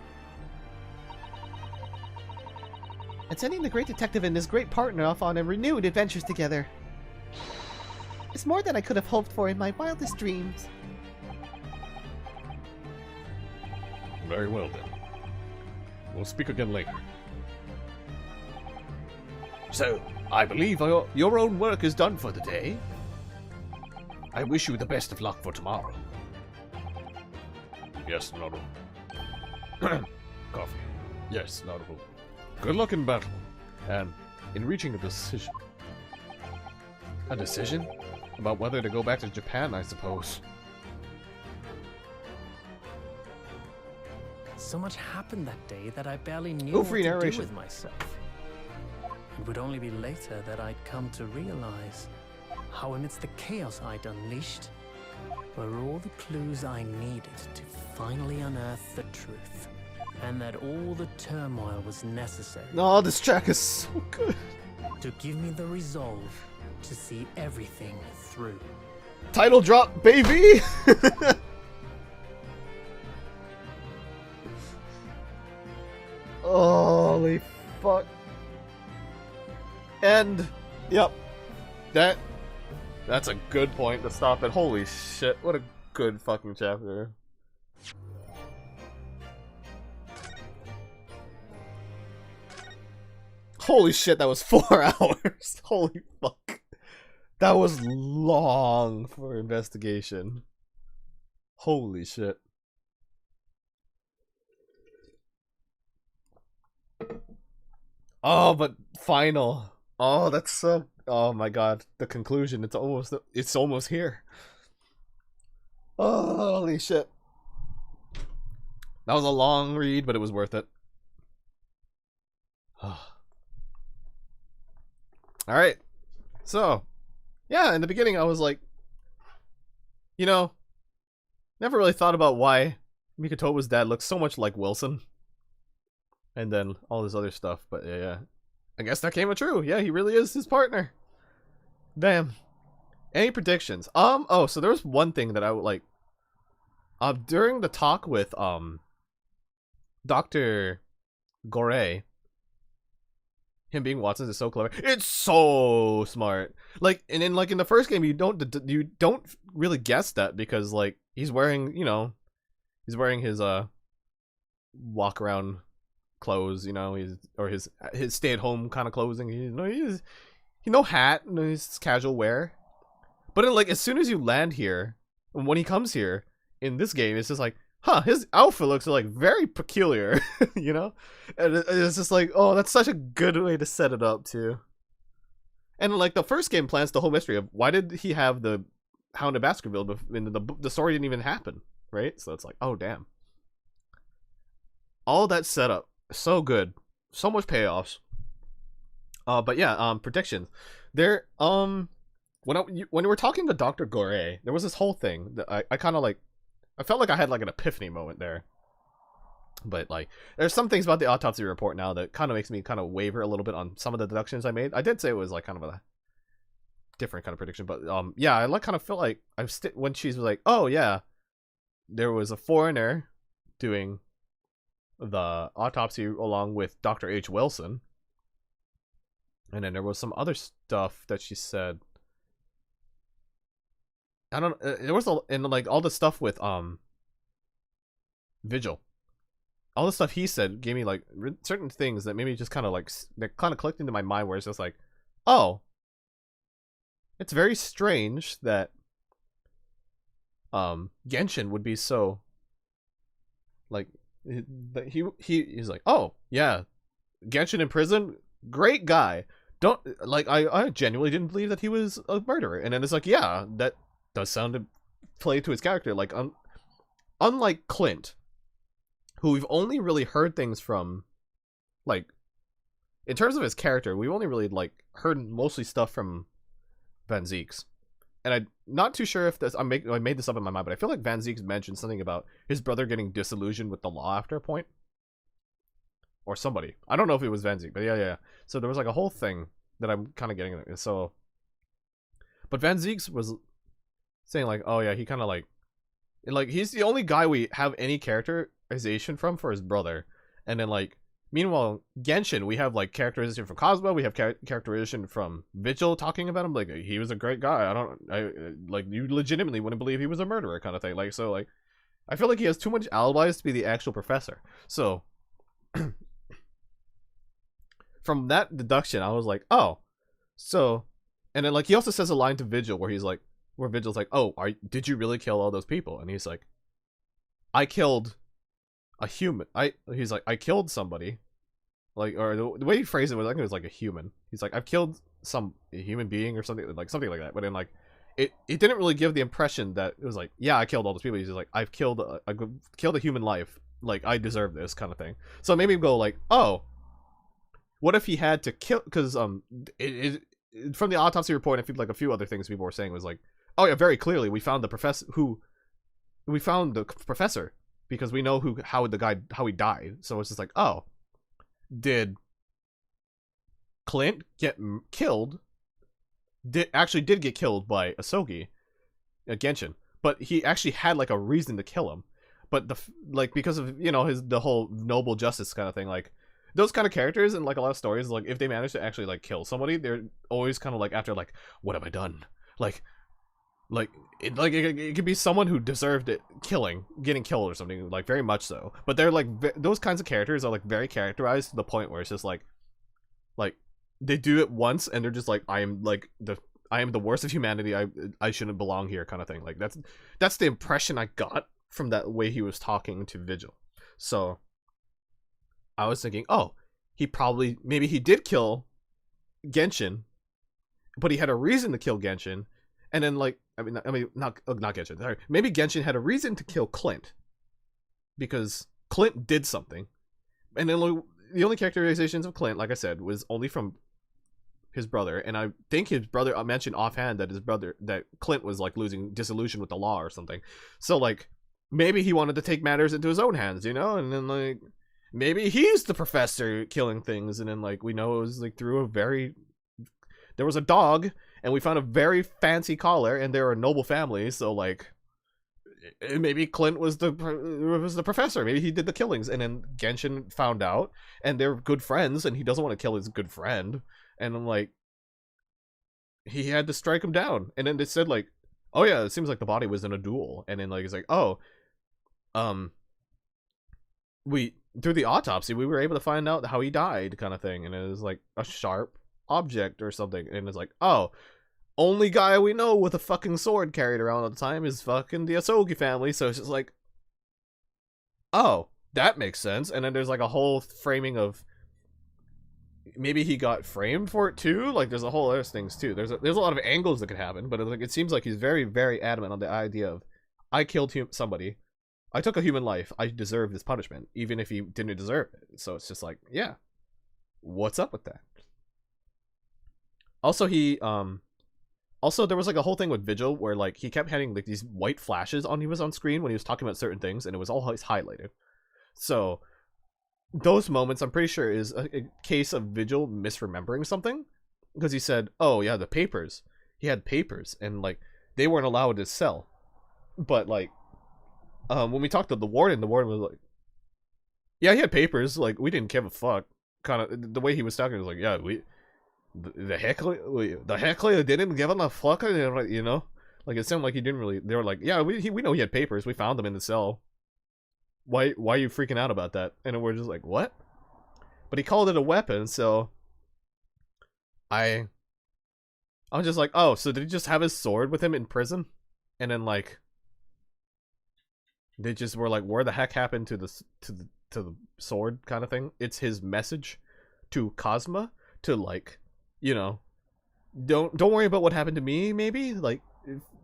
And sending the great detective and his great partner off on a renewed adventures together. It's more than I could have hoped for in my wildest dreams. Very well then. We'll speak again later. So, I believe your own work is done for the day. I wish you the best of luck for tomorrow. Yes, Naru. Coffee. Yes, Naru. Good luck in battle, and in reaching a decision. A decision? About whether to go back to Japan, I suppose. So much happened that day that I barely knew Ooh, what free to do narration. with myself. It would only be later that I'd come to realize how amidst the chaos I'd unleashed were all the clues I needed to finally unearth the truth, and that all the turmoil was necessary Oh, this track is so good. to give me the resolve to see everything through. Title drop, baby! Holy fuck. And, yep. That's a good point to stop at. Holy shit, what a good fucking chapter. Holy shit, that was 4 hours. Holy fuck. That was long for investigation. Holy shit. Oh, but final. Oh, that's so. Oh my god, the conclusion. It's almost here. Oh, holy shit. That was a long read, but it was worth it. Alright. So, yeah, in the beginning I was like, you know, never really thought about why Mikotoba's dad looks so much like Wilson. And then all this other stuff, but yeah. I guess that came true. Yeah, he really is his partner. Damn. Any predictions? Oh, so there was one thing that I would like. During the talk with Dr. Gore, him being Watson is so clever. It's so smart. Like, and in the first game, you don't really guess that because like he's wearing his walk around clothes, his stay at home kind of clothing. He's no hat, his casual wear. But as soon as you land here, and when he comes here in this game, it's just like, huh, his outfit looks like very peculiar, and it's just like, oh, that's such a good way to set it up too. And like the first game plants the whole mystery of why did he have the Hound of Baskerville, and the story didn't even happen, right? So it's like, oh damn, all that setup. So good, so much payoffs. But yeah, predictions. There, when we were talking to Dr. Gore, there was this whole thing that I kind of like. I felt like I had like an epiphany moment there. But like, there's some things about the autopsy report now that kind of makes me kind of waver a little bit on some of the deductions I made. I did say it was like kind of different kind of prediction, but yeah, I like kind of feel like when she's like, oh yeah, there was a foreigner doing the autopsy along with Dr. H. Wilson, and then there was some other stuff that she said. I don't. There was and like all the stuff with Vigil. All the stuff he said gave me like certain things that made me just kind of like that kind of clicked into my mind, where it's just like, oh, it's very strange that Genshin would be so like that he's like, oh yeah, Genshin in prison, great guy. Don't like I genuinely didn't believe that he was a murderer, and then it's like, yeah, that does sound to play to his character. Like unlike Clint, who we've only really heard things from, like in terms of his character, we've only really like heard mostly stuff from Van Zieks. And I'm not too sure if this I made this up in my mind, but I feel like Van Zieks mentioned something about his brother getting disillusioned with the law after a point. Or somebody. I don't know if it was Van Zieks, but yeah. So there was like a whole thing that I'm kind of getting at. So, but Van Zieks was saying like, oh yeah, he kind of like he's the only guy we have any characterization from for his brother. And then like, meanwhile, Genshin, we have like characterization from Cosmo, we have characterization from Vigil talking about him, like he was a great guy. I like, you legitimately wouldn't believe he was a murderer kind of thing. Like, so like, I feel like he has too much alibis to be the actual professor. So from that deduction, I was like, oh, so, and then like he also says a line to Vigil where he's like, where Vigil's like, oh, did you really kill all those people? And he's like, I killed a human. He's like, I killed somebody. Like, or the way he phrased it was, I think it was like a human. He's like, I've killed a human being or something like that. But then like, it didn't really give the impression that it was like, yeah, I killed all those people. He's just like, I've killed a human life. Like, I deserve this kind of thing. So it made me go like, oh, what if he had to kill? Because from the autopsy report, I think like a few other things people were saying was like, oh yeah, very clearly we found the professor because we know how he died. So it's just like, oh, did Clint get killed? Did get killed by Asogi, Genshin, but he actually had like a reason to kill him. But because of the whole noble justice kind of thing, like those kind of characters in like a lot of stories, like if they manage to actually like kill somebody, they're always kind of like after like, what have I done? It could be someone who deserved it, getting killed or something, like very much so. But they're like those kinds of characters are like very characterized to the point where it's just like they do it once and they're just like, I am the worst of humanity. I shouldn't belong here, kind of thing. Like that's the impression I got from that way he was talking to Vigil. So I was thinking, oh, maybe he did kill Genshin, but he had a reason to kill Genshin. And then like, not Genshin. Sorry. Maybe Genshin had a reason to kill Clint because Clint did something. And then the only characterizations of Clint, like I said, was only from his brother. And I think his brother mentioned offhand that Clint was like losing disillusion with the law or something. So like, maybe he wanted to take matters into his own hands, and then like, maybe he's the professor killing things. And then like, we know it was like through there was a dog, and we found a very fancy collar, and they're a noble family, so like, maybe Clint was the professor. Maybe he did the killings, and then Genshin found out, and they're good friends, and he doesn't want to kill his good friend, and I'm like, he had to strike him down. And then they said like, oh yeah, it seems like the body was in a duel, and then like it's like, oh, we through the autopsy we were able to find out how he died, kind of thing, and it was like a sharp object or something, and it's like, oh, only guy we know with a fucking sword carried around all the time is fucking the Asogi family. So it's just like, oh, that makes sense. And then there's like a whole framing of maybe he got framed for it too. Like there's a whole other things too. There's a lot of angles that could happen, but it seems like he's very, very adamant on the idea of, I killed somebody, I took a human life, I deserve this punishment, even if he didn't deserve it. So it's just like, yeah, what's up with that? Also, there was like a whole thing with Vigil where like he kept having like these white flashes he was on screen when he was talking about certain things, and it was always highlighted. So those moments, I'm pretty sure, is a case of Vigil misremembering something, because he said, oh yeah, the papers. he had papers, and like they weren't allowed to sell. But like, when we talked to the warden was like, yeah, he had papers. Like, we didn't give a fuck. Kind of the way he was talking was like, yeah, the heckler didn't give a fuck, you know. Like, it sounded like he didn't really. They were like, yeah, we know he had papers. We found them in the cell. Why are you freaking out about that? And we're just like, what? But he called it a weapon, so I was just like, oh, so did he just have his sword with him in prison? And then like they just were like, where the heck happened to the sword kind of thing? It's his message to Cosma to like, you know, don't worry about what happened to me, maybe, like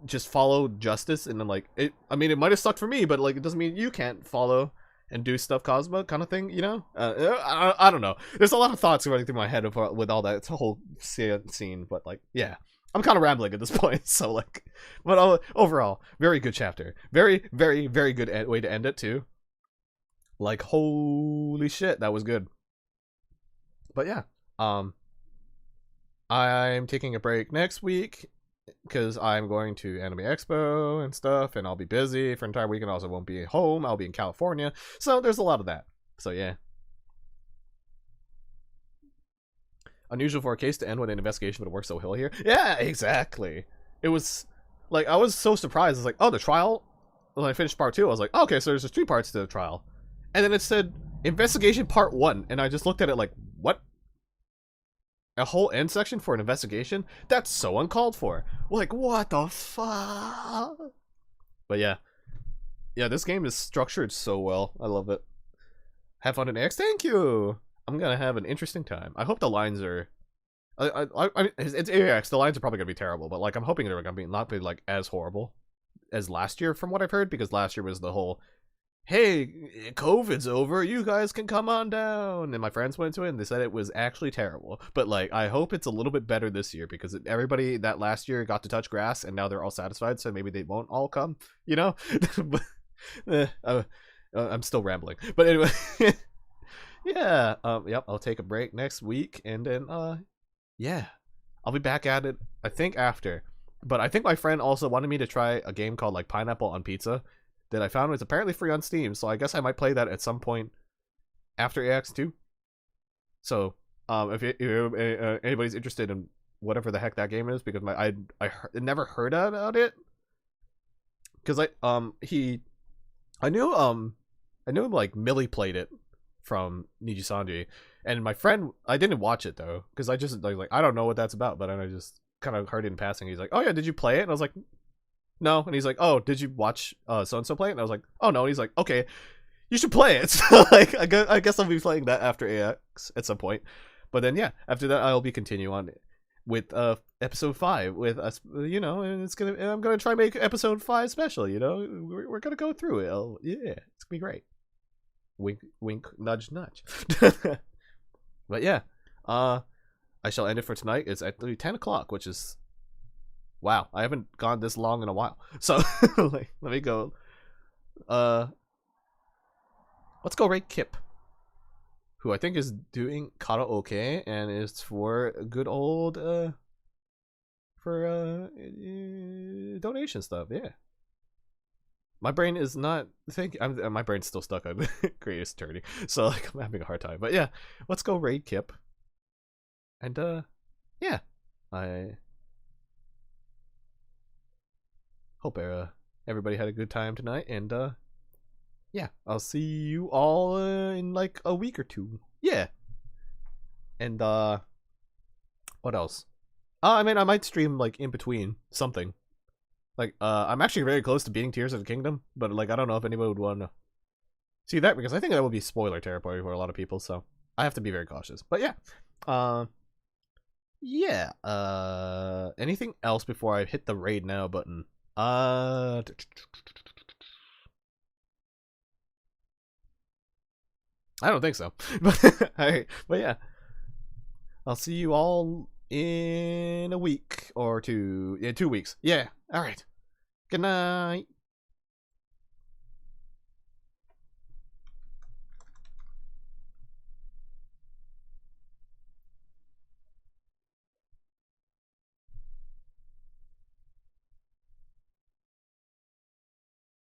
just follow justice. And then like I mean, it might have sucked for me, but like it doesn't mean you can't follow and do stuff Cosma kind of thing, you know. I don't know, there's a lot of thoughts running through my head with all that whole scene, but like, yeah, I'm kind of rambling at this point. So like, but overall, very good chapter, very very very good way to end it too. Like, holy shit, that was good. But yeah, I'm taking a break next week because I'm going to Anime Expo and stuff, and I'll be busy for an entire week, and also won't be home. I'll be in California, so there's a lot of that. So yeah. Unusual for a case to end with an investigation, but it works so well here. Yeah, exactly. It was like, I was so surprised. It's like, oh, the trial. When I finished part 2, I was like, oh, okay, so there's just 3 parts to the trial, and then it said investigation part 1, and I just looked at it like, what? A whole end section for an investigation? That's so uncalled for. Like, what the fuck? But yeah. Yeah, this game is structured so well. I love it. Have fun in X. Thank you. I'm gonna have an interesting time. I hope the lines are... I mean, it's AX. The lines are probably gonna be terrible, but like, I'm hoping they're gonna not be like as horrible as last year, from what I've heard, because last year was the whole, hey, COVID's over, you guys can come on down, and my friends went to it and they said it was actually terrible. But like, I hope it's a little bit better this year, because everybody that last year got to touch grass and now they're all satisfied, so maybe they won't all come, you know. But I'm still rambling, but anyway. Yeah, yep, I'll take a break next week, and then yeah, I'll be back at it, I think, after. But I think my friend also wanted me to try a game called like Pineapple on Pizza that I found was apparently free on Steam, so I guess I might play that at some point after AX2. So, if anybody's interested in whatever the heck that game is, because I never heard about it, because I knew like Millie played it from Nijisanji, and my friend, I didn't watch it though, because I just like I don't know what that's about, but then I just kind of heard it in passing. He's like, oh yeah, did you play it? And I was like, no. And he's like, oh, did you watch so and so play it? And I was like, oh no. And he's like, okay, you should play it. So like, I guess I'll be playing that after AX at some point. But then yeah, after that I'll be continuing on with episode 5 with us, you know, and I'm gonna try and make episode 5 special, you know. We're gonna go through it. Yeah, it's gonna be great. Wink wink, nudge nudge. But yeah, I shall end it for tonight. It's at 10 o'clock, which is, wow, I haven't gone this long in a while. So like, let me go. Let's go rate Kip, who I think is doing karaoke and is for good old for donation stuff. Yeah, my brain is not thinking. My brain's still stuck on greatest attorney, so like I'm having a hard time. But yeah, let's go raid Kip. And yeah, I hope everybody had a good time tonight, and yeah, I'll see you all in like a week or 2. Yeah. And what else? I mean, I might stream like in between something. Like I'm actually very close to beating Tears of the Kingdom, but like I don't know if anybody would want to see that, because I think that would be spoiler territory for a lot of people, so I have to be very cautious. But yeah. Yeah, anything else before I hit the raid now button? I don't think so. But yeah, I'll see you all in a week or 2. Yeah, 2 weeks. Yeah, all right. Good night.